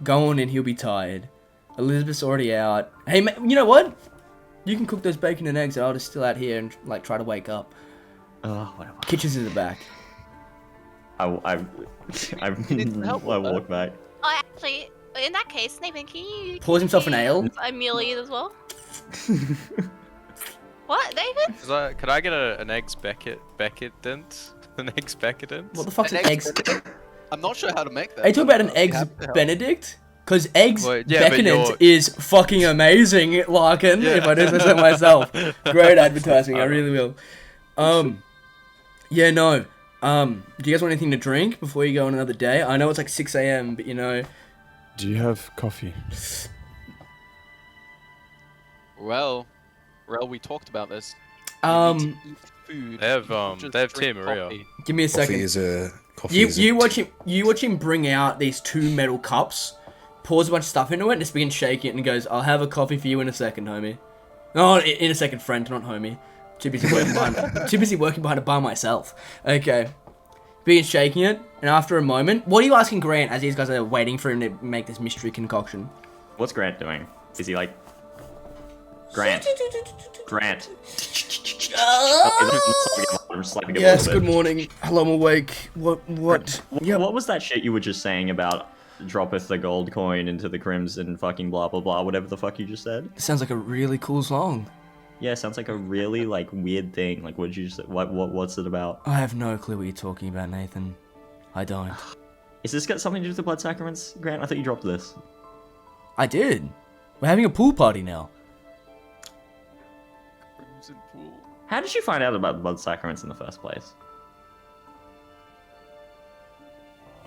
Go on in, he'll be tired. Elizabeth's already out. Hey, you know what? You can cook those bacon and eggs. I'll just still out here and like try to wake up. Whatever. Kitchen's in the back. I need some help with that. walk back. Oh, actually, in that case, Nathan, can you Pours himself an ale. Amelia as well? What, David? Could I get an eggs Beckedent? An eggs Beckedent? What the fuck's An an eggs? I'm not sure how to make that. Are you talking about an but eggs happy to help. Benedict? Because eggs Well, yeah, but Beckonant you're- is fucking amazing, Larkin. If I do say so myself. Great advertising. I really will. Yeah, no. Do you guys want anything to drink before you go on another day? I know it's like 6 a.m., but you know. Do you have coffee? Well, we talked about this. Um, Food. They have just they have drink Tia Maria. coffee. give me a Coffee second. is a coffee. You is a you watch him bring out these 2 metal cups, pours a bunch of stuff into it, and just begins shaking it, and goes, "I'll have a coffee for you in a second, homie." No, in a second, friend, not homie. Too busy working behind a bar myself. Okay. Begins shaking it, and after a moment, what are you asking Grant as these guys are waiting for him to make this mystery concoction? What's Grant doing? Is he like Grant? Grant. I'm slapping him a Yes, little good bit. morning. Hello, I'm awake. What? Yeah. What was that shit you were just saying about droppeth the gold coin into the crimson fucking blah blah blah, whatever the fuck you just said? Sounds like a really cool song. Yeah, sounds like a really like weird thing. Like what'd you say? What's it about? I have no clue what you're talking about, Nathan. I don't. Is this got something to do with the blood sacraments, Grant? I thought you dropped this. I did. We're having a pool party now. Crimson Pool. How did you find out about the blood sacraments in the first place?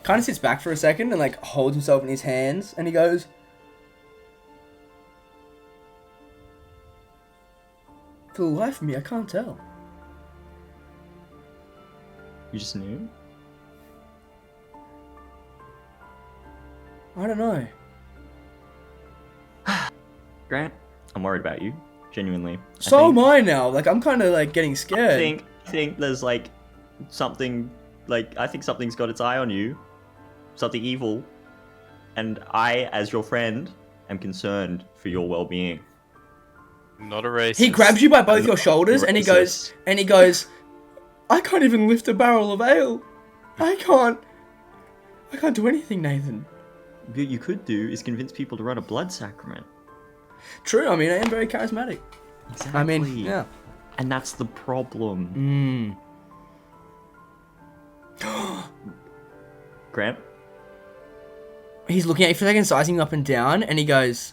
Kind of sits back for a second and like holds himself in his hands, and he goes, "For the life of me, I can't tell." You just knew? I don't know. Grant, I'm worried about you. Genuinely. So am I now. Like I'm kind of like getting scared. I think there's like something, like I think something's got its eye on you, something evil, and I, as your friend, am concerned for your well-being. Not a racist. He grabs you by both I'm your not shoulders and he goes, racist. "I can't even lift a barrel of ale. I can't do anything, Nathan." What you could do is convince people to run a blood sacrament. True. I mean, I am very charismatic. Exactly. I mean, yeah. And that's the problem. Grant, He's looking at you for a second, sizing you up and down, and he goes,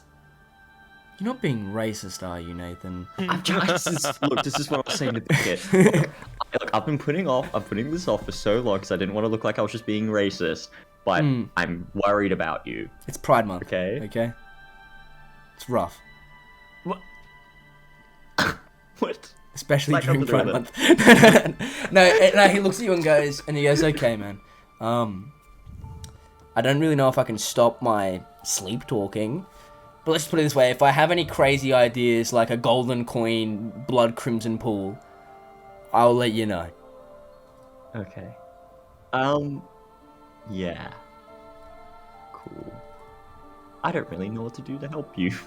You're not being racist, are you, Nathan? I'm just look. This is what I was saying to the kid. Look, I've been putting this off for so long because I didn't want to look like I was just being racist. But I'm worried about you. It's Pride Month. Okay. Okay. It's rough. What? What? Especially Like during up Pride the Month. no, he looks at you and goes, okay, man. I don't really know if I can stop my sleep talking. But let's put it this way, if I have any crazy ideas like a golden coin, blood crimson pool, I'll let you know. Okay. Yeah. Cool. I don't really know what to do to help you.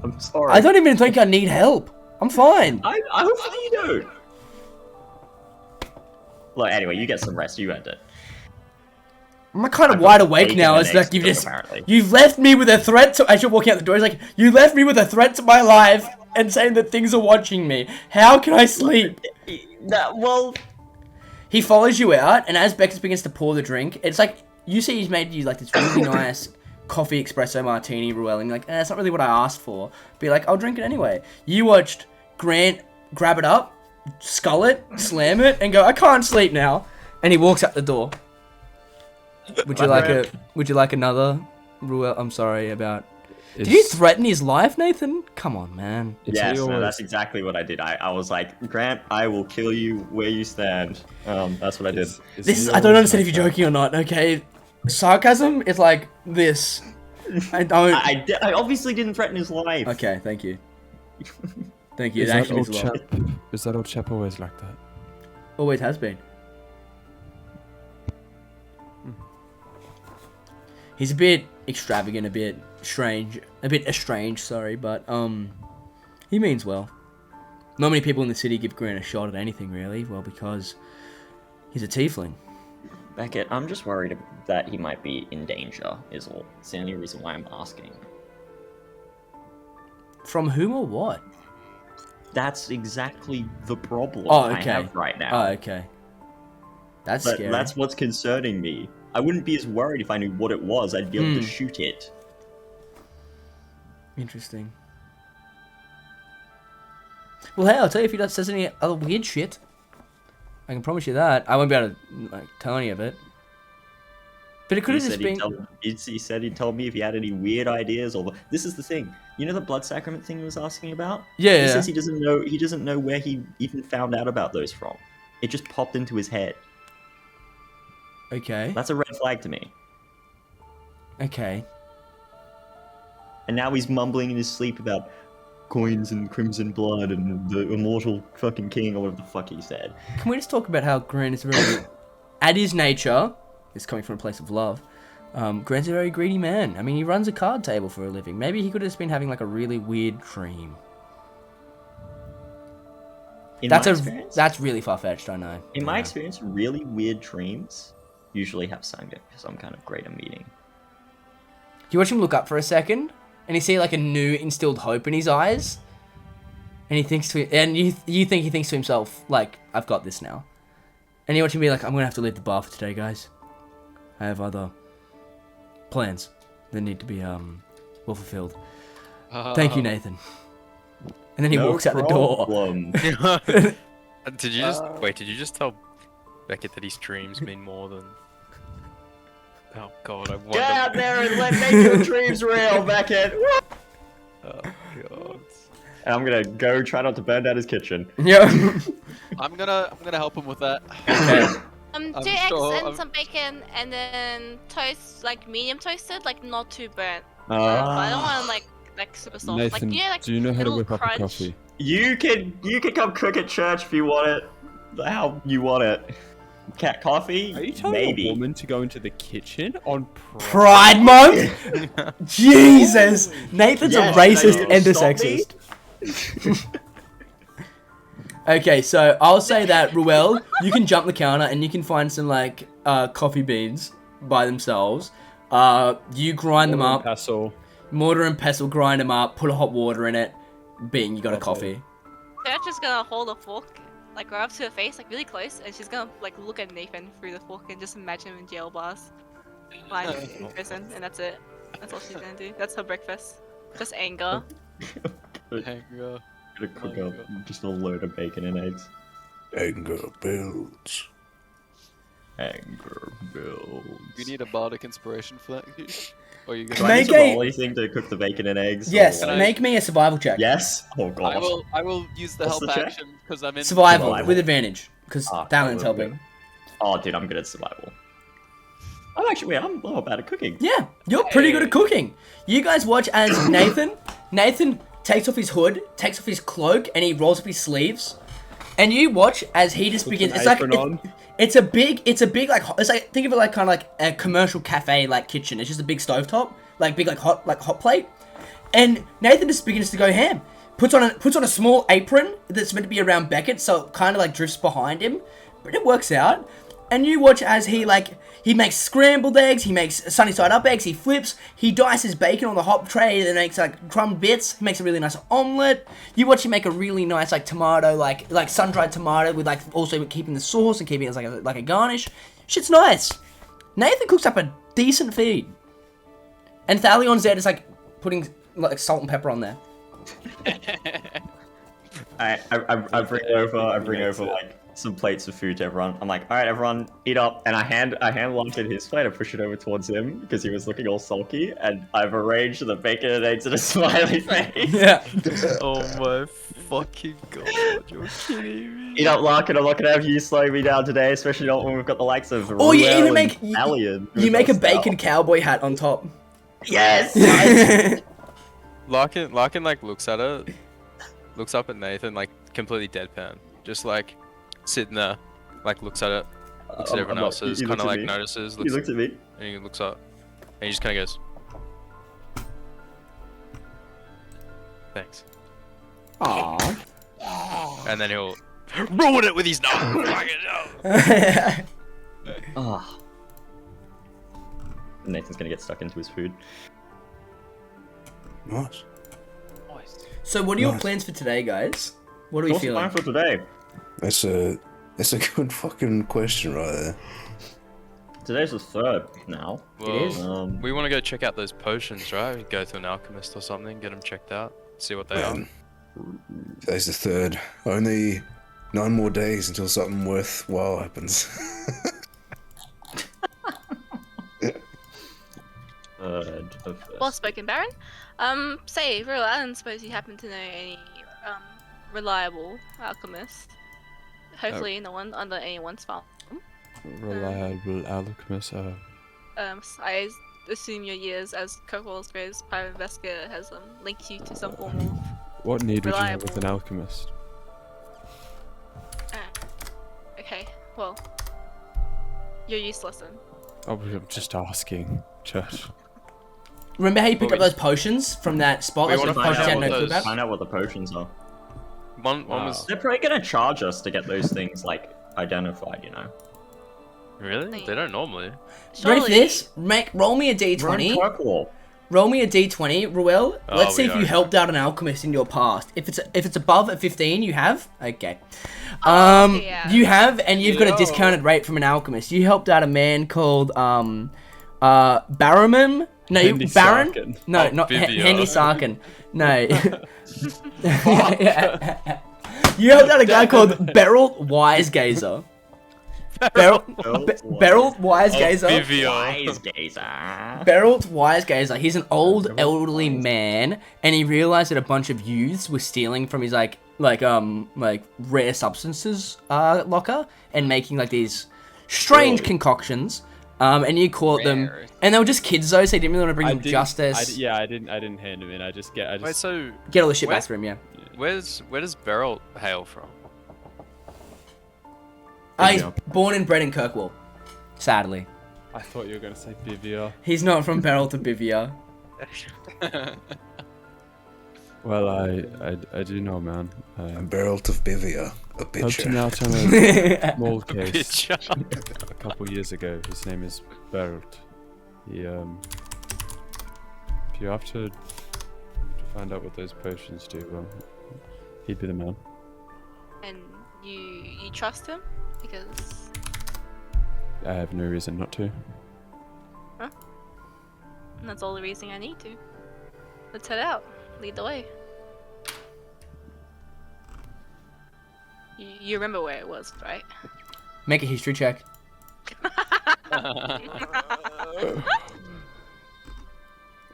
I'm sorry. I don't even think I need help. I'm fine. I hopefully you don't. Look, anyway, you get some rest. You earned it. I'm kind of I've wide got awake bacon now. and It's like eggs apparently. you've left me with a threat to, as you're walking out the door, he's like, you left me with a threat to my life and saying that things are watching me. How can I sleep? Well, He follows you out, and as Beckett begins to pour the drink, it's like, you see he's made you like this really nice coffee espresso martini, Ruel, and you're like, that's not really what I asked for. Be like, I'll drink it anyway. You watched Grant grab it up, scull it, slam it, and go, I can't sleep now. And he walks out the door. Would you like another, Ruel? I'm sorry about... Did you threaten his life, Nathan? Come on, man. yes, no, that's exactly what I did. I was like, Grant, I will kill you where you stand. That's what I did. I don't understand if you're joking or not, okay? Sarcasm is like this. I don't... I obviously didn't threaten his life. Okay, thank you. Thank you. Is It that actually old means a lot. chap? Is that old chap always like that? Always has been. He's a bit extravagant, a bit estranged, sorry, but he means well. Not many people in the city give Grant a shot at anything, really. Well, because he's a tiefling. Beckett, I'm just worried that he might be in danger, is all. It's the only reason why I'm asking. From whom or what? That's exactly the problem Oh, I okay. have right now. Oh, okay. That's But scary. that's what's concerning me. I wouldn't be as worried if I knew what it was. I'd be able to shoot it. Interesting. Well, hey, I'll tell you if he says any other weird shit. I can promise you that. I won't be able to tell any of it. But it could have just been... He said he'd tell me if he had any weird ideas or... This is the thing. You know the blood sacrament thing he was asking about? Yeah. He says he doesn't know where he even found out about those from. It just popped into his head. Okay. That's a red flag to me. Okay. And now he's mumbling in his sleep about coins and crimson blood and the immortal fucking king or whatever the fuck he said. Can we just talk about how Grant is very... at his nature, it's coming from a place of love, Grant's a very greedy man. I mean, he runs a card table for a living. Maybe he could have just been having like a really weird dream. That's really far-fetched, I know. In my experience, really weird dreams usually have some kind of greater meaning. You watch him look up for a second, and you see like a new instilled hope in his eyes, and he thinks you think he thinks to himself like, I've got this now. And you watch him be like, I'm gonna have to leave the bar for today, guys. I have other plans that need to be well fulfilled. Thank you, Nathan. And then he walks out the door. Did you just wait? Did you just tell Beckett that his dreams mean more than? Oh God, I wonder. Get out there and make your dreams real, Beckett. Oh God. And I'm gonna go try not to burn down his kitchen. Yeah. I'm gonna help him with that. Okay. 2 eggs sure, and I'm- some bacon, and then toast, like medium toasted, like not too burnt. But I don't want like super soft. Nathan, like, like do you know how to little whip up a crunch. coffee? You can come cook at church if you want it. How you want it. Cat coffee? Are you telling Maybe. a woman to go into the kitchen on Pride Month? Jesus! Nathan's Yes, a racist no, and a stop sexist. Okay, so I'll say that, Ruel, you can jump the counter and you can find some like coffee beans by themselves. You grind them up. Pestle. Mortar and pestle, grind them up, put a hot water in it. Bing, you got a coffee. Sarah's just gonna hold a fork, like right up to her face, like really close, and she's gonna like look at Nathan through the fork and just imagine him in jail bars, like in prison, and that's it. That's all she's gonna do. That's her breakfast. Just anger. Anger. Gonna cook Oh up my just a load of bacon and eggs. Anger builds. Anger builds. You need a bardic inspiration for that, Hugh? Or are you Do gonna? I Make need to a- roll anything to cook the bacon and eggs? Yes, or, like- make me a survival check. Yes? Oh god. I will use the What's help the check? action because I'm in Survival Survival. with advantage, because Ah, Thalian's survival, helping. Oh, dude, I'm good at survival. I'm not bad at cooking. Yeah, you're pretty good at cooking. You guys watch as Nathan takes off his hood, takes off his cloak, and he rolls up his sleeves. And you watch as he just begins. an It's like apron on. it's a big like it's like think of it like kind of like a commercial cafe like kitchen. It's just a big stovetop, like big like hot plate. And Nathan just begins to go ham. Puts on a small apron that's meant to be around Beckett, so it kind of like drifts behind him, but it works out. And you watch as he makes scrambled eggs, he makes sunny side up eggs, he flips, he dices bacon on the hot tray, then makes like crumb bits, he makes a really nice omelette. You watch him make a really nice like tomato, like sun dried tomato with like also keeping the sauce and keeping it as like a garnish. Shit's nice. Nathan cooks up a decent feed, and Thalion's there just like putting like salt and pepper on there. I bring over like some plates of food to everyone. I'm like, all right, everyone, eat up. And I hand Larkin his plate. I push it over towards him because he was looking all sulky. And I've arranged the bacon and eggs in a smiley face. Yeah. Oh my fucking god, you're kidding me. Eat up, Larkin. I'm not gonna have you slowing me down today, especially not when we've got the likes of. Or you Ruel even and make Alien. you make a bacon cowboy hat on top. Yes. Larkin like looks at it, looks up at Nathan like completely deadpan, just like sitting there, like looks at it, looks at everyone I'm not- else's, he kind looks of at like me. notices, He looks, looked at me. and he looks up, and he just kind of goes, "Thanks," Aww. and then he'll ruin it with his nose. Fucking hell. Ah. Nathan's gonna get stuck into his food. Nice. So what are your Nice. plans for today, guys? What are we What's the feeling? plan for today? That's a good fucking question right there. Today's the 3rd now. Well, is. we want to go check out those potions, right? We go to an alchemist or something, get them checked out, see what they Man, today's the 3rd. Only 9 more days until something worthwhile happens. Well spoken, Baron. Say, Real, I don't suppose you happen to know any reliable alchemists. Hopefully, no one under anyone's farm. Reliable alchemist. I assume your years as Kirkwall's greatest private investigator has linked you to some form of. What need would you have with an Reliable. alchemist? Okay, well, you're useless then. Oh, I'm just asking. Church. Remember how you picked Well, up those potions from that spot? we Those wanna potions find you out had no what clue those- about? Find out what the potions are. One was They're probably gonna charge us to get those things like identified, you know. really. They don't normally. Ready for Surely- this? Roll me a We're in d20. Kirkwall. Roll me a d20, Ruel. Oh, Let's see we if you don't. helped out an alchemist in your past. If it's above a 15, you have. Okay. okay, yeah. You have, and you've got a Yo. discounted rate from an alchemist. You helped out a man called Barrowman. No, Handy Baron. Sarkin. No, Oh, not Vivia. Handy Sarkin. No. You helped out a guy called Beryl Wisegazer. Beryl Wisegazer. Vivia. Wise gazer. Beryl Wisegazer. He's an old elderly man, and he realized that a bunch of youths were stealing from his like rare substances locker and making like these strange concoctions. And you caught them, Rare. and they were just kids though, so you didn't really want to bring them didn't- justice. I didn't hand him in. I just Wait, so Get all the shit Where- back for him, yeah. where does Beryl hail from? He's born and bred in Kirkwall. Sadly, I thought you were gonna say Bivia. he's not from Beryl to Bivia. Well, I do know, man. A barrel of Bivia, a Helped him pitcher. out on a small case Picture. a couple years ago. His name is Berlt. He if you have to find out what those potions do, well, he'd be the man. And you trust him because I have no reason not to. that's all the reason I need to. Let's head out. Lead the way. You remember where it was, right? Make a history check.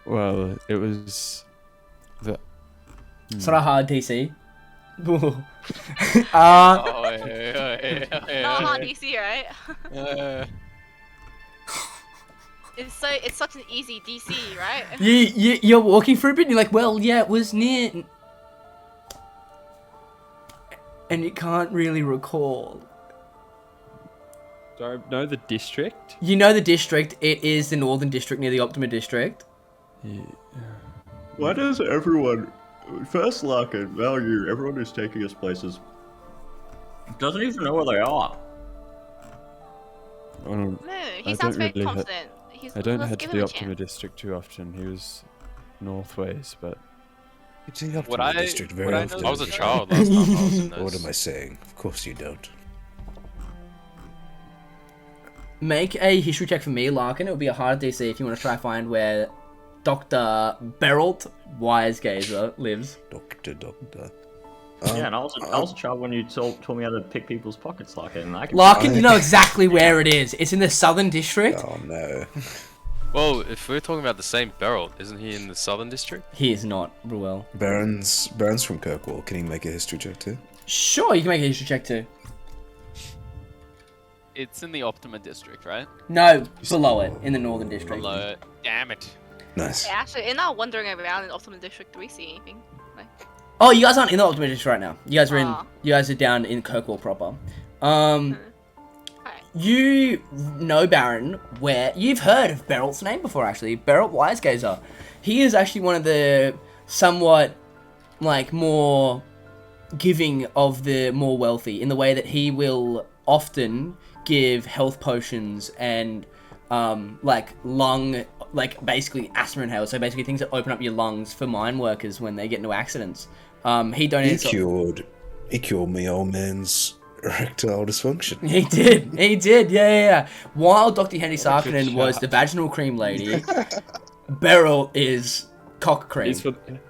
Well, it was the. It's not a hard DC. Oh, yeah. Not hard DC, right? Uh, It's such an easy DC, right? You're walking through it, and you're like, well, yeah, it was near, and you can't really recall. Do I know the district? You know the district. It is the Northern District near the Optima District. Yeah. Why does everyone, first Larkin, value, everyone who's taking us places, doesn't even know where they are? No, he I sounds don't very really confident. I don't let's head give to him the a Optima chance. district too often. He was northways, but It's the Would Optima I- district very would I often. know I was a this? child last time I was in What those. am I saying? Of course you don't. Make a history check for me, Larkin. It would be a hard DC if you want to try to find where Dr. Beralt Wisegazer lives. Doctor. Yeah, and I was a child when you told me how to pick people's pockets, Larkin. And I can Larkin, you know exactly where it is. It's in the Southern District. Oh no. Well, if we're talking about the same Beryl, isn't he in the Southern District? He is not, Ruel. Baron's from Kirkwall. Can he make a history check too? Sure, you can make a history check too. it's in the Optima district, right? No, below it, in the Northern District. Below. Damn it. Nice. Yeah, actually, in our wandering around in Optimum District, do we see anything? Like, Oh, you guys aren't in the Optima District right now. You guys are in. Aw. You guys are down in Kirkwall proper. alright. You know Baron, where you've heard of Beryl's name before, actually. Beryl Wisegazer. He is actually one of the somewhat, like, more giving of the more wealthy, in the way that he will often give health potions and, basically asthma inhalers. So basically things that open up your lungs for mine workers when they get into accidents. He He donates. he cured me old man's erectile dysfunction. He did, yeah. While Dr. Henry Sarkinen was the vaginal cream lady, Beryl is cock cream.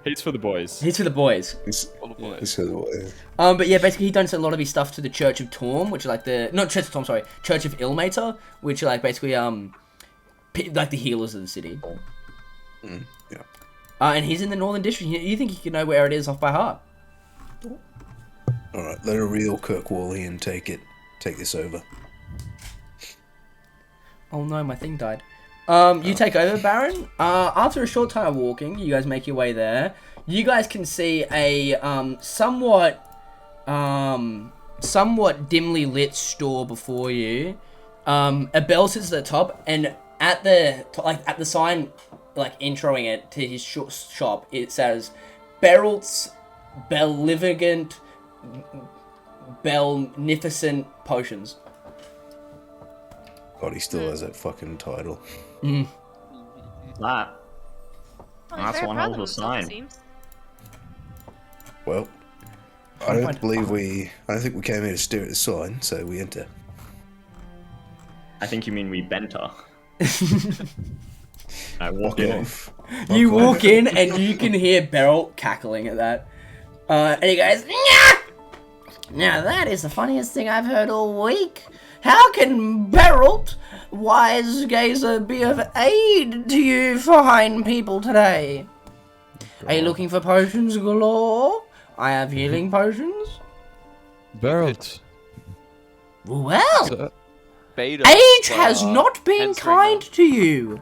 he's for the boys. He's for the boys. He's boy. he's sort of what- But yeah, basically he donates a lot of his stuff to the Church of Torm, which are like Church of Ilmater, which are like basically like the healers of the city. yeah. And he's in the Northern District. You think he can know where it is off by heart? All right, let a real Kirkwallian take this over. Oh no, my thing died. You take over, Baron. After a short time of walking, you guys make your way there. You guys can see a somewhat dimly lit store before you. A bell sits at the top, and at the sign, like introing it to his shop, it says Beryl's Beneficent Potions. God, he still has that fucking title. That. Oh, he's That's very one proud hell of a himself, sign. it seems. Well, I don't think we came here to stare at the sign, so we enter. I think you mean we bent her. I walk Fuck in. off. You walk in and you can hear Beryl cackling at that. And he goes, "Nyah! Now that is the funniest thing I've heard all week. How can Beryl Wisegazer be of aid to you fine people today? Are you looking for potions galore? I have healing potions. Beralt. Well, Sir, Beta. age has not been Hensringer. kind to you.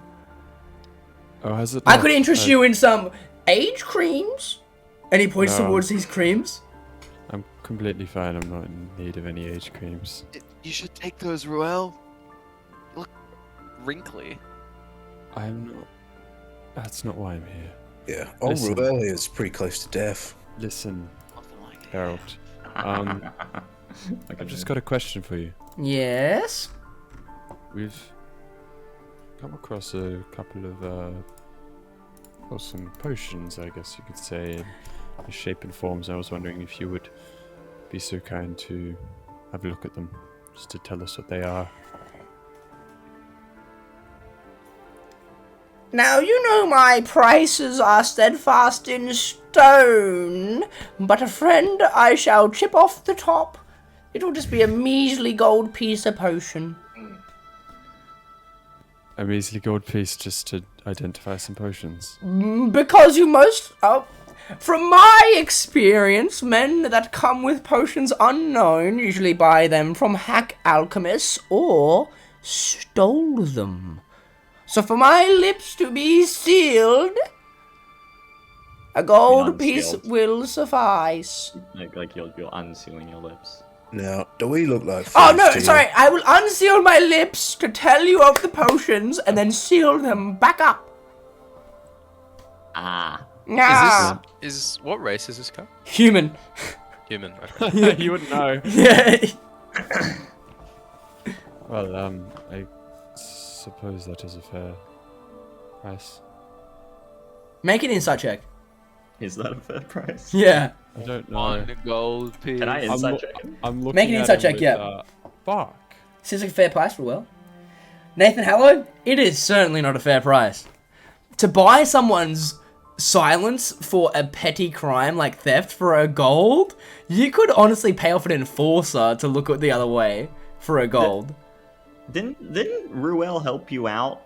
oh, has it? I not? could interest you in some age creams. And he points No. towards his creams. I'm completely fine. I'm not in need of any age creams. You should take those, Ruel. Wrinkly. I'm not. That's not why I'm here. Yeah, old Listen. Ruel is pretty close to death. Listen, Nothing like it. Beralt. I've just got a question for you. Yes. We've come across a couple of, well, some potions, I guess you could say, in shape and forms. I was wondering if you would be so kind to have a look at them, just to tell us what they are. Now, you know my prices are steadfast in stone, but a friend I shall chip off the top It will just be a measly gold piece of potion. A measly gold piece just to identify some potions. Because you most... from my experience, men that come with potions unknown usually buy them from hack alchemists or stole them. So for my lips to be sealed, a gold piece unsealed. will suffice. Like you're unsealing your lips. Now, do we look like Oh thieves no, to you? sorry, I will unseal my lips to tell you of the potions and then seal them back up. Ah. Ah, Is what race is this guy? human. Human. Okay. You wouldn't know. Yeah. Well, I suppose that is a fair price. Make an insight check. Is that a fair price? Yeah. I don't know. One gold piece. Can I I'm, insight lo- check him? I'm looking Make an at insight him check, with, yeah. Fuck. Seems like a fair price for Will. Nathan Hallow, it is certainly not a fair price. To buy someone's silence for a petty crime like theft for a gold, you could honestly pay off an enforcer to look at the other way for a gold. Didn't Ruel help you out,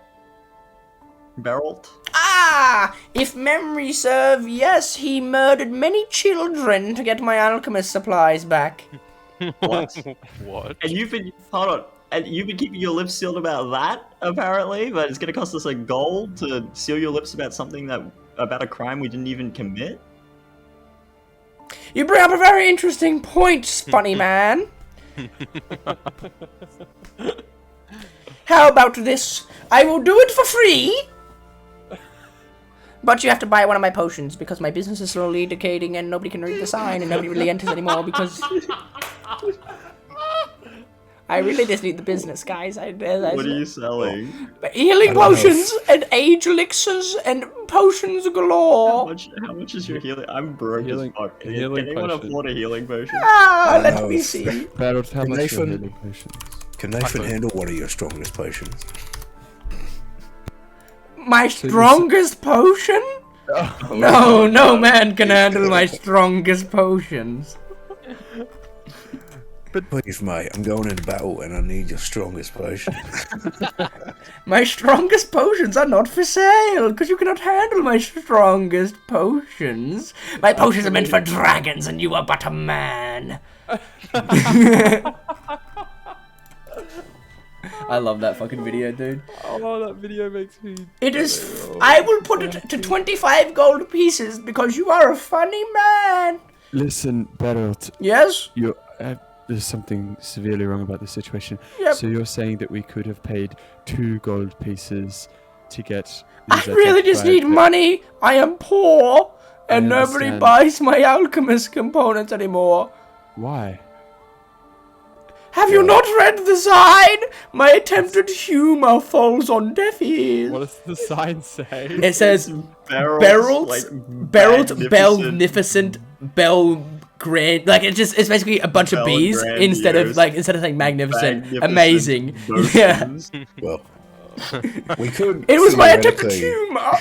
Beryl? Ah! If memory serve, yes, he murdered many children to get my alchemist supplies back. What? What? And you've been keeping your lips sealed about that, apparently, but it's gonna cost us a gold to seal your lips about about a crime we didn't even commit? You bring up a very interesting point, funny man. How about this? I will do it for free. But you have to buy one of my potions because my business is slowly decaying and nobody can read the sign and nobody really enters anymore because I really just need the business, guys. What are you selling? Healing I don't know. potions and age elixirs and potions galore. How much is your healing? I'm broke Healing- as fuck. Can healing anyone potion. afford a healing potion? Ah, let know. me see. Barrett, how Can much are Nathan- healing potions? Can Nathan handle one of your strongest potions? My strongest potion? No man can handle my strongest potions. Please, mate, I'm going into battle and I need your strongest potion. My strongest potions are not for sale, because you cannot handle my strongest potions. My potions are meant for dragons, and you are but a man. I love that fucking video, dude. Oh, that video makes me... It is. I will put it to 25 gold pieces because you are a funny man. Listen, Barrett, Yes? there's something severely wrong about this situation. Yep. So you're saying that we could have paid 2 gold pieces to get... I these really just identified need pe- money. I am poor, and I nobody understand. buys my alchemist components anymore. Why? Have you not read the sign? My attempted humor falls on deaf ears. What does the sign say? It says Barrels, Barreled, magnificent- Belnificent, Bell Grand. Like it's basically a bunch of Bell B's instead of saying magnificent, magnificent amazing. Yeah, motions. Well, we could. it was my attempted theoretically- humor.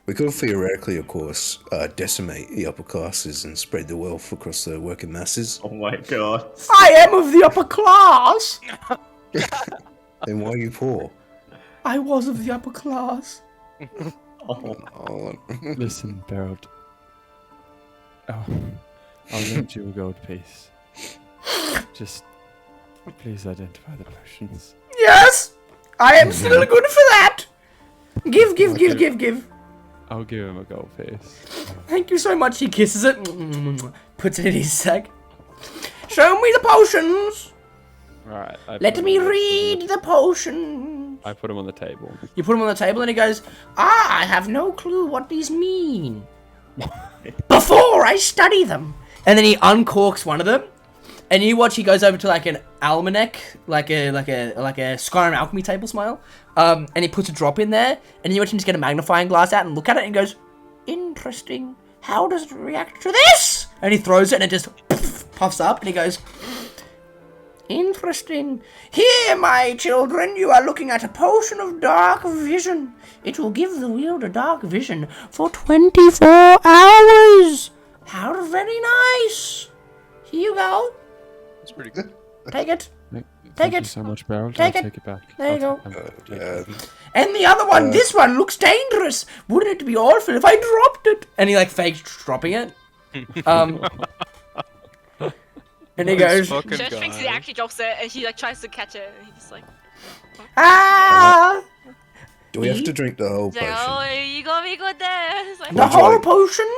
We could theoretically, of course, decimate the upper classes and spread the wealth across the working masses. Oh my god. I am of the upper class. Then why are you poor? I was of the upper class. Oh. Oh, Listen, Barrett. Oh, I'll lend you a gold piece. Just please identify the potions. Yes, I am still good for that. Give. I'll give him a gold piece. Thank you so much. He kisses it, puts it in his sack. Show me the potions. Right. Let me read the potions. I put him on the table. You put them on the table and he goes, I have no clue what these mean. Before I study them. And then he uncorks one of them. And you watch he goes over to like an almanac, like a Skyrim alchemy table smile. And he puts a drop in there. And you watch him just get a magnifying glass out and look at it and goes, interesting. How does it react to this? And he throws it and it just puffs up and he goes, interesting. Here, my children, you are looking at a potion of dark vision. It will give the wielder dark vision for 24 hours. How very nice. Here you go. It's pretty good. Take it. Thank you it. so much, Beryl. Take I'll it. take it back. There you I'll go. take it. And the other one, this one looks dangerous. Wouldn't it be awful if I dropped it? And he like fakes dropping it. And he goes, Fucking Church thinks he guy. actually drops it, and he like tries to catch it, and he's just like, ah! Do we have to drink the whole he's like, potion? oh, you got me good there. It's like, The Would you whole like- potion?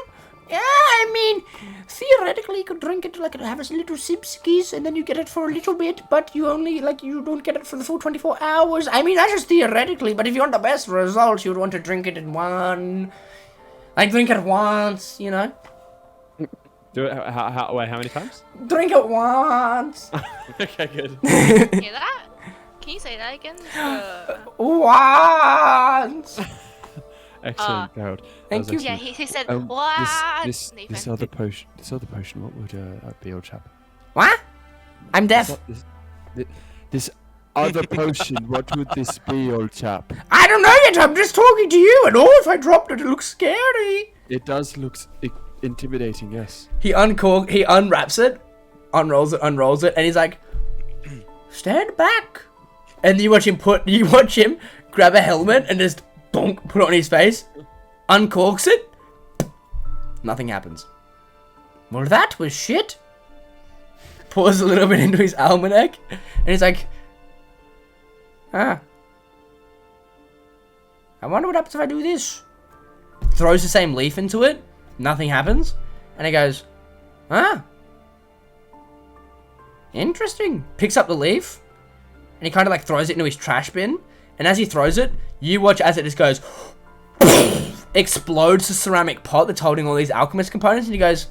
Yeah, I mean, theoretically you could drink it like have a little sipskis and then you get it for a little bit, but you only, like, you don't get it for the full 24 hours. I mean, that's just theoretically, but if you want the best results, you'd want to drink it in one. Like, drink it once, you know? Do it. Wait, how many times? Drink it once. Okay, good. hear that? Can you say that again? Once. Excellent, Beryl. Thank you. Yeah, he said, Um, what? This Nathan. other potion. What would be, old chap? What? I'm deaf. This other potion. What would this be, old chap? I don't know yet, I'm just talking to you, and if I dropped it, it looks scary. It does look intimidating. Yes. He unwraps it, unrolls it, and he's like, stand back. And you watch him grab a helmet and just bonk, put it on his face, uncorks it, nothing happens. Well, that was shit. Pours a little bit into his almanac, and he's like, I wonder what happens if I do this. Throws the same leaf into it, nothing happens, and he goes, interesting. Picks up the leaf, and he kind of like throws it into his trash bin, and as he throws it, you watch as it just goes, explodes the ceramic pot that's holding all these alchemist components, and he goes,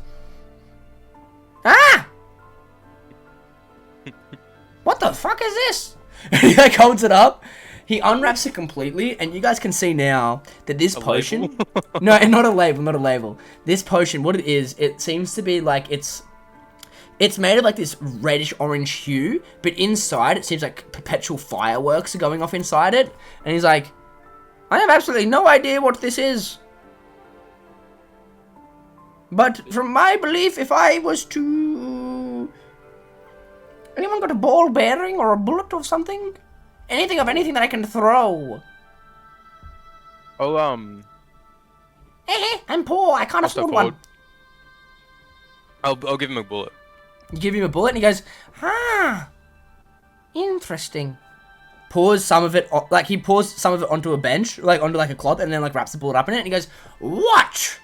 what the fuck is this? And he like holds it up, he unwraps it completely, and you guys can see now that this potion, no, not a label. This potion, what it is, it seems to be like it's made of like this reddish orange hue, but inside it seems like perpetual fireworks are going off inside it. And he's like, I have absolutely no idea what this is. But from my belief, if I was to... Anyone got a ball bearing or a bullet or something? Anything that I can throw? Oh, I'm poor, I can't I'll step afford one. forward. I'll give him a bullet. You give him a bullet and he goes, interesting. Pours some of it, he pours some of it onto a bench, like onto like a cloth, and then like wraps the bullet up in it, and he goes, watch!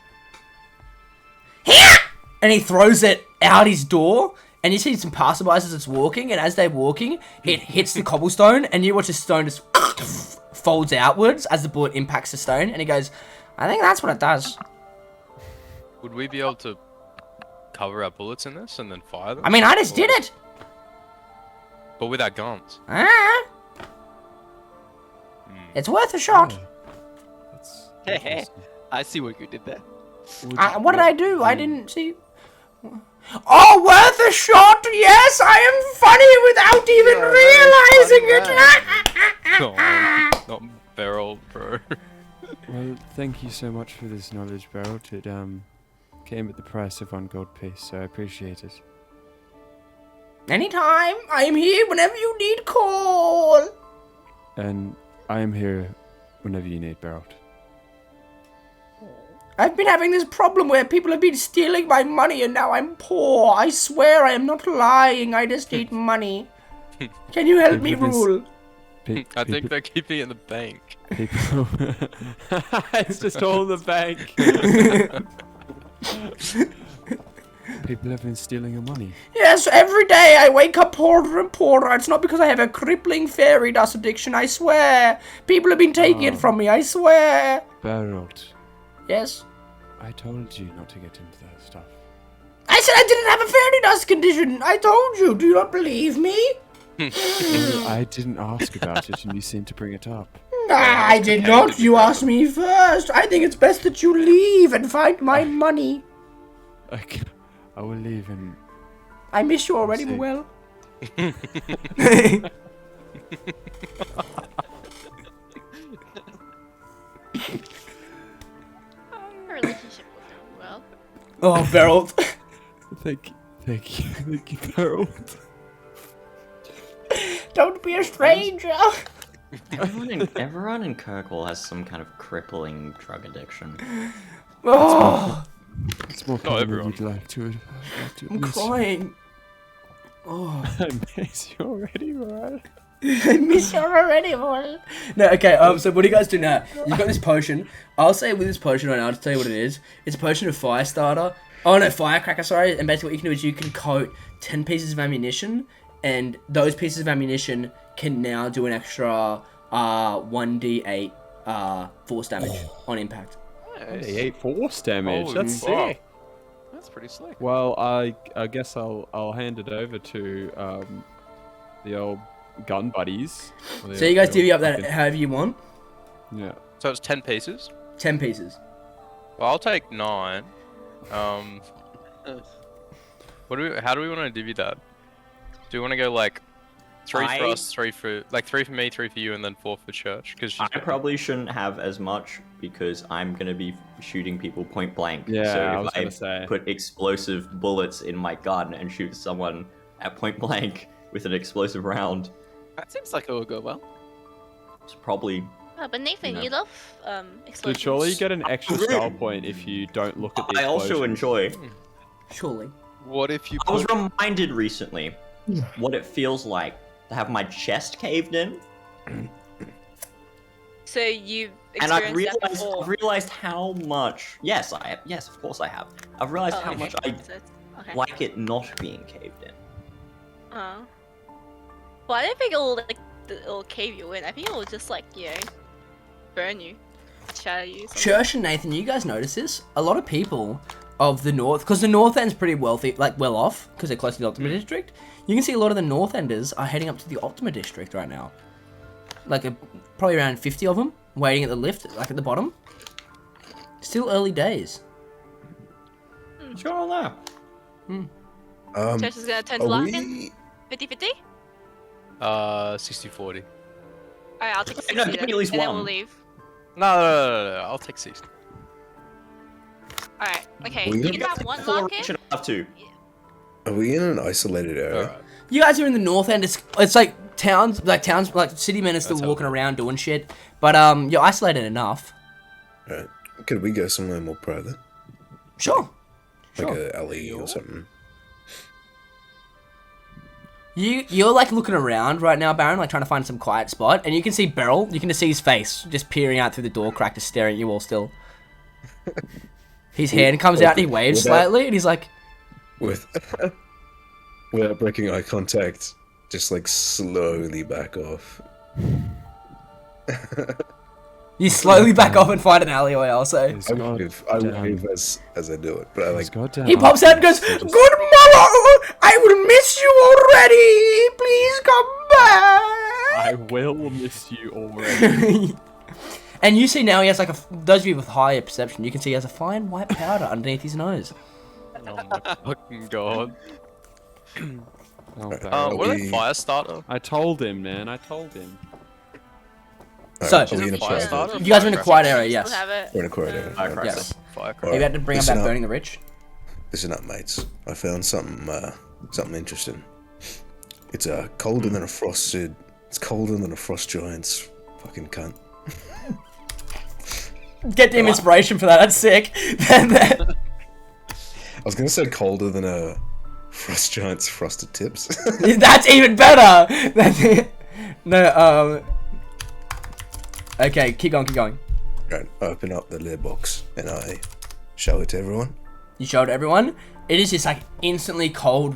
Here! And he throws it out his door, and you see some passerbys as it's walking, and as they're walking, it hits the cobblestone, and you watch the stone just folds outwards as the bullet impacts the stone, and he goes, I think that's what it does. Would we be able to cover our bullets in this and then fire them? I mean, I just did it! But with our guns. It's worth a shot. Hey, I see what you did there. What did I do? I didn't see... Oh, worth a shot! Yes, I am funny without even realizing it! Not barrel, bro. Well, thank you so much for this knowledge, Beryl. It came at the price of 1 gold piece, so I appreciate it. Anytime, I am here whenever you need call. And I am here whenever you need, Beryl. I've been having this problem where people have been stealing my money and now I'm poor. I swear I am not lying, I just need money. Can you help me, Rule? I think they're keeping it in the bank. People... it's just all in the bank. People have been stealing your money. Yes, every day I wake up poorer and poorer. It's not because I have a crippling fairy dust addiction, I swear. People have been taking it from me, I swear. Beryl, Yes? I told you not to get into that stuff. I said I didn't have a fairy dust condition. I told you. Do you not believe me? I didn't ask about it, and you seemed to bring it up. I did not. You asked me first. I think it's best that you leave and find my money. Okay, I will leave and... I miss you already, see. Well. Our relationship was going well. Oh, Beryl. Thank you, Beryl. Don't be a stranger. Everyone in Kirkwall has some kind of crippling drug addiction. Oh, It's more Not common than everyone. you'd like to I'm admit. crying. Oh, I miss you already, right? I miss you already, boy. No, okay. So what do you guys do now? You've got this potion. I'll say with this potion right now. I'll tell you what it is. It's a potion of fire starter. Oh no, firecracker. Sorry. And basically, what you can do is you can coat 10 pieces of ammunition, and those pieces of ammunition can now do an extra 1d8 force damage on impact. Nice. Hey, 8 force damage. Holy That's fuck. sick. That's pretty slick. Well, I guess I'll hand it over to the old gun buddies. So you guys divvy up that however you want. Yeah. So it's 10 pieces. 10 pieces. Well, I'll take 9. How do we want to divvy that? Do we want to go like 3 for us, 3 for me, 3 for you, and then 4 for church? Because I probably shouldn't have as much because I'm gonna be shooting people point blank. Yeah, so I if was gonna say. put explosive bullets in my gun and shoot someone at point blank with an explosive round, That seems like it would go well. it's probably. Oh, but Nathan, No. you love So explosions. surely you get an extra style point if you don't look at the I also explosion. enjoy. Surely. What if you I was put... reminded recently what it feels like to have my chest caved in, So you've and I've experienced that before. realized how much. Yes, I have. Yes, of course I have. I've realized Oh, how okay. much I So it's- okay. like it not being caved in. Oh. Well, I don't think it'll cave you in. I think it'll just burn you, shatter you. something. Church and Nathan, you guys notice this? A lot of people of the north, because the north end's pretty wealthy, well off, because they're close to the Ultima District. You can see a lot of the north enders are heading up to the Ultima District right now. Probably around 50 of them waiting at the lift, at the bottom. Still early days. What's going on there? Church is gonna turn to Are Larkin. we? 50-50? 60-40. Alright, I'll take 60 No, give then, me at least and then we'll one. leave. No, I'll take 60. Alright, okay. Well, You you can got have one Four Larkin. each and I have 2. Are we in an isolated area? Alright. You guys are in the north end. It's like towns, city men are still That's walking helpful. around doing shit. But you're isolated enough. Right. Could we go somewhere more private? Sure. Like Sure. a alley or something? You're looking around right now, Baron, trying to find some quiet spot, and you can see Beryl. You can just see his face just peering out through the door crack, just staring at you all still. His hand comes out, and he waves Without- slightly, and he's like, With without breaking eye contact, just slowly back off. you slowly back off and find an alleyway. I'll say. It's I God wave damn. as I do it, but I It's goddamn He pops out and goes, Just- "Good morrow! I will miss you already. Please come back." I will miss you already. And you see now he has those of you with higher perception, you can see he has a fine white powder underneath his nose. Oh my fucking god. Oh, Baron. What we- about fire starter? I told him, man. I told him. So- Alright, are we in a Fire private? starter? You guys are in a quiet area, Still yes. have it. We're in a quiet area. Firecracker. Yes. Firecracker. Are you about to bring up Listen about up. burning the rich? Listen up, mates. I found something interesting. It's colder than a frosted. It's colder than a frost giant's fucking cunt. Get them inspiration for that. That's sick. I was gonna say colder than a frost giant's frosted tips. That's even better. That's it. No. Okay, keep going. Right, I open up the lid box and I show it to everyone. You showed everyone. It is just instantly cold.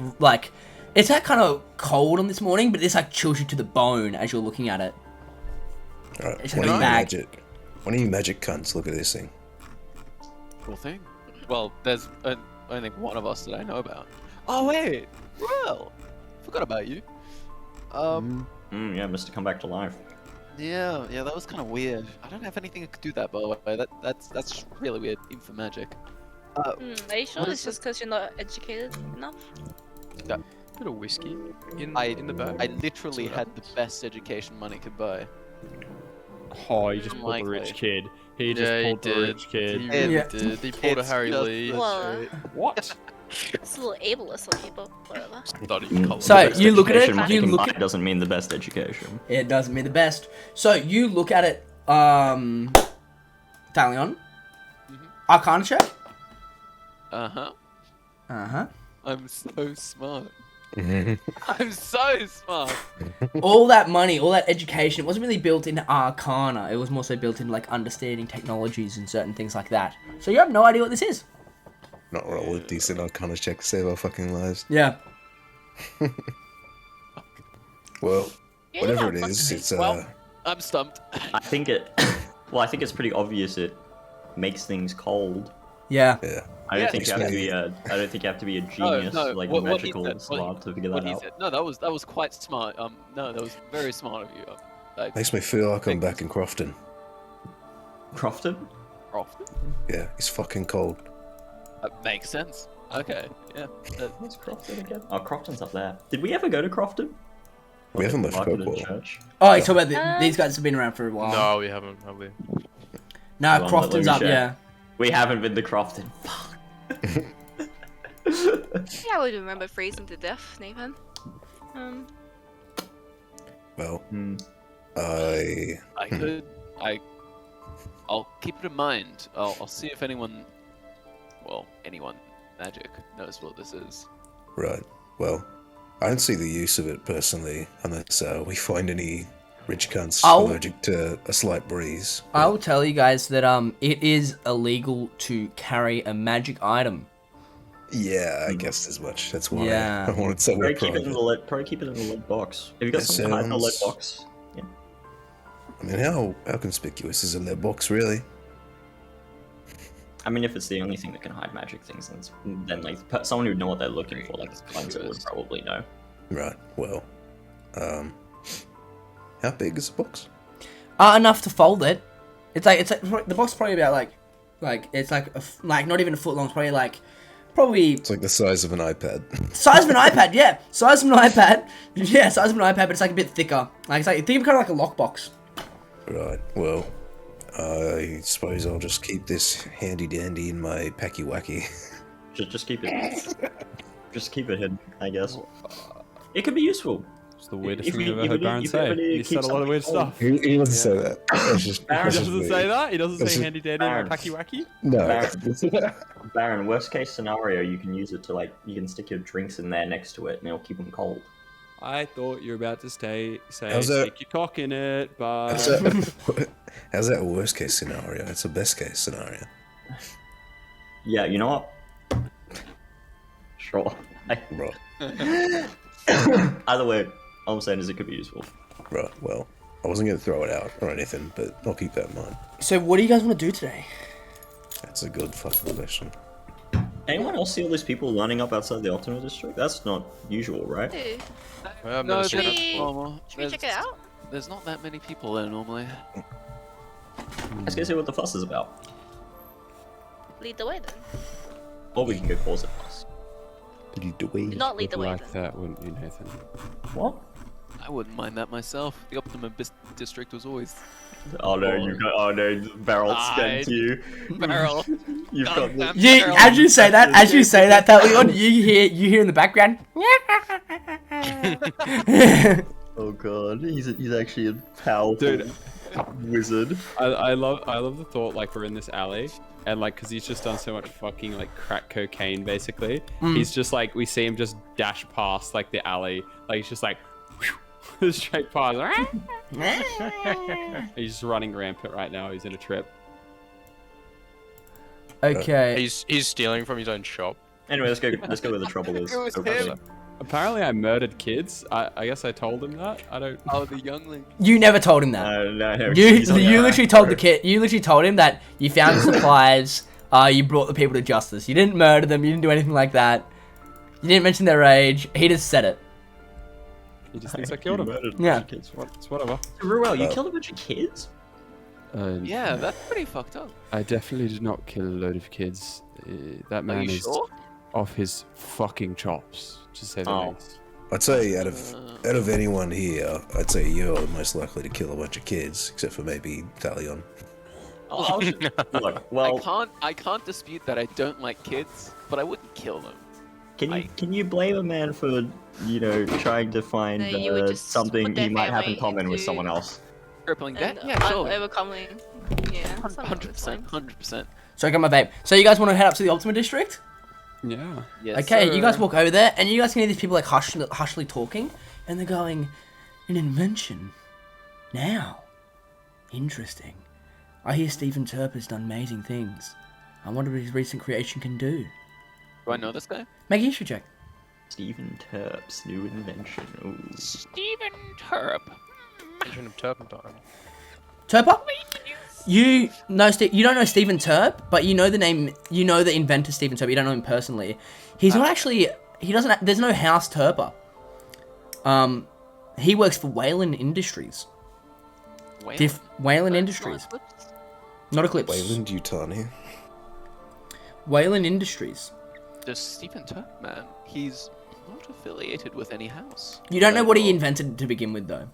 It's that kind of cold on this morning, but it's chills you to the bone as you're looking at it. Alright, It's one in of a you bag. one of you magic cunts, look at this thing. Cool thing. Well, there's only one of us that I know about. Oh wait, well, forgot about you. Yeah, Mr. Come Back to Life. Yeah, that was kind of weird. I don't have anything that could do that, by the way. That's really weird. Info magic. Are you sure What it's is just because you're not educated enough? Bit of whiskey in the bag. I literally had the best education money could buy. Oh, you just pulled the Unlikely. rich kid. He just Yeah, he pulled the did. rich kid. He really Yeah. did. He pulled a It's Harry just Lee. the Well, truth. What? It's a little ableist of people. Whatever. Study colour. So, Best you look at it, education you Magic look and at- Might doesn't mean the best education. It doesn't mean the best. So you look at it, Talion. Arcana check. Uh-huh. Uh-huh. I'm so smart. I'm so smart. All that money, all that education, it wasn't really built into Arcana. It was more so built into like understanding technologies and certain things like that. So you have no idea what this is. Not roll a decent Arcana check to save our fucking lives. Yeah. Well, Yeah, whatever it fuck is, me. it's Well, I'm stumped. I think it. Well, I think it's pretty obvious it makes things cold. Yeah. yeah. I don't Yeah. think you have to be a. I don't think you have to be a genius, like a what he magical said- slot to figure what that he out. said. No, that was quite smart. No, that was very smart of you. Makes me feel like I'm back in Crofton. Crofton? Yeah, it's fucking cold. That makes sense. Okay, yeah. What's Crofton again? Oh, Crofton's up there. Did we ever go to Crofton? We haven't left Market and Kirkwall. Church? Oh, you talk about these guys have been around for a while. No, we haven't, have we? No, Well, Crofton's let up, me check. yeah. We haven't been to Crofton. Fuck. Yeah, I would remember freezing to death, Nathan. Well, Hmm. I'll keep it in mind. I'll see if anyone magic knows what this is. right. Well, I don't see the use of it personally, unless we find any rich cunts allergic to a slight breeze. I will tell you guys that it is illegal to carry a magic item. Yeah, I guessed as much. That's why Yeah. I wanted somewhere Probably keep it in the private. lead. Probably keep it in the lead box. Have you got That something to hide in the lead sounds- box? Yeah. I mean, how conspicuous is in their box, really? I mean, if it's the only thing that can hide magic things, then like someone who'd know what they're looking for, like Cleanser would probably know. Right. Well, how big is the box? Enough to fold it. It's like the box is probably about like it's like like not even a foot long. It's probably It's like the size of an iPad. size of an iPad. Yeah, size of an iPad. Yeah, size of an iPad, but it's like a bit thicker. Like it's like think of kind of like a lockbox. Right. Well, I suppose I'll just keep this handy dandy in my packy wacky. Just keep it. Just keep it hidden, I guess. It could be useful. It's the weirdest If thing we- I've if ever heard we- Baron if we say. ever need to He keep said a lot of weird something stuff. He doesn't say that. That's just, Baron that's He just doesn't weird. say that? He doesn't That's say just- handy dandy Baron. and packy wacky? No. Baron, worst case scenario, you can use it to you can stick your drinks in there next to it, and it'll keep them cold. I thought you were about to say How's that- stick your cock in it, but... How's that a worst case scenario? It's a best case scenario. Yeah, you know what? Sure. Right. Either way, all I'm saying is it could be useful. Right. Well, I wasn't going to throw it out or anything, but I'll keep that in mind. So what do you guys want to do today? That's a good fucking question. Anyone else see all these people lining up outside the Ultimate District? That's not usual, right? Hey, Well, I've No, never seen should it we, normal. should we check it out? There's not that many people there normally. Let's go see what the fuss is about. Lead the way then. Or we can go cause it fuss. Do not lead the way like then. that, wouldn't you, Nathan? What? I wouldn't mind that myself. The Optimum District was always Oh no, you got. Oh no, Barrel's getting to you. barrel. You've got. Goddamn You, barrel. as you say that, Leon, you hear in the background. Oh god, he's actually a powerful Dude. wizard. I love the thought, like, we're in this alley, and, like, because he's just done so much fucking, like, crack cocaine, basically. He's just, like, we see him just dash past, like, the alley. Like, he's just, like, straight past. He's just running rampant right now. He's in a trip. Okay. He's stealing from his own shop. Anyway, let's go where the trouble is. It was Go closer. him. Apparently, I murdered kids. I guess I told him that. I don't... Oh, the youngling. You never told him that. No. You he's on the literally back told the row. kid. You literally told him that you found supplies. You brought the people to justice. You didn't murder them. You didn't do anything like that. You didn't mention their age. He just said it. He just thinks I killed him. Murdered a Yeah. bunch of kids. It's whatever. Ruel, you killed a bunch of kids? Yeah, that's pretty fucked up. I definitely did not kill a load of kids. That Are man you is sure? off his fucking chops, to say the Oh. least. I'd say out of anyone here, I'd say you're the most likely to kill a bunch of kids, except for maybe Thalion. Look, well, I can't dispute that I don't like kids, but I wouldn't kill them. Can you blame a man for trying to find No, you would just something put their he might have in family common with into- someone else? Crippling debt? And Yeah, sure. overcoming. Yeah, something along those 100%. lines. 100%. So I got my vape. So you guys want to head up to the Ultimate District? Yeah. Yes, Okay, you guys sir. walk over there, and you guys can hear these people like hushly talking, and they're going, "An invention? Now? Interesting. I hear Stephen Turp has done amazing things. I wonder what his recent creation can do." Do I know this guy? Make a history check. Stephen Turp's new invention. Ooh. Steven Turp. Mention of turpentine. Turper? You don't know Stephen Turp, but you know the name. You know the inventor Stephen Turp. You don't know him personally. He's not actually. He doesn't. There's no House Turper. He works for Wayland Industries. Wayland Industries. Not Eclipse. Wayland Yutani. Wayland Industries. Does Stephen Turp, man? He's not affiliated with any house. You don't know what he invented to begin with, though.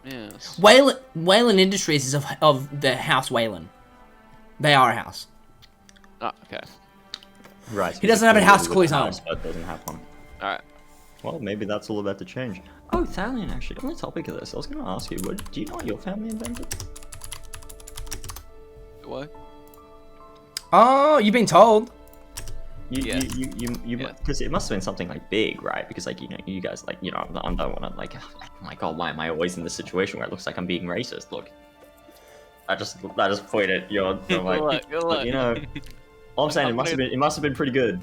Yes. Wayland Industries is of the House Wayland. They are a house. Ah, okay. Right. He doesn't have a house to call his own. But doesn't have one. Alright. Well, maybe that's all about to change. Oh, Thalion, actually, on the topic of this, I was going to ask you, do you know what your family invented? What? Oh, you've been told. Yeah. Because it must have been something like big, right? Because you guys I don't want to like, oh my god, why am I always in this situation where it looks like I'm being racist? Look, I just pointed at your like, Good luck. all I'm saying, it must have been pretty good.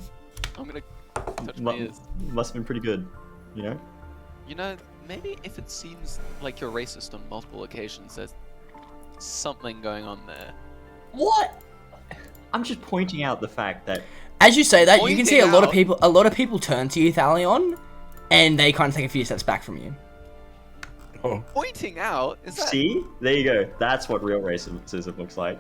I'm gonna touch my ears. Must have been pretty good, You know, maybe if it seems like you're racist on multiple occasions, there's something going on there. What? I'm just pointing out the fact that As you say that, you can see a lot of Pointing people. A lot of people turn to you, Thalion, and they kind of take a few steps back from you. Oh, Pointing out is that see, there you go. That's what real racism looks like.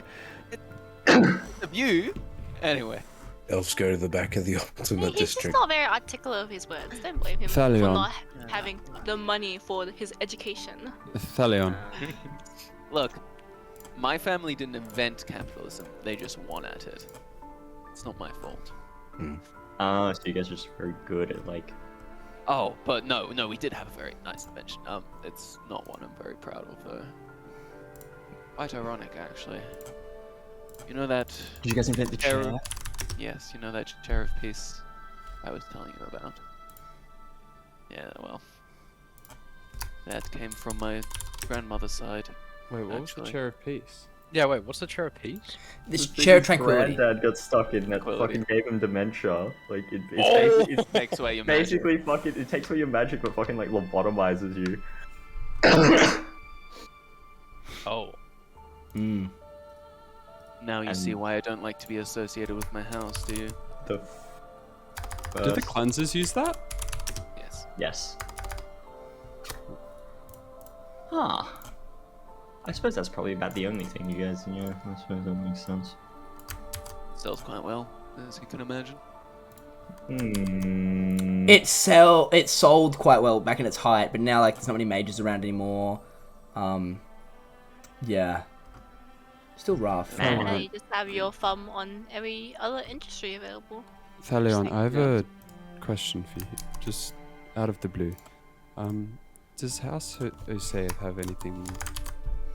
the view. Anyway, elves go to the back of the He's Ultimate just District. not very articulate of his words. Don't blame him for Thalion. not having the money for his education. Thalion. look, my family didn't invent capitalism; they just won at it. It's not my fault. So you guys are just very good at like. Oh, but no, we did have a very nice invention. It's not one I'm very proud of, though. Quite ironic, actually. You know that? Did you guys invent the chair? Yes, you know that chair of peace I was telling you about. Yeah, well, that came from my grandmother's side. Wait, what was the Actually. chair of peace? Yeah, wait, what's the chair of peace? This chair of tranquility. Granddad got stuck in that, Tranquility. fucking gave him dementia. Like It takes away your magic. basically fucking it takes away your magic, but fucking like lobotomizes you. Oh. Hmm. Now you And- see why I don't like to be associated with my house, do you? The Did the first- cleansers use that? Yes. Yes. Huh. I suppose that's probably about the only thing you guys, I suppose that makes sense. Sells quite well, as you can imagine. It sold quite well back in its height, but now like there's not many mages around anymore. Yeah. Still rough. And then you just have your thumb on every other industry available. Thalion, I have a question for you, just out of the blue. Does House Osaev have anything,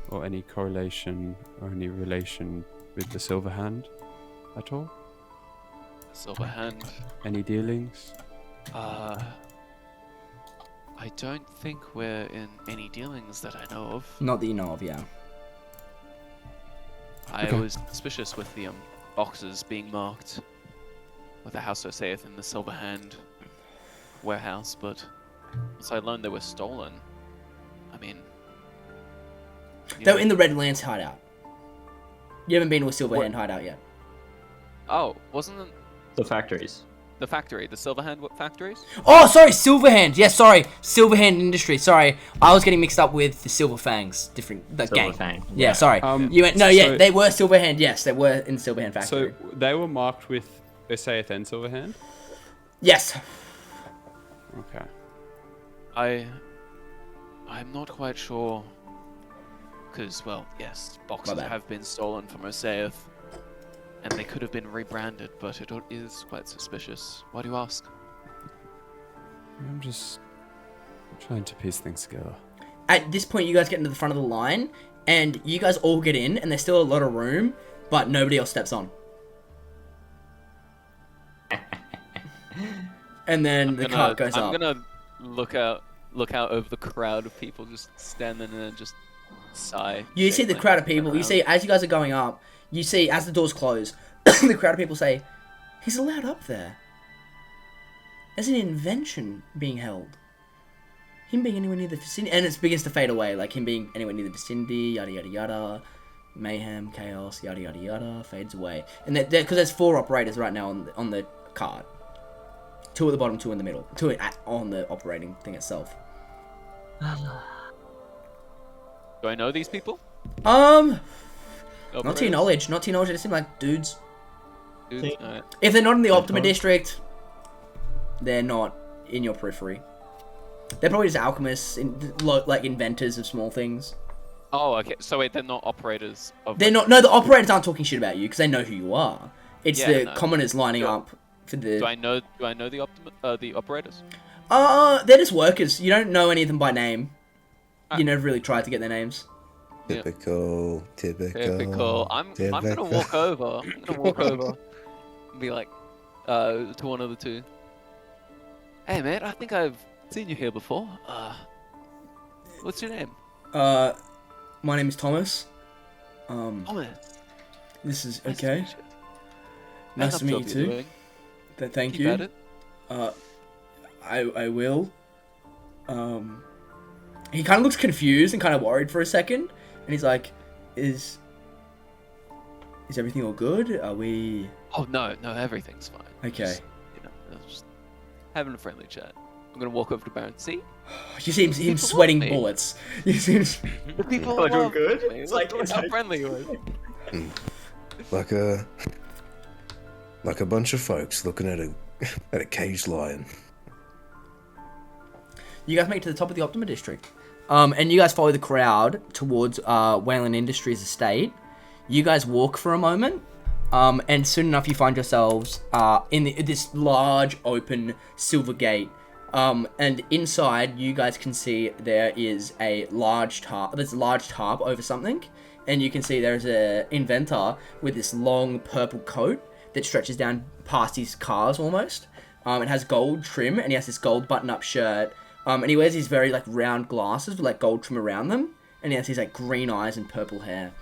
or any correlation, or any relation with the Silver Hand at all? Silver hand. Any dealings? I don't think we're in any dealings that I know of. Not that you know of, yeah. I Okay. was suspicious with the boxes being marked with the House Osaev in the Silver Hand warehouse, but once I learned they were stolen, I mean... They were in the Red Lance hideout. You haven't been to a Silverhand hideout yet. Oh, wasn't it The factories. the factory, the Silver Hand factories? Oh, sorry, Silverhand. Yes, sorry, Silverhand Industries. Sorry, I was getting mixed up with the Silver Fangs. Different, the gang. Fang. Yeah, sorry. Um, You went no, yeah, so- they were Silverhand. Yes, they were in Silverhand factory. So they were marked with Osaev and Silver Hand? Yes. Okay. I'm not quite sure, because, well, yes, boxes bad. have been stolen from Osaev, and they could have been rebranded, but it is quite suspicious. Why do you ask? I'm just trying to piece things together. At this point, you guys get into the front of the line, and you guys all get in, and there's still a lot of room, but nobody else steps on. And then the cart goes up. I'm gonna look out over the crowd of people just standing there and just sigh. You see the like, crowd of people. You see, as you guys are going up, you see, as the doors close, the crowd of people say, "He's allowed up there. There's an invention being held. Him being anywhere near the vicinity," and it begins to fade away, like him being anywhere near the vicinity, yada yada yada, mayhem, chaos, yada yada yada, fades away. And because there's 4 operators right now on the card, 2 at the bottom, 2 in the middle, 2 on the operating thing itself. Do I know these people? Not to Operators? your knowledge. Not to your knowledge. They seem like dudes. Dudes? Alright. If they're not in the Optima district, they're not in your periphery. They're probably just alchemists, like inventors of small things. Oh, okay. So wait, they're not operators of. They're not. No, the operators aren't talking shit about you because they know who you are. It's Yeah, the no. commoners lining Sure. up for the. Do I know the the operators? They're just workers. You don't know any of them by name. Ah. You never really tried to get their names. Yeah. Typical. Typical. I'm gonna walk over. I'm gonna walk over and be like, to one of the 2. Hey, mate. I think I've seen you here before. What's your name? My name is Thomas. Thomas. This is Nice to okay. meet you. Nice How's to meet you job too. doing? Thank Keep you. at it. I will. He kind of looks confused and kind of worried for a second, and he's like, "Is everything all good? Are we Oh no, everything's fine. okay?" Just, just having a friendly chat. I'm gonna walk over to Baron. See, You see him People sweating love me. bullets. You see him. the people Oh, doing love good? me. It's Look like- how friendly he was. Like a bunch of folks looking at a caged lion. You guys make it to the top of the Optima district, and you guys follow the crowd towards Wayland Industries estate. You guys walk for a moment, and soon enough you find yourselves in this large open silver gate. And inside you guys can see there is a large tarp. There's a large tarp over something, and you can see there's a inventor with this long purple coat that stretches down past his calves almost. It has gold trim, and he has this gold button-up shirt. And he wears these very like round glasses with like gold trim around them, and he has these like green eyes and purple hair.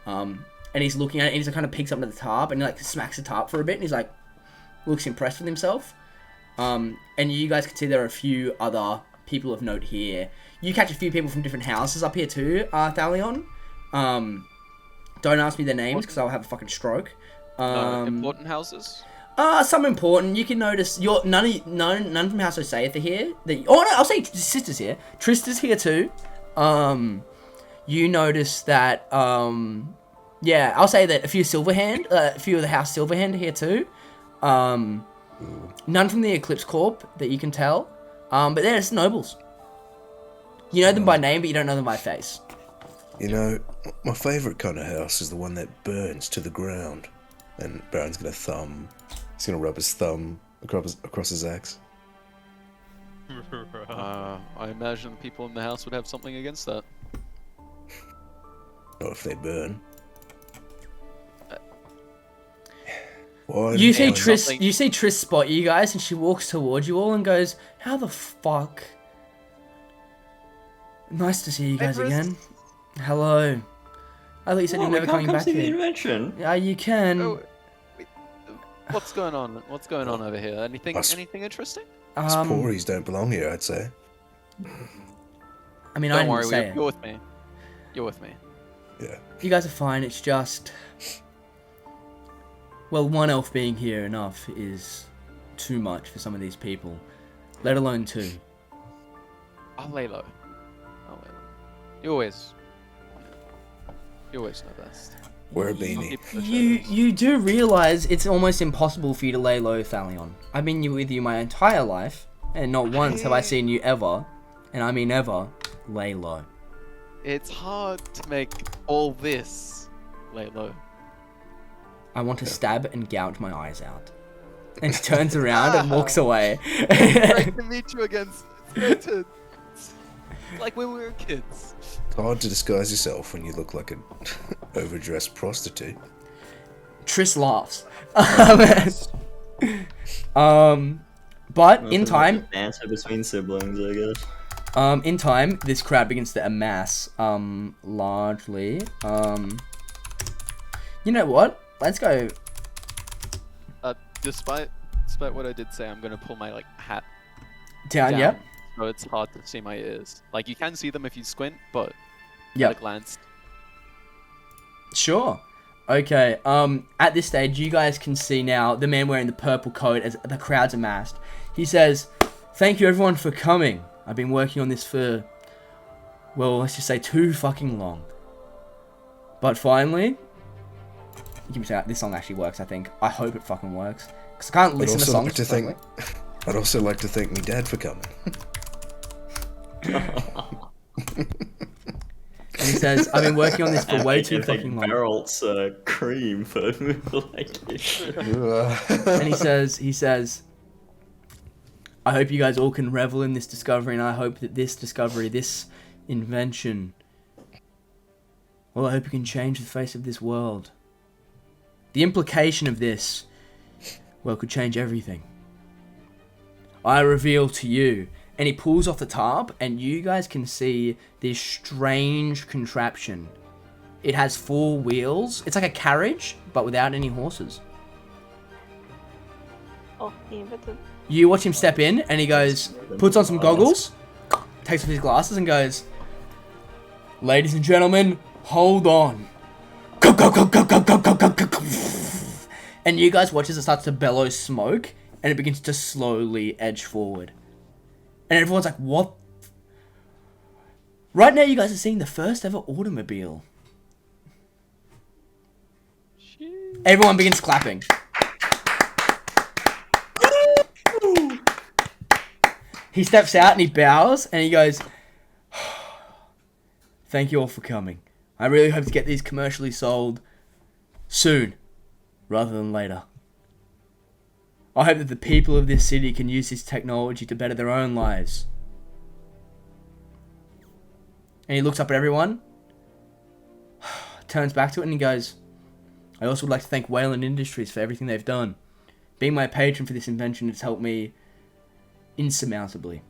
And he's looking at it, and he's like, kind of picks up to the tarp, and he like smacks the tarp for a bit, and he's like, looks impressed with himself. And you guys can see there are a few other people of note here. You catch a few people from different houses up here too, Thalion. Don't ask me their names because I'll have a fucking stroke. No, important houses. Some important. You can notice none from House Osaith are here. I'll say Sister's here. Trista's here too. You notice that yeah, I'll say that a few Silverhand, a few of the House Silverhand are here too. None from the Eclipse Corp that you can tell. But they're just nobles. You know them by name, but you don't know them by face. You know, my favourite kind of house is the one that burns to the ground. And Baron's he's gonna rub his thumb across his axe. I imagine the people in the house would have something against that. Not if they burn. You see Yeah, Triss. something- You see Triss spot you guys, and she walks towards you all and goes, "How the fuck? Nice to see you guys Triss. again. Hello. I thought you said Oh, you're we never can't coming come back see the here. invention. Yeah, you can. Oh, what's going on? What's going on over here? Anything Us- interesting? Us Pories don't belong here, I'd say. I mean, I Don't didn't worry, say you're it. with me. You're with me. Yeah. You guys are fine. It's just, well, one elf being here enough is too much for some of these people, let alone two. I'll lay low. You always know best. Wear a I'll beanie. keep the You shadows. you do realize it's almost impossible for you to lay low, Thalion. I've been with you my entire life, and not once have I seen you ever, and I mean ever, lay low. It's hard to make all this lay low. I want to stab and gouge my eyes out. And she turns around and walks away. Great to meet you again. It's great to... it's like when we were kids. It's hard to disguise yourself when you look like an overdressed prostitute. Triss laughs. But in time, Answer between siblings, I guess. in time, this crowd begins to amass, largely. You know what? Let's go. Despite what I did say, I'm gonna pull my like hat Down, down, yep. so it's hard to see my ears. Like you can see them if you squint, but Yep. at a glance, Sure. Okay, at this stage, you guys can see now the man wearing the purple coat as the crowd's amassed. He says, "Thank you everyone for coming. I've been working on this for, well, let's just say too fucking long. But finally, give me a second, this song actually works, I think. I hope it fucking works. Because I can't listen to also songs. like to for think, I'd also like to thank me dad for coming. And he says, I've been working on this for way too I think fucking long. Beryl's cream for like And he says, I hope you guys all can revel in this discovery, and I hope that this discovery, this invention, well, I hope it can change the face of this world. The implication of this, well, could change everything. I reveal to you," and he pulls off the top, and you guys can see this strange contraption. It has 4 wheels. It's like a carriage, but without any horses. Oh, he invented. You watch him step in, and he goes, puts on some goggles, takes off his glasses, and goes, "Ladies and gentlemen, hold on." Go, go, go, go, go, go, go, go, go, go. And you guys watch as it starts to bellow smoke, and it begins to slowly edge forward. And everyone's like, what? Right now, you guys are seeing the first ever automobile. Everyone begins clapping. He steps out and he bows and he goes, "Thank you all for coming. I really hope to get these commercially sold soon, rather than later. I hope that the people of this city can use this technology to better their own lives." And he looks up at everyone, turns back to it, and he goes, "I also would like to thank Wayland Industries for everything they've done. Being my patron for this invention has helped me insurmountably."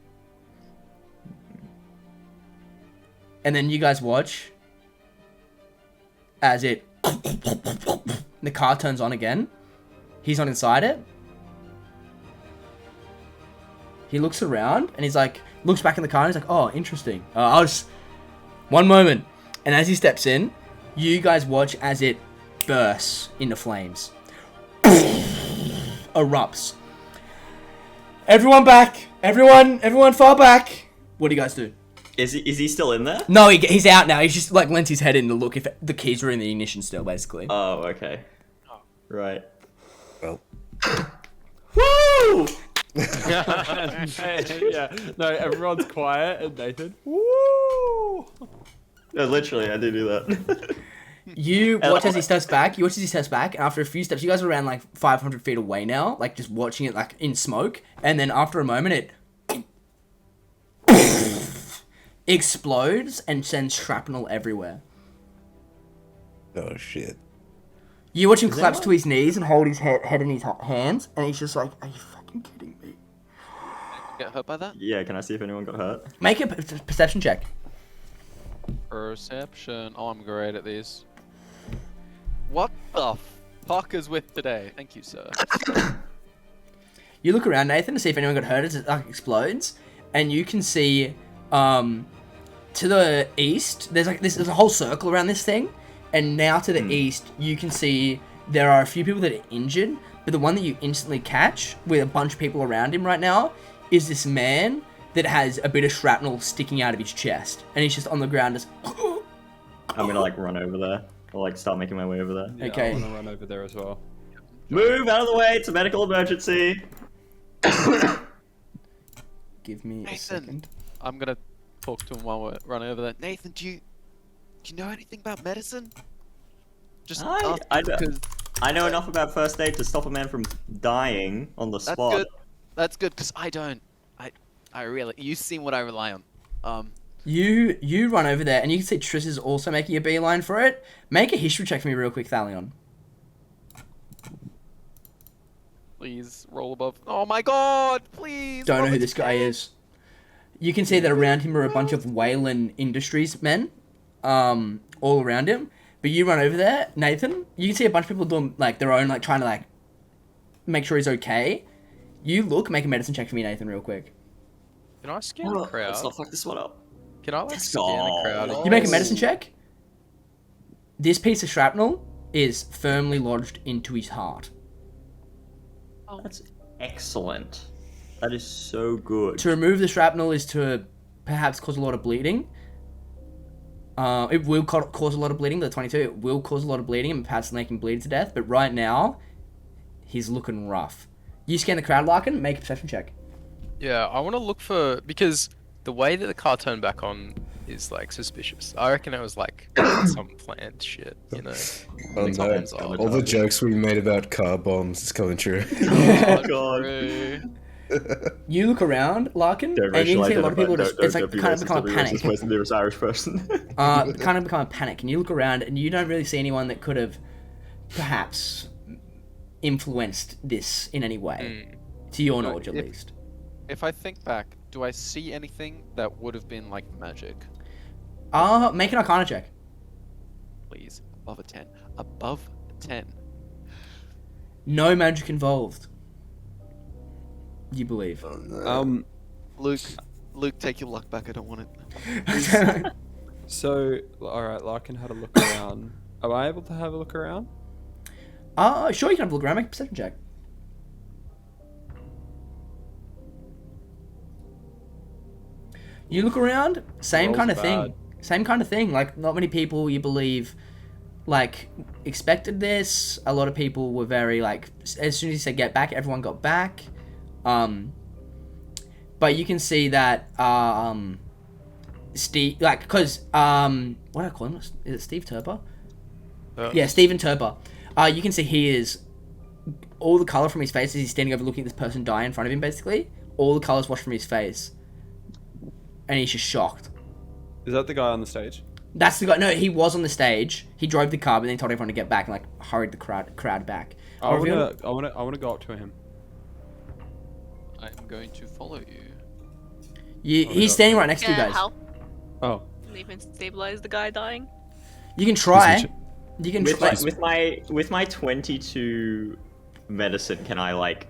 And then you guys watch as the car turns on again. He's not inside it. He looks around and he's like, looks back in the car and he's like, "Oh, interesting. I'll just, one moment." And as he steps in, you guys watch as it bursts into flames. Erupts. Everyone back! Everyone far back! What do you guys do? Is he still in there? No, he's out now. He's just like lent his head in to look if the keys are in the ignition still, basically. Oh, okay. Right. Well, Woo! Yeah, no, everyone's quiet and Nathan, woo! No, literally, I do that. You watch as he steps back. And after a few steps, you guys are around like 500 feet away now, like just watching it like in smoke. And then after a moment, it explodes and sends shrapnel everywhere. oh shit. You watch him collapse to his knees and hold his head in his hands, and he's just like, "Are you fucking kidding me?" get hurt by that. Yeah, can I see if anyone got hurt? Make a perception check. Perception. Oh, I'm great at these. What the fuck is with today? Thank you, sir. You look around, Nathan, to see if anyone got hurt as it like, explodes, and you can see to the east, there's a whole circle around this thing, and now to the east, you can see there are a few people that are injured, but the one that you instantly catch, with a bunch of people around him right now, is this man that has a bit of shrapnel sticking out of his chest, and he's just on the ground just... I'm gonna like run over there. Or like start making my way over there. Yeah, Okay. I want to run over there as well. Move out of the way, it's a medical emergency. Give me a Nathan. second. I'm gonna talk to him while we're running over there. Nathan, do you know anything about medicine? Just I because I know enough about first aid to stop a man from dying on the That's spot. good. That's good because I don't. I really. You've seen what I rely on. You run over there, and you can see Triss is also making a beeline for it. Make a history check for me real quick, Thalion. Please roll above. Oh my god! Please. Don't know above who a this guy 10. is. You can see that around him are a bunch of Wayland Industries men, all around him. But you run over there, Nathan. You can see a bunch of people doing like their own, like trying to like make sure he's okay. You look, make a medicine check for me, Nathan, real quick. Can I scan the crowd? Let's not fuck this one up. Can I like Let's scan go. the crowd? You make a medicine check. This piece of shrapnel is firmly lodged into his heart. That's excellent. That is so good. To remove the shrapnel is to perhaps cause a lot of bleeding. It will cause a lot of bleeding. The 22, it will cause a lot of bleeding and perhaps make him bleed to death. But right now, he's looking rough. You scan the crowd, Larkin. Make a perception check. Yeah, I want to look for because the way that the car turned back on is like suspicious. I reckon it was like some planned shit, you know. Oh Like, no! someone's odd. All the jokes we made about car bombs is coming true. Oh god. True. You look around, Larkin, Don't and you can see a lot identify- of people don't- just, don't- it's like don't be kind of racist, become a don't be panic. racist, where's the nearest Irish person? Kind of become a panic, and you look around and you don't really see anyone that could have perhaps influenced this in any way, to your knowledge at if- least. If I think back, do I see anything that would have been like magic? Make an Arcana check. Please, above a 10. Above a 10. No magic involved. You believe. Luke, take your luck back. I don't want it. So, alright, Larkin had a look around. Am I able to have a look around? Sure, you can have a look around. Make a perception check. You look around, same Rolls kind of bad. thing. Same kind of thing. Like, not many people, you believe, like, expected this. A lot of people were very, like, as soon as he said get back, everyone got back. But you can see that, Steve, like, because, what do I call him? Is it Steve Turper? Yeah, Stephen Turper. You can see he is, all the colour from his face as he's standing over looking at this person die in front of him, basically. All the colours washed from his face. And he's just shocked. Is that the guy on the stage? That's the guy. No, he was on the stage. He drove the car, but then he told everyone to get back and like hurried the crowd back. I wanna go up to him. I'm going to follow you. He's standing right next to you Yeah, guys. help. Oh. And even stabilize the guy dying. You can try. Listen, You can with, try. with my 22 medicine, can I like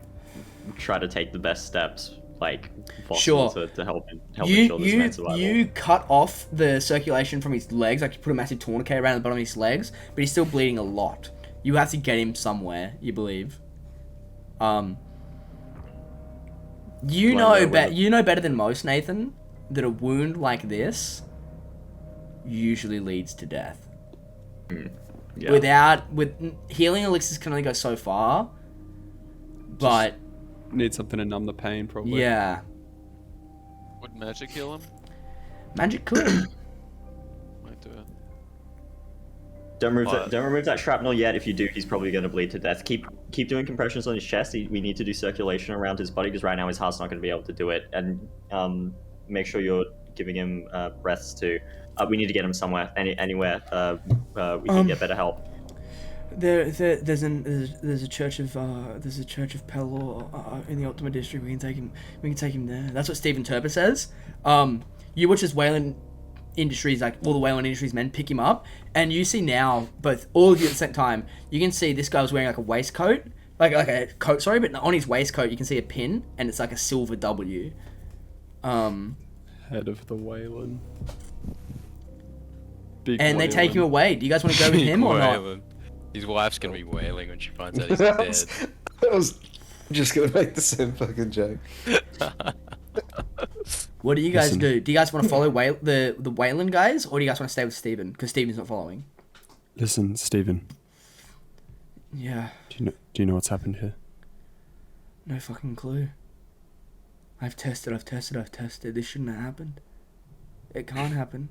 try to take the best steps like possible Sure. to help ensure this man's survival? You cut off the circulation from his legs, like you put a massive tourniquet around the bottom of his legs, but he's still bleeding a lot. You have to get him somewhere, you believe. You know better than most, Nathan, that a wound like this usually leads to death. Yeah. With healing elixirs can only go so far, but need something to numb the pain, probably. yeah, Would magic heal him? magic could. Might do it. Don't remove that shrapnel yet. If you do, he's probably going to bleed to death. Keep doing compressions on his chest. We need to do circulation around his body because right now his heart's not going to be able to do it. And make sure you're giving him breaths too. We need to get him somewhere, anywhere we can get better help. There's a church of Pelor in the Optima district. We can take him there. That's what Stephen Turper says. You watch as Wayland Industries, like all the Wayland Industries men, pick him up, and you see now all of you at the same time. You can see this guy was wearing like a waistcoat, like a coat, sorry, but on his waistcoat you can see a pin, and it's like a silver W. Head of the Wayland. Big And they take him Wayland. away. Do you guys want to go with him or not? Wailing. His wife's gonna be wailing when she finds out he's dead. I was just gonna make the same fucking joke. What do you guys Listen. do? Do you guys want to follow the Wayland guys, or do you guys want to stay with Steven? Because Steven's not following. Listen, Stephen. Yeah, Do you know what's happened here? no fucking clue. I've tested. This shouldn't have happened. It can't happen.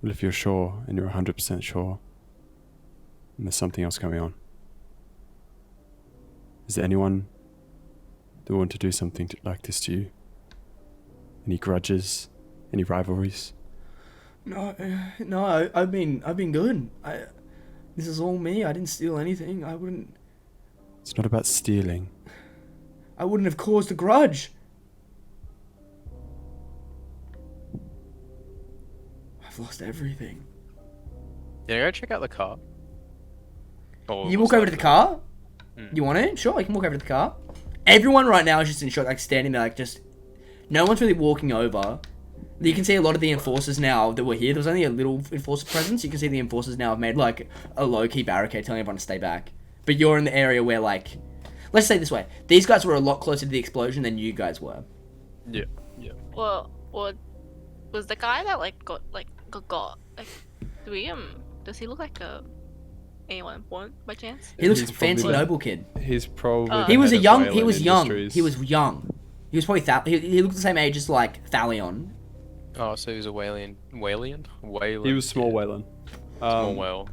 Well, if you're sure and you're 100% sure, And there's something else going on. Is there anyone that would want to do something like this to you? Any grudges? Any rivalries? No, I've been good. This is all me. I didn't steal anything. It's not about stealing. I wouldn't have caused a grudge. I've lost everything. Yeah, go check out the car. Or You what's walk over that to the for? car? Hmm. You want it? Sure, you can walk over to the car. Everyone right now is just in shock, like standing there, like just... No one's really walking over. You can see a lot of the enforcers now that were here. There was only a little enforcer presence. You can see the enforcers now have made like a low-key barricade telling everyone to stay back. But you're in the area where like... Let's say it this way. These guys were a lot closer to the explosion than you guys were. Yeah. Well, was the guy that like got like do we does he look like anyone important by chance? He looks He's like a fancy probably- noble kid. He's probably. He He was head a of young. Wayland He was young. Industries. He was young. He was probably he looked the same age as like Thalion. Oh, so he was a Wayland. He was small Wayland. Small whale.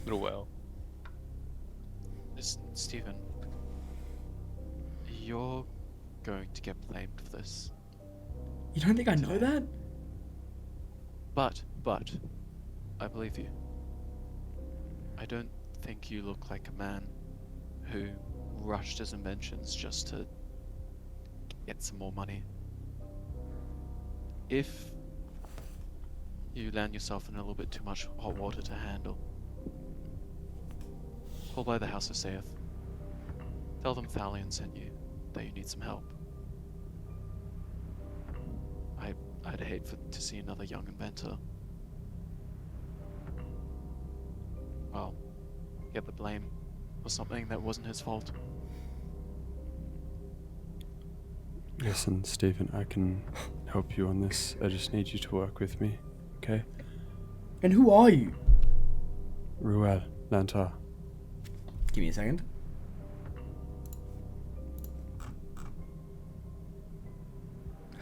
Little whale. Stephen, you're going to get blamed for this. You don't think I know that? But, I believe you. I don't think you look like a man who rushed his inventions just to get some more money. If you land yourself in a little bit too much hot water to handle, call by the House of Saith. Tell them Thalion sent you, that you need some help. I'd hate to see another young inventor, well, get the blame for something that wasn't his fault. Listen, Stephen, I can help you on this. I just need you to work with me, okay? And who are you? Ruel, Lantar. Give me a second.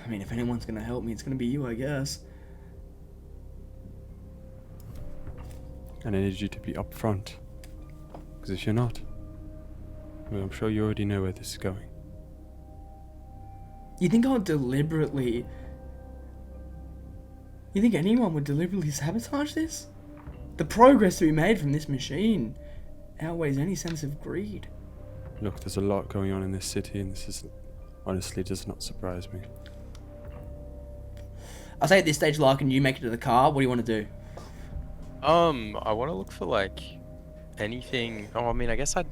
I mean, if anyone's gonna help me, it's gonna be you, I guess. And I need you to be upfront. Because if you're not, well, I'm sure you already know where this is going. You think I'll deliberately... You think anyone would deliberately sabotage this? The progress to be made from this machine outweighs any sense of greed. Look, there's a lot going on in this city, and this honestly does not surprise me. I'll say at this stage, Larkin, you make it to the car. What do you want to do? I want to look for like anything. Oh, I mean, I guess I'd.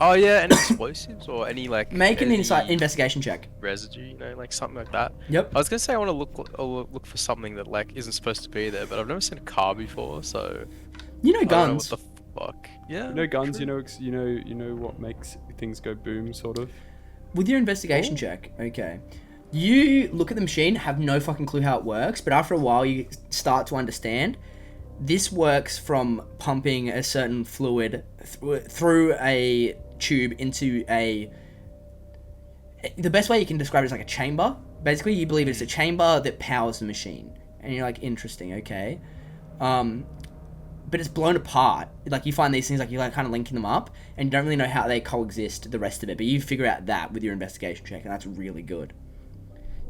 Oh yeah, any explosives or any like. Make an any investigation check. residue, you know, like something like that. Yep. I was gonna say I want to look for something that like isn't supposed to be there, but I've never seen a car before, so. You know I don't know guns. what the fuck? Yeah. You know guns. true. You know what makes things go boom, sort of. With your investigation check, okay. You look at the machine, have no fucking clue how it works, but after a while you start to understand. This works from pumping a certain fluid through a tube into a... The best way you can describe it is like a chamber. Basically, you believe it's a chamber that powers the machine. And you're like, interesting, okay. But it's blown apart. Like, you find these things, like, you're like kind of linking them up, and you don't really know how they coexist the rest of it, but you figure out that with your investigation check, and that's really good.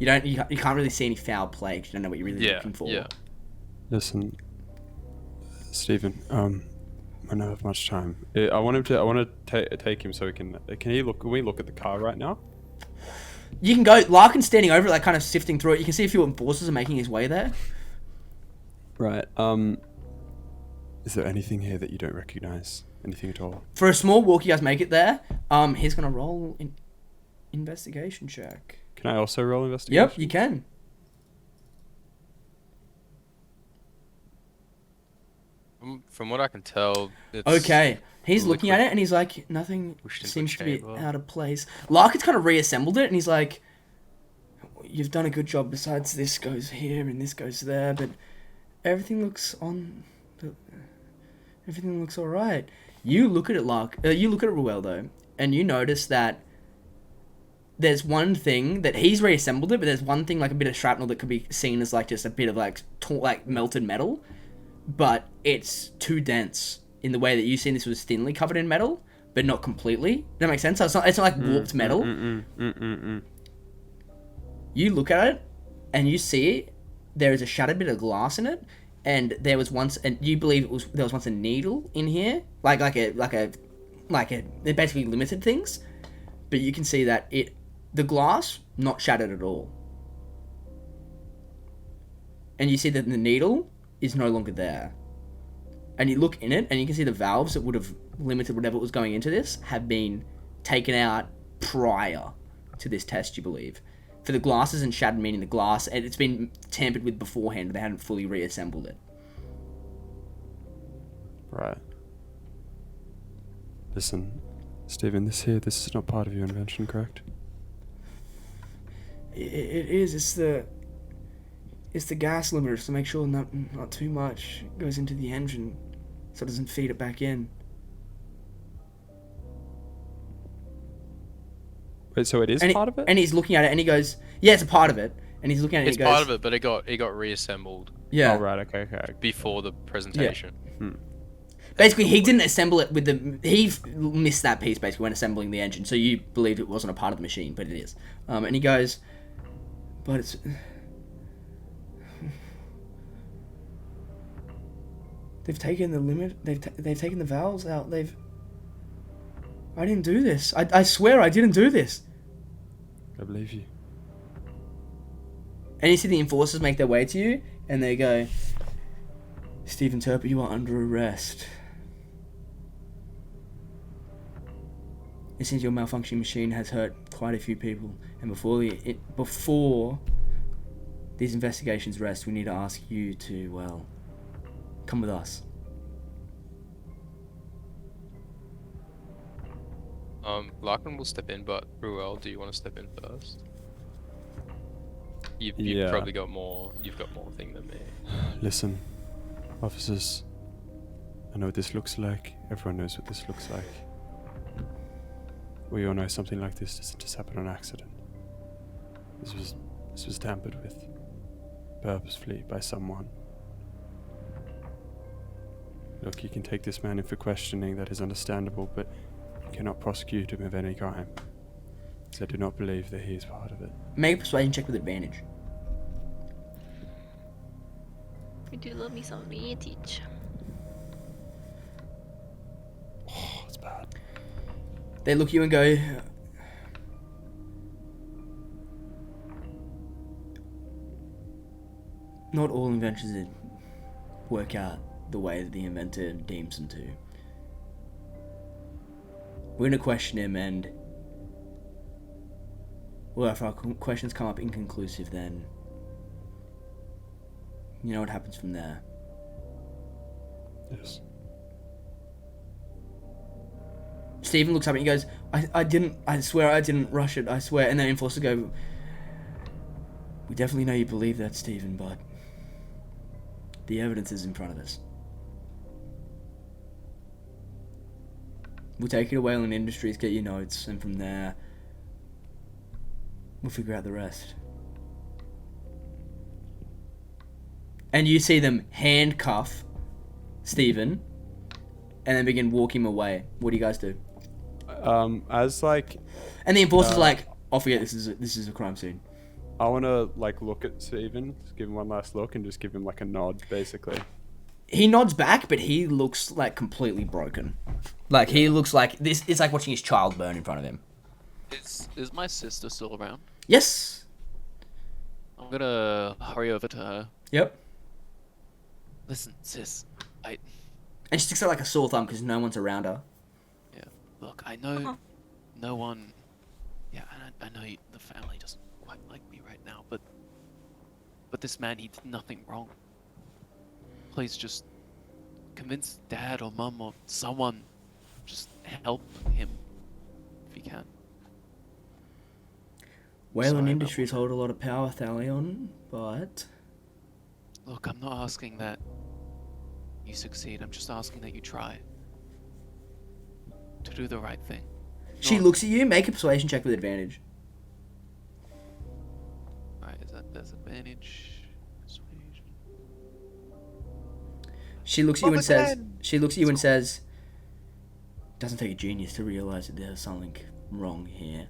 You can't really see any foul play, 'cause you don't know what you're really looking for. Yeah. Listen, Stephen. I don't have much time. I want to take him so we can. Can he look? Can we look at the car right now? You can go. Larkin's standing over it, like kind of sifting through it. You can see a few enforcers are making his way there. Right. Is there anything here that you don't recognize? Anything at all? For a small walk, you guys make it there. He's gonna roll an investigation check. Can I also roll investigation? Yep, you can. From what I can tell, it's Okay. He's liquid- looking at it and he's like, nothing Pushed into a seems to be chamber. out of place. Larkin's kind of reassembled it and he's like, you've done a good job. Besides, this goes here and this goes there, but everything looks everything looks all right. You look at it, you look at it, Ruel, though, and you notice that there's one thing that he's reassembled it, but there's one thing like a bit of shrapnel that could be seen as like just a bit of like melted metal, but it's too dense in the way that you've seen this was thinly covered in metal, but not completely. Does that make sense? So it's not like warped metal. You look at it, and you see there is a shattered bit of glass in it, and there was once, and you believe there was once a needle in here, like it basically limited things, but you can see that the glass not shattered at all, and you see that the needle is no longer there, and you look in it, and you can see the valves that would have limited whatever was going into this have been taken out prior to this test, you believe. For the glass isn't shattered, meaning the glass, and it's been tampered with beforehand, but they hadn't fully reassembled it. Right. Listen, Stephen, this is not part of your invention, correct? It is. It's the gas limiters to make sure not too much goes into the engine, so it doesn't feed it back in. Wait, so it is part of it? And he's looking at it, and he goes, "Yeah, it's a part of it." And he's looking at it, It's and he goes, part of it, but it got reassembled "Yeah." Oh, right, okay. before the presentation. Basically, he didn't assemble it he missed that piece basically when assembling the engine. So you believe it wasn't a part of the machine, but it is. And he goes, "But it's." They've taken the limit. They've taken the valves out. I didn't do this. I swear I didn't do this. I believe you. And you see the enforcers make their way to you, and they go, "Stephen Turpin, you are under arrest. It seems your malfunctioning machine has hurt quite a few people, and before these investigations rest, we need to ask you to, well, come with us." Larkin will step in, but Ruel, do you want to step in first? You've Yeah. probably got more. You've got more thing than me. Listen, officers, I know what this looks like. Everyone knows what this looks like. We all know something like this doesn't just happen on accident. This was tampered with purposefully by someone. Look, you can take this man in for questioning, that is understandable, but you cannot prosecute him of any crime. So I do not believe that he is part of it. Make a persuasion check with advantage. You do love me some advantage. Oh, it's bad. They look at you and go, "Not all inventions work out the way that the inventor deems them to. We're going to question him, and well, if our questions come up inconclusive, then you know what happens from there." Yes. Stephen looks up and he goes, I swear I didn't rush it, I swear. And then enforcers go, "We definitely know you believe that, Stephen, but the evidence is in front of us. We'll take you to Wayland Industries, get your notes, and from there, we'll figure out the rest." And you see them handcuff Stephen and then begin walking him away. What do you guys do? As like, And the enforcer's like, "Oh, forget this is a crime scene." I want to like look at Steven, just give him one last look, and just give him like a nod, basically. He nods back, but he looks like completely broken. Like he looks like this. It's like watching his child burn in front of him. Is my sister still around? Yes. I'm gonna hurry over to her. Yep. Listen, sis. And she sticks out like a sore thumb because no one's around her. Yeah. Look, I know no one. Yeah, and I know the family doesn't quite like me right now, but this man, he did nothing wrong. Please just convince Dad or Mum or someone. Just help him if you can. Wayland Sorry about Industries hold a lot of power, Thalion, but Look, I'm not asking that you succeed. I'm just asking that you try to do the right thing. she Not- looks at you. Make a persuasion check with advantage. Right, is that disadvantage? Persuasion. She looks at you and says, She looks at you and says, "Doesn't take a genius to realise that there's something wrong here.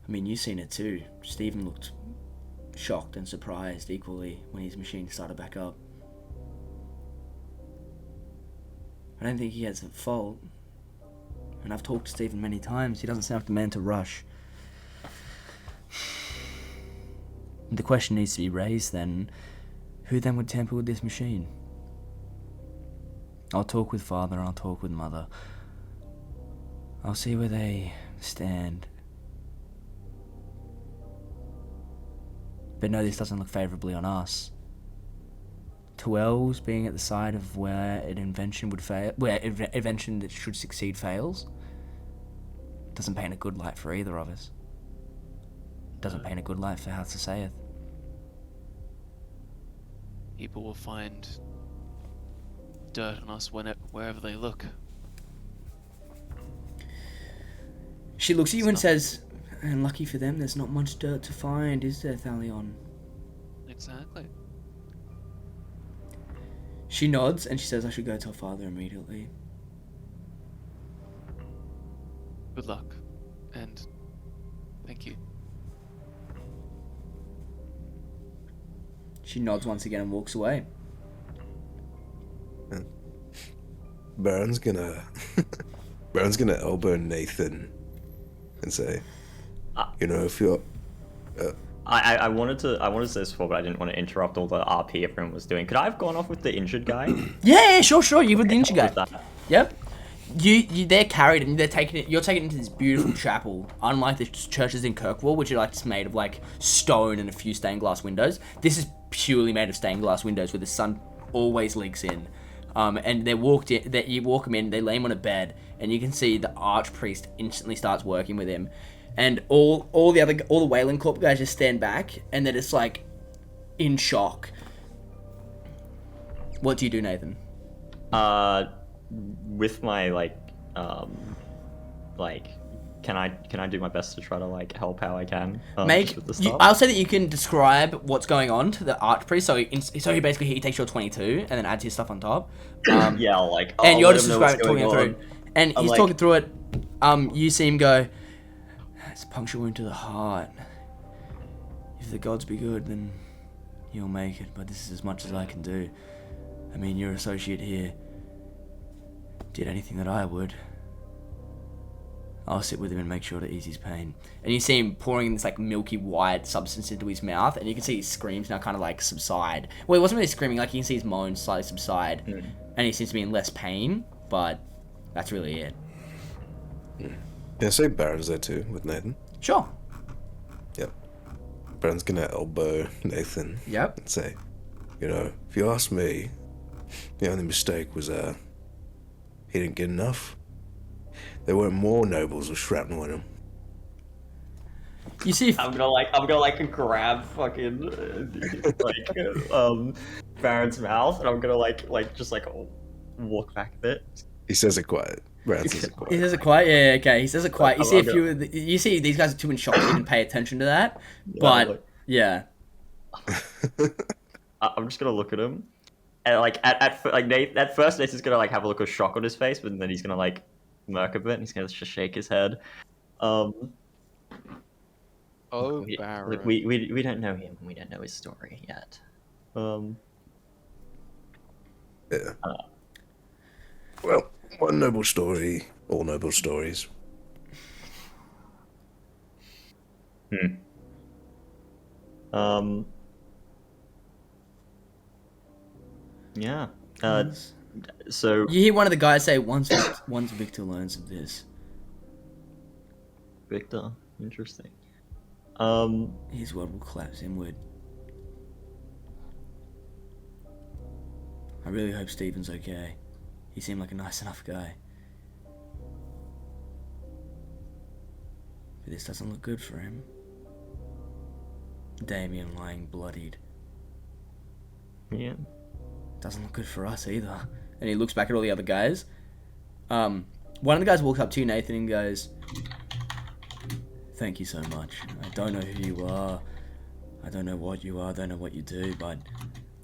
I mean, you've seen it too." Stephen looked shocked and surprised equally when his machine started back up. I don't think he has a fault. And I've talked to Stephen many times. He doesn't seem like the man to rush. The question needs to be raised then. Who then would tamper with this machine? I'll talk with Father and I'll talk with Mother. I'll see where they stand. But no, this doesn't look favourably on us. Tuel's being at the side of where an invention would fail, where an invention that should succeed fails, doesn't paint a good light for either of us. Doesn't paint a good light for House of Saith. People will find dirt on us wherever they look. She looks at you and says, "And lucky for them, there's not much dirt to find, is there, Thalion?" Exactly. She nods and she says, "I should go tell Father immediately." Good luck. And thank you. She nods once again and walks away. Baron's gonna elbow Nathan and say, if you're I wanted to say this before, but I didn't want to interrupt all the RP everyone was doing. Could I have gone off with the injured guy? Yeah, sure. You would the injured guy. With that? Yep. They're carried and they're taking it. You're taking it into this beautiful chapel. Unlike the churches in Kirkwall, which are like just made of like stone and a few stained glass windows. This is purely made of stained glass windows where the sun always leaks in. And you walk them in. They lay him on a bed, and you can see the archpriest instantly starts working with him. And all the Wayland Corp guys just stand back, and they're just like in shock. What do you do, Nathan? With my can I do my best to try to help how I can? just with the stuff? I'll say that you can describe what's going on to the archpriest. So he basically he takes your 22 and then adds his stuff on top. And you're just describing talking it through, and he's talking through it. You see him go, "It's a puncture wound to the heart. If the gods be good, then you'll make it. But this is as much as I can do. I mean, your associate here did anything that I would. I'll sit with him and make sure to ease his pain." And you see him pouring this milky white substance into his mouth, and you can see his screams now kind of subside. Well, he wasn't really screaming, you can see his moans slightly subside, and he seems to be in less pain, but that's really it. Yeah, say Baron's there too with Nathan. Sure. Yep. Baron's gonna elbow Nathan. Yep. And say, if you ask me, the only mistake was he didn't get enough. There weren't more nobles with shrapnel in them. You see, I'm gonna grab fucking Baron's mouth, and I'm gonna just walk back a bit. He says it quiet. Baron says it quiet. he says it quiet. Yeah, okay. He says it quiet. You see these guys are too in shock to even pay attention to that. But yeah, I'm just gonna look at him, and at first Nathan's gonna have a look of shock on his face, but then he's gonna smirk a bit, and he's gonna just shake his head. Baron. We don't know him. We don't know his story yet. Yeah. Well, one noble story, all noble stories. Yeah. So you hear one of the guys say, once Victor learns of this, Victor, interesting. his world will collapse inward. I really hope Stephen's okay. He seemed like a nice enough guy. But this doesn't look good for him. Damien lying bloodied. Yeah. Doesn't look good for us either. And he looks back at all the other guys. One of the guys walks up to Nathan and goes, "Thank you so much. I don't know who you are. I don't know what you are. I don't know what you do, but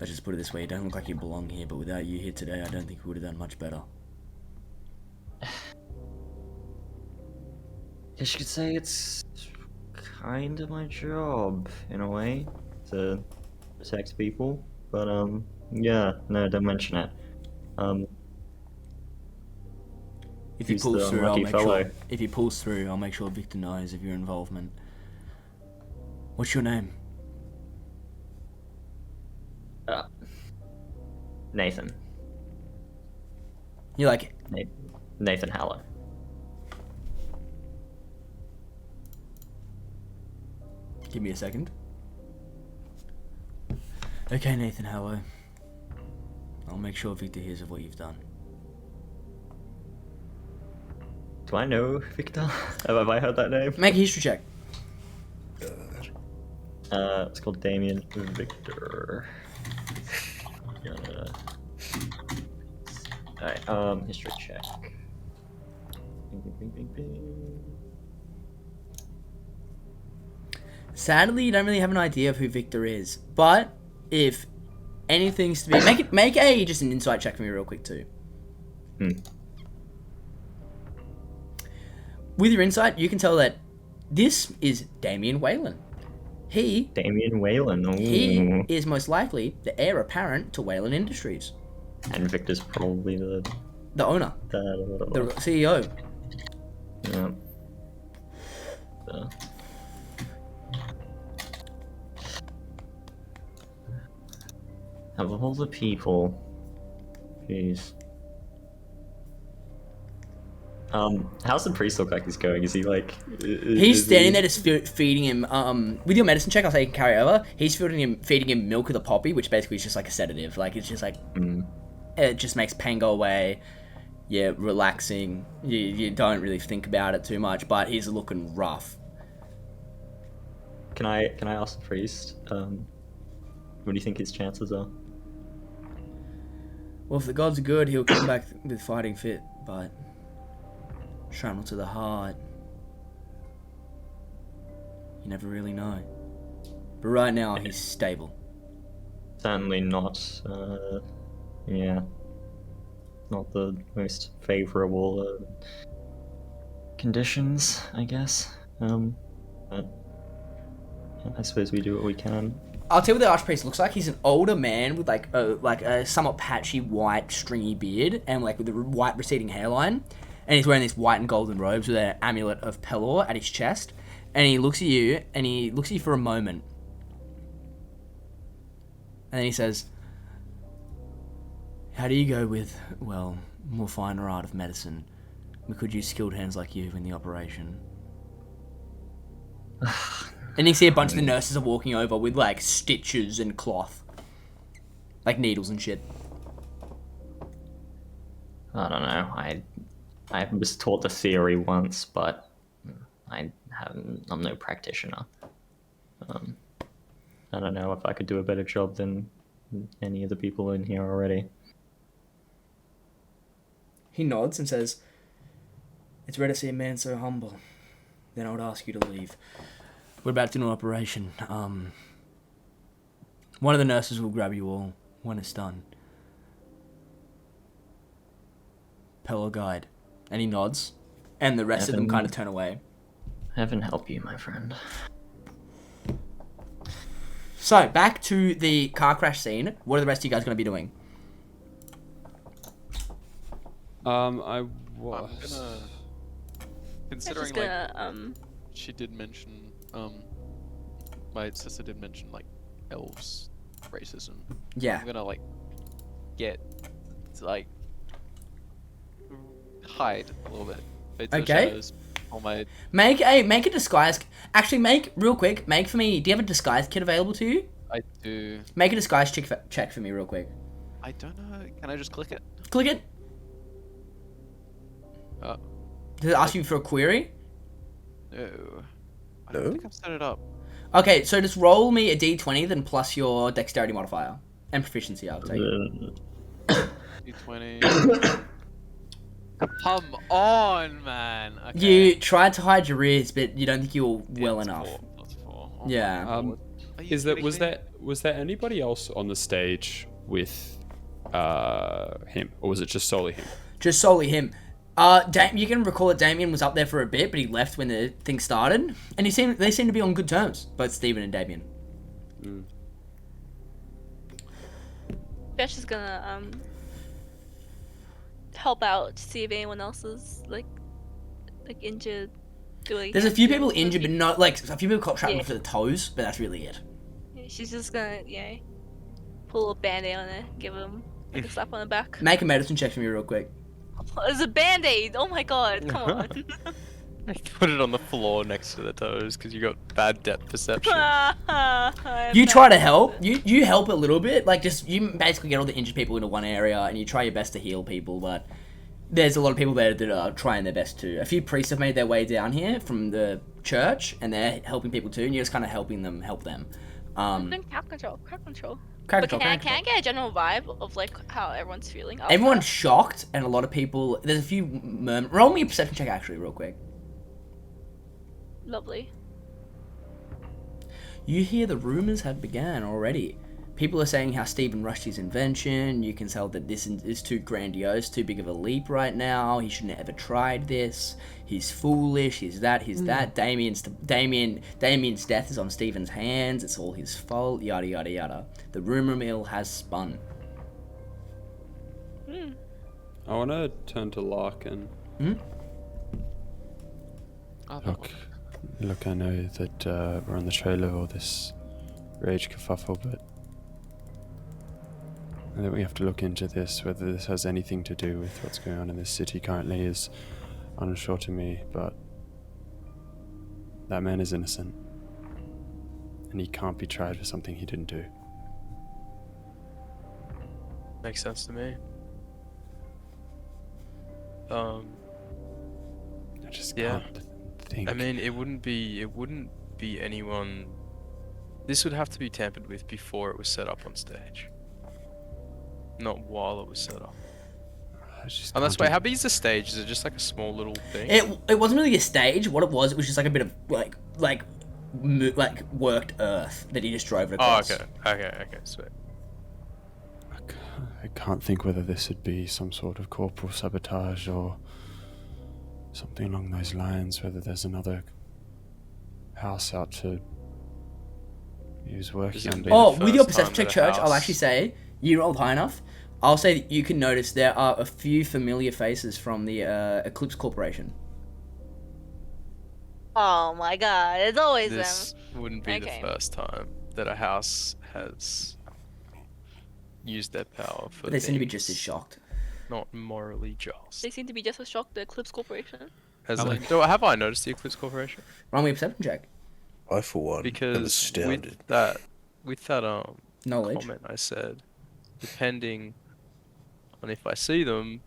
Let's just put it this way, you don't look like you belong here, but without you here today, I don't think we would have done much better. Guess you could say it's kind of my job, in a way, to protect people. But, yeah, no, don't mention it. If he Who's pulls the through, I'll unlucky make fellow? sure. If he pulls through, I'll make sure Victor knows of your involvement. What's your name? Nathan. You like it? Nathan Haller. Give me a second. Okay, Nathan, hello. I'll make sure Victor hears of what you've done. Do I know Victor? Have I heard that name? Make a history check. It's called Damien Victor. Alright, history check. Bing, bing, bing, bing. Sadly, you don't really have an idea of who Victor is. But if anything's to be, make a just an insight check for me real quick too. With your insight, you can tell that this is Damien Whalen. Damien Whalen. Ooh. He is most likely the heir apparent to Whalen Industries. And Victor's probably the The owner. The CEO. Yeah. Of all the people, jeez. How's the priest look like he's going? Is he like? He's standing there just feeding him. With your medicine check, I'll say you can carry over. He's feeding him milk with a poppy, which basically is just like a sedative. Like it's just like it just makes pain go away. Yeah, relaxing. You don't really think about it too much, but he's looking rough. Can I ask the priest? What do you think his chances are? Well, if the gods are good, he'll come back with fighting fit, but shrapnel to the heart. You never really know. But right now, he's stable. Certainly not. Yeah, not the most favorable conditions, I guess. But yeah, I suppose we do what we can. I'll tell you what the Archpriest looks like. He's an older man with like a somewhat patchy white stringy beard and like with a white receding hairline. And he's wearing these white and golden robes with an amulet of Pelor at his chest. And he looks at you, for a moment. And then he says, how do you go with, well, more finer art of medicine? We could use skilled hands like you in the operation. And you see a bunch of the nurses are walking over with like stitches and cloth. Like needles and shit. I don't know. I was taught the theory once, but I'm no practitioner. I don't know if I could do a better job than any of the people in here already. He nods and says, it's rare to see a man so humble. Then I would ask you to leave. We're about to do an operation. One of the nurses will grab you all when it's done. Pelor guide. And he nods. And the rest of them kind of turn away. Heaven help you, my friend. So, back to the car crash scene. What are the rest of you guys going to be doing? I I'm was. gonna. I'm Considering just like gonna she did mention, my sister did mention like elves racism. Yeah. I'm gonna like get to like hide a little bit. Fade to the Okay. shadows on my Make a disguise. Actually, make for me. Do you have a disguise kit available to you? I do. Make a disguise check for me real quick. I don't know. Can I just click it? Click it. Does it ask you for a query? No. I don't No? think I've set it up. Okay, so just roll me a d20, then plus your dexterity modifier and proficiency. I'll take. D20. Come on, man. Okay. You tried to hide your ears, but you don't think you're Yeah, well that's enough. 4, that's 4. Oh, Yeah. my God. Are you Is that kidding me? was there anybody else on the stage with him, or was it just solely him? Just solely him. You can recall that Damien was up there for a bit, but he left when the thing started, and they seem to be on good terms, both Stephen and Damien. Josh is gonna help out, see if anyone else is like injured. There's a few people injured, but not like a few people caught trapped Yeah. for the toes, but that's really it. She's just gonna pull a band-aid on it, give him like a slap on the back. Make a medicine check for me real quick. It's a band-aid! Oh my god, come on. Put it on the floor next to the toes because you got bad depth perception. You try to help. You help a little bit. Like just you basically get all the injured people into one area, and you try your best to heal people. But there's a lot of people there that are trying their best too. A few priests have made their way down here from the church, and they're helping people too. And you're just kind of helping them help them. I'm doing crowd control. Crowd control. Crowd But control, can I crowd control. get a general vibe of like how everyone's feeling? after? Everyone's shocked, and a lot of people. There's a few roll me a perception check actually, real quick. Lovely. You hear the rumors have begun already. People are saying how Stephen rushed his invention. You can tell that this is too grandiose, too big of a leap right now. He shouldn't have ever tried this. He's foolish. He's that. Damien's death is on Stephen's hands. It's all his fault. Yada yada yada. The rumor mill has spun. I want to turn to Larkin. Oh, Look, I know that we're on the trail of all this rage kerfuffle, but I think we have to look into this. Whether this has anything to do with what's going on in this city currently is unsure to me, but that man is innocent, and he can't be tried for something he didn't do. Makes sense to me. I just Yeah. can't think. I mean, it wouldn't be anyone. This would have to be tampered with before it was set up on stage, not while it was set up. I just Unless, can't wait, do- how big is the stage? Is it just like a small little thing? It wasn't really a stage. What it was just like a bit of like worked earth that he just drove it Oh, across. okay, sweet. I can't think whether this would be some sort of corporal sabotage or something along those lines, whether there's another house out to use working it on. be Oh, the with your first time perception check, that a Church, I'll house- actually say you rolled high enough. I'll say that you can notice there are a few familiar faces from the Eclipse Corporation. Oh my god, it's always This them. wouldn't be Okay. the first time that a house has used their power for But they seem to be just as things shocked. not morally just. They seem to be just as shocked, the Eclipse Corporation. Have I noticed the Eclipse Corporation? Roll me a perception check. I, for one, am Because astounded. with that Knowledge. comment I said, depending on if I see them,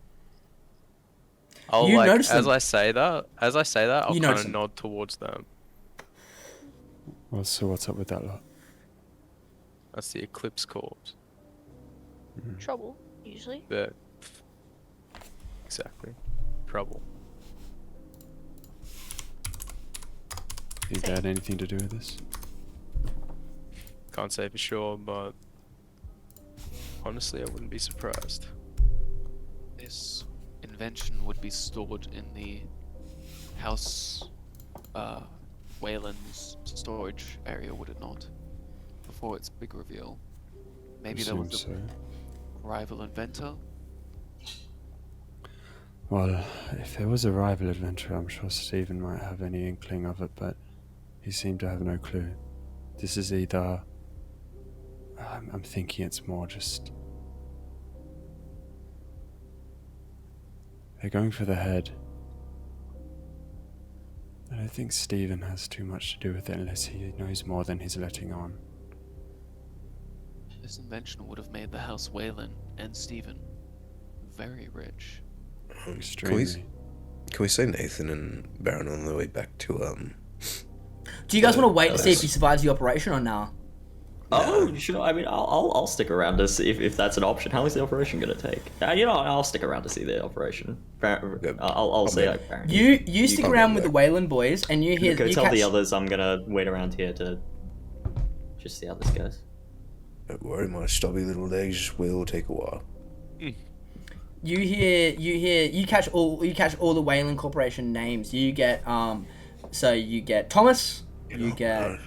I'll You like notice as them. I say that, I'll You kind notice of them. nod towards them. Well, so what's up with that lot? That's the Eclipse Corps. Trouble, usually. But exactly, trouble. Think they had anything to do with this? Can't say for sure, but honestly, I wouldn't be surprised. This invention would be stored in the house, Wayland's storage area, would it not? Before its big reveal. Maybe there was Assume a so. rival inventor. Well, if there was a rival adventurer, I'm sure Stephen might have any inkling of it, but he seemed to have no clue. This is either... I'm thinking it's more just... They're going for the head. I don't think Stephen has too much to do with it unless he knows more than he's letting on. This invention would have made the house Wayland and Stephen very rich. Extremely. Can we say Nathan and Baron on the way back to Do you guys want to wait to see if Alice. he survives the operation or nah? Oh, sure. I mean, I'll stick around to see if that's an option. How long is the operation gonna take? I'll stick around to see the operation. I'll say like Baron. You stick can't around do with the that. Wayland boys, and you hear Go you tell catch, the others I'm gonna wait around here to. Just see how this goes. Don't worry, my stubby little legs will take a while. You catch all the Wayland Corporation names. You get so you get Thomas, you get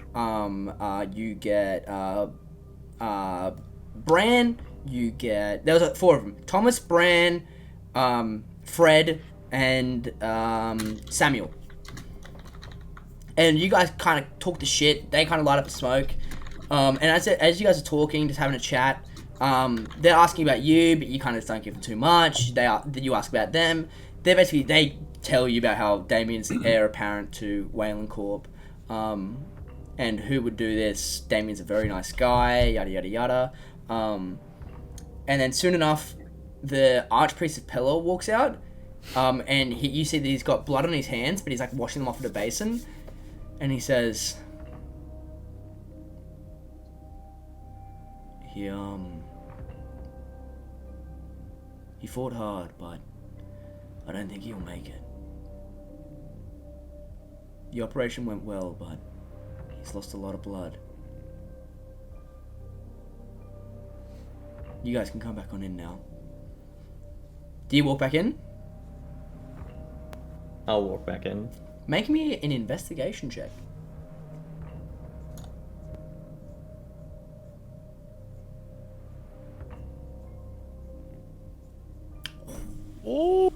Bran, you get, there was 4 of them. Thomas, Bran, Fred, and Samuel. And you guys kind of talk the shit. They kind of light up the smoke. And as you guys are talking, just having a chat, they're asking about you, but you kind of don't give them too much. You ask about them. They tell you about how Damien's the heir apparent to Wayland Corp. And who would do this? Damien's a very nice guy, yada yada yada. And then soon enough, the Archpriest of Pelor walks out, and you see that he's got blood on his hands, but he's like washing them off in a basin. And he says, he fought hard, but I don't think he'll make it. The operation went well, but he's lost a lot of blood. You guys can come back on in now. Do you walk back in? I'll walk back in. Make me an investigation check. Oh,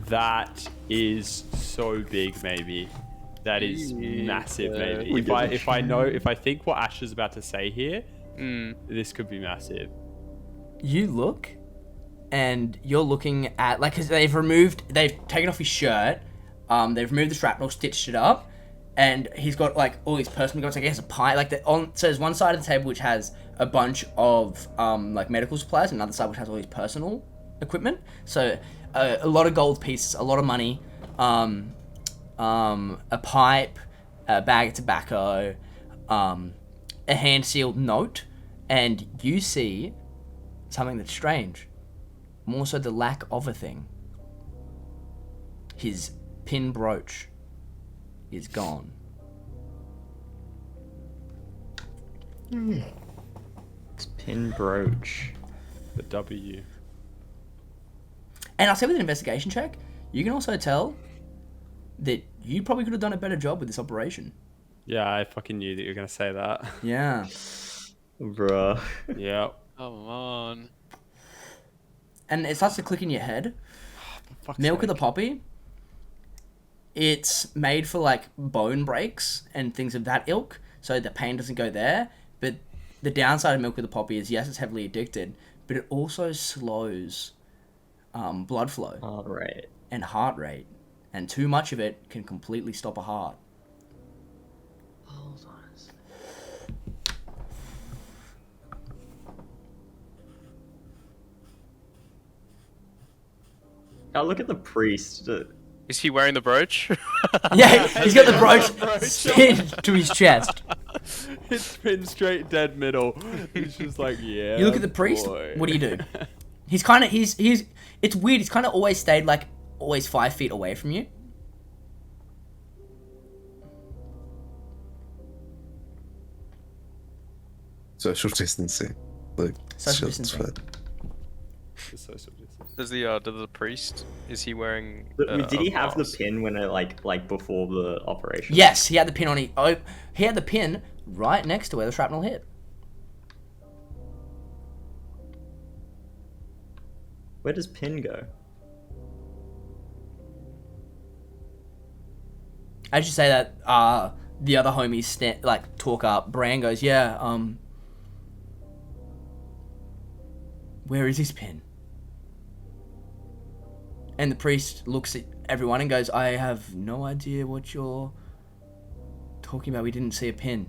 that is so big, maybe. That is massive, maybe. If I think what Ash is about to say here, this could be massive. You look, and you're looking at, like, cause they've taken off his shirt, they've removed the shrapnel, stitched it up, and he's got like all his personal goods. Like he has a pie, like so there's one side of the table which has a bunch of like medical supplies, and another side which has all his personal equipment. So a lot of gold pieces, a lot of money, a pipe, a bag of tobacco, a hand sealed note, and you see something that's strange. More so the lack of a thing. His pin brooch is gone. It's pin brooch. The W. And I'll say with an investigation check, you can also tell that you probably could have done a better job with this operation. Yeah, I fucking knew that you were gonna say that. Yeah. Bruh. Yeah. Come on. And it starts to click in your head. Milk of the Poppy. It's made for like bone breaks and things of that ilk, so the pain doesn't go there. But the downside of Milk of the Poppy is, yes, it's heavily addicted, but it also slows blood flow and heart rate, and too much of it can completely stop a heart. Hold on a second. Oh, look at the priest. Is he wearing the brooch? Yeah, he's got the brooch pinned to his chest. It's pinned straight dead middle. He's just like, yeah. You look at the priest. boy. What do you do? He's it's weird. He's kind of always stayed like always 5 feet away from you. Social distancing. Like, Social shit, it's distancing. fine. It's so subjective. Does the priest? Is he wearing? Did he a have the mask? pin when it like before the operation? Yes, he had the pin on it. Oh, he had the pin right next to where the shrapnel hit. Where does pin go? As you say that, the other homies talk up. Bran goes, "Yeah, where is his pin?" And the priest looks at everyone and goes, "I have no idea what you're talking about. We didn't see a pin."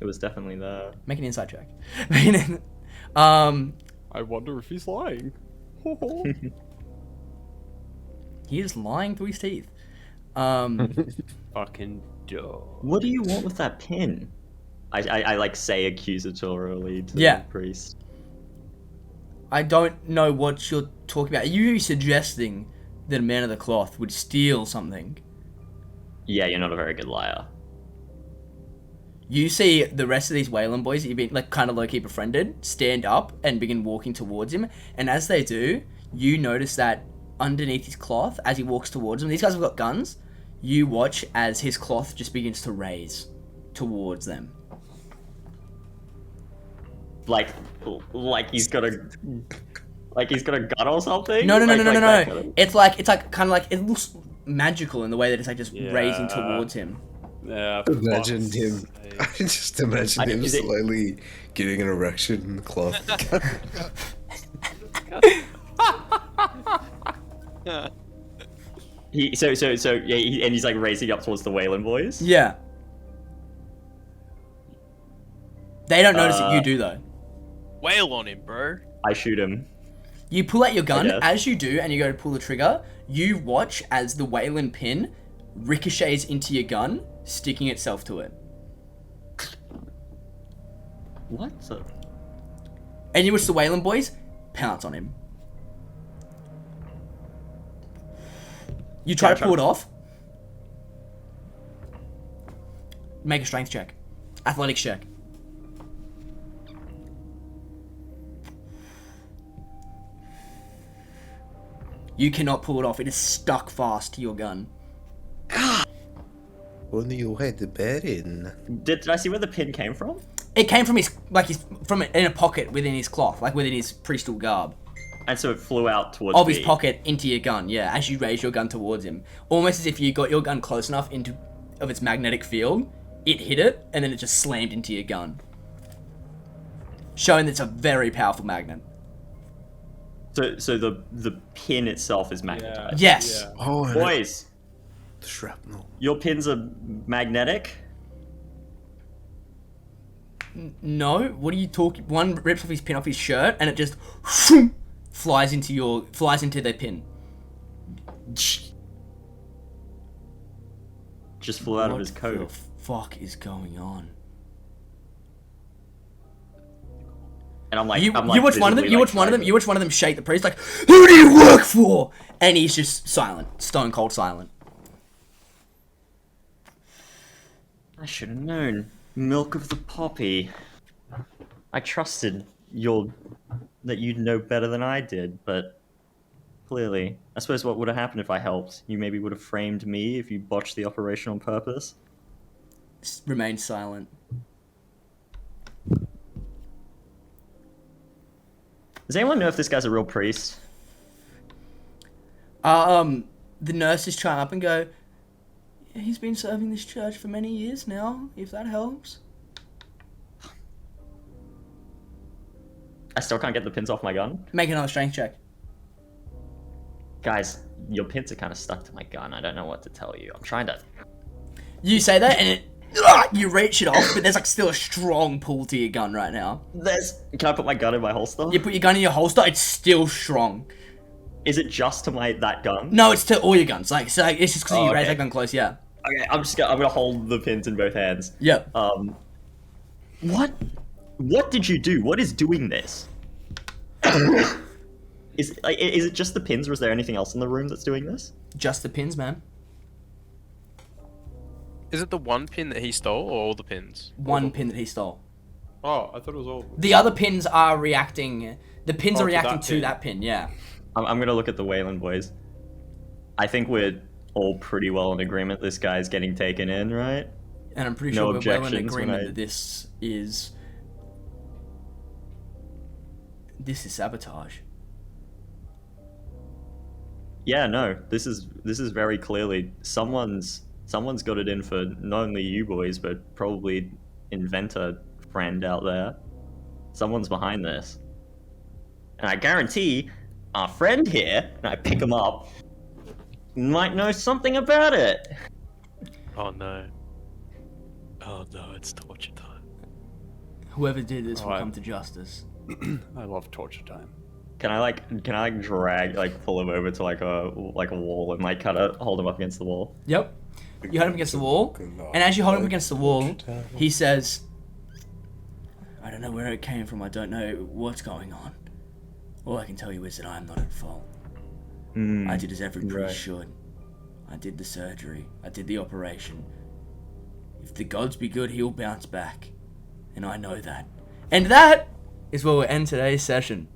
It was definitely there. Make an insight check. I wonder if he's lying. He is lying through his teeth. Fucking dog. What do you want with that pin? I like say accusatorily to Yeah. the priest. I don't know what you're talking about. Are you suggesting that a man of the cloth would steal something? Yeah, you're not a very good liar. You see the rest of these Wayland boys that you've been like kind of low-key befriended stand up and begin walking towards him. And as they do, you notice that underneath his cloth, as he walks towards them, these guys have got guns. You watch as his cloth just begins to raise towards them. Like he's got a gun or something. No. Like It's like kind of like it looks magical in the way that it's like just raising towards him. Yeah. Imagine fuck's him. sake. I just imagine him is it- slowly getting an erection in the cloth. And he's like racing up towards the Wayland boys. Yeah. They don't notice that you do though. Wail on him, bro. I shoot him. You pull out your gun. guess. As you do, and you go to pull the trigger, you watch as the Wayland pin ricochets into your gun, sticking itself to it. What? And you watch the Wayland boys pounce on him. You try to pull it off. Make a strength check. Athletics check. You cannot pull it off. It is stuck fast to your gun. Only you had the Baron. Did I see where the pin came from? It came from from in a pocket within his cloth, like within his priestly garb. And so it flew out towards Of me. his pocket into your gun, yeah, as you raise your gun towards him. Almost as if you got your gun close enough of its magnetic field, it hit it, and then it just slammed into your gun. Showing that it's a very powerful magnet. So the pin itself is magnetized. Yes! Yeah. Oh, and Boys, the shrapnel. your pins are magnetic? No? What are you talking? One rips off his pin off his shirt, and it just flies into their pin. Just flew out of What his coat. the fuck is going on? And I'm like, You watch one of them. visibly, You like, watch one of them. trying You watch one of them shake the priest like, "Who do you work for?" And he's just silent, stone cold silent. I should have known. Milk of the poppy. I trusted that you'd know better than I did, but clearly, I suppose what would have happened if I helped? You maybe would have framed me if you botched the operation on purpose. Remain silent. Does anyone know if this guy's a real priest? The nurses chime up and go, "Yeah, he's been serving this church for many years now, if that helps." I still can't get the pins off my gun. Make another strength check. Guys, your pins are kind of stuck to my gun. I don't know what to tell you. I'm trying to... You say that and you reach it off, but there's like still a strong pull to your gun right now. Can I put my gun in my holster? You put your gun in your holster, it's still strong. Is it just to that gun? No, it's to all your guns. Like, so it's just because you raise okay. that gun close, yeah. Okay, I'm gonna hold the pins in both hands. Yep. What did you do? What is doing this? Is it just the pins, or is there anything else in the room that's doing this? Just the pins, man. Is it the one pin that he stole, or all the pins? One pin that he stole. Oh, I thought it was all. The other pins are reacting. The pins Oh, are to reacting that to pin. that pin, yeah. I'm gonna look at the Wayland boys. I think we're all pretty well in agreement this guy's getting taken in, right? And I'm pretty No sure we're well in objections when agreement I- that this is sabotage. Yeah, no. This is very clearly someone's got it in for not only you boys, but probably inventor friend out there. Someone's behind this. And I guarantee our friend here, and I pick him up, might know something about it. Oh no. Oh no, it's torture time. Whoever did this will Alright. come to justice. I love torture time. Can I drag, pull him over to like a wall and kind of hold him up against the wall? Yep. You hold him against the wall, and as you hold him against the wall, he says, "I don't know where it came from. I don't know what's going on. All I can tell you is that I'm not at fault. I did as every priest right. should. I did the surgery. I did the operation. If the gods be good, he'll bounce back. And I know that. And that is where we'll end today's session.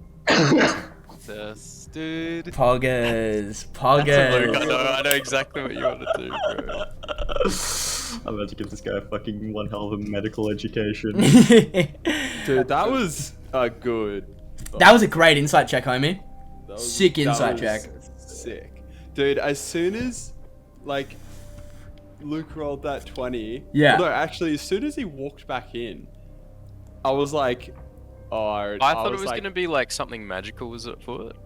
This dude. Poggers. I know exactly what you want to do, bro. I'm about to give this guy a fucking one hell of a medical education. Dude, that was a good. That was a great insight check, homie. Sick that insight was check. Sick. Dude, as soon as, like, Luke rolled that 20. Yeah. No, actually, as soon as he walked back in, I was like, oh, I thought it was gonna be like something magical was it for it.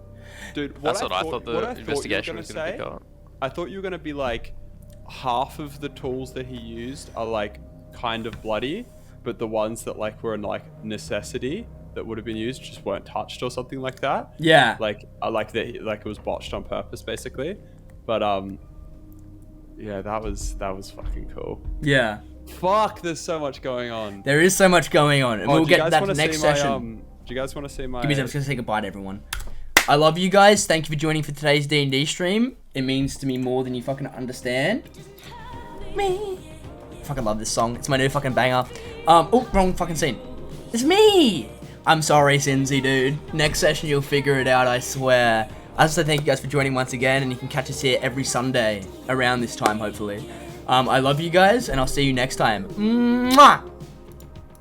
Dude, That's what I thought the investigation was gonna pick up. I thought you were gonna be like, half of the tools that he used are like kind of bloody, but the ones that like were in like necessity that would have been used just weren't touched or something like that. Yeah. Like that, like it was botched on purpose, basically. But yeah, that was fucking cool. Yeah. Fuck, there's so much going on. There is so much going on. And we'll do you get guys that wanna next see my, session. do you guys want to see my? Give me a second. I'm just going to say goodbye to everyone. I love you guys. Thank you for joining for today's D&D stream. It means to me more than you fucking understand. Me. I fucking love this song. It's my new fucking banger. Oh, wrong fucking scene. It's me. I'm sorry, Cinzy, dude. Next session, you'll figure it out, I swear. I also thank you guys for joining once again, and you can catch us here every Sunday around this time, hopefully. I love you guys, and I'll see you next time. Mwah!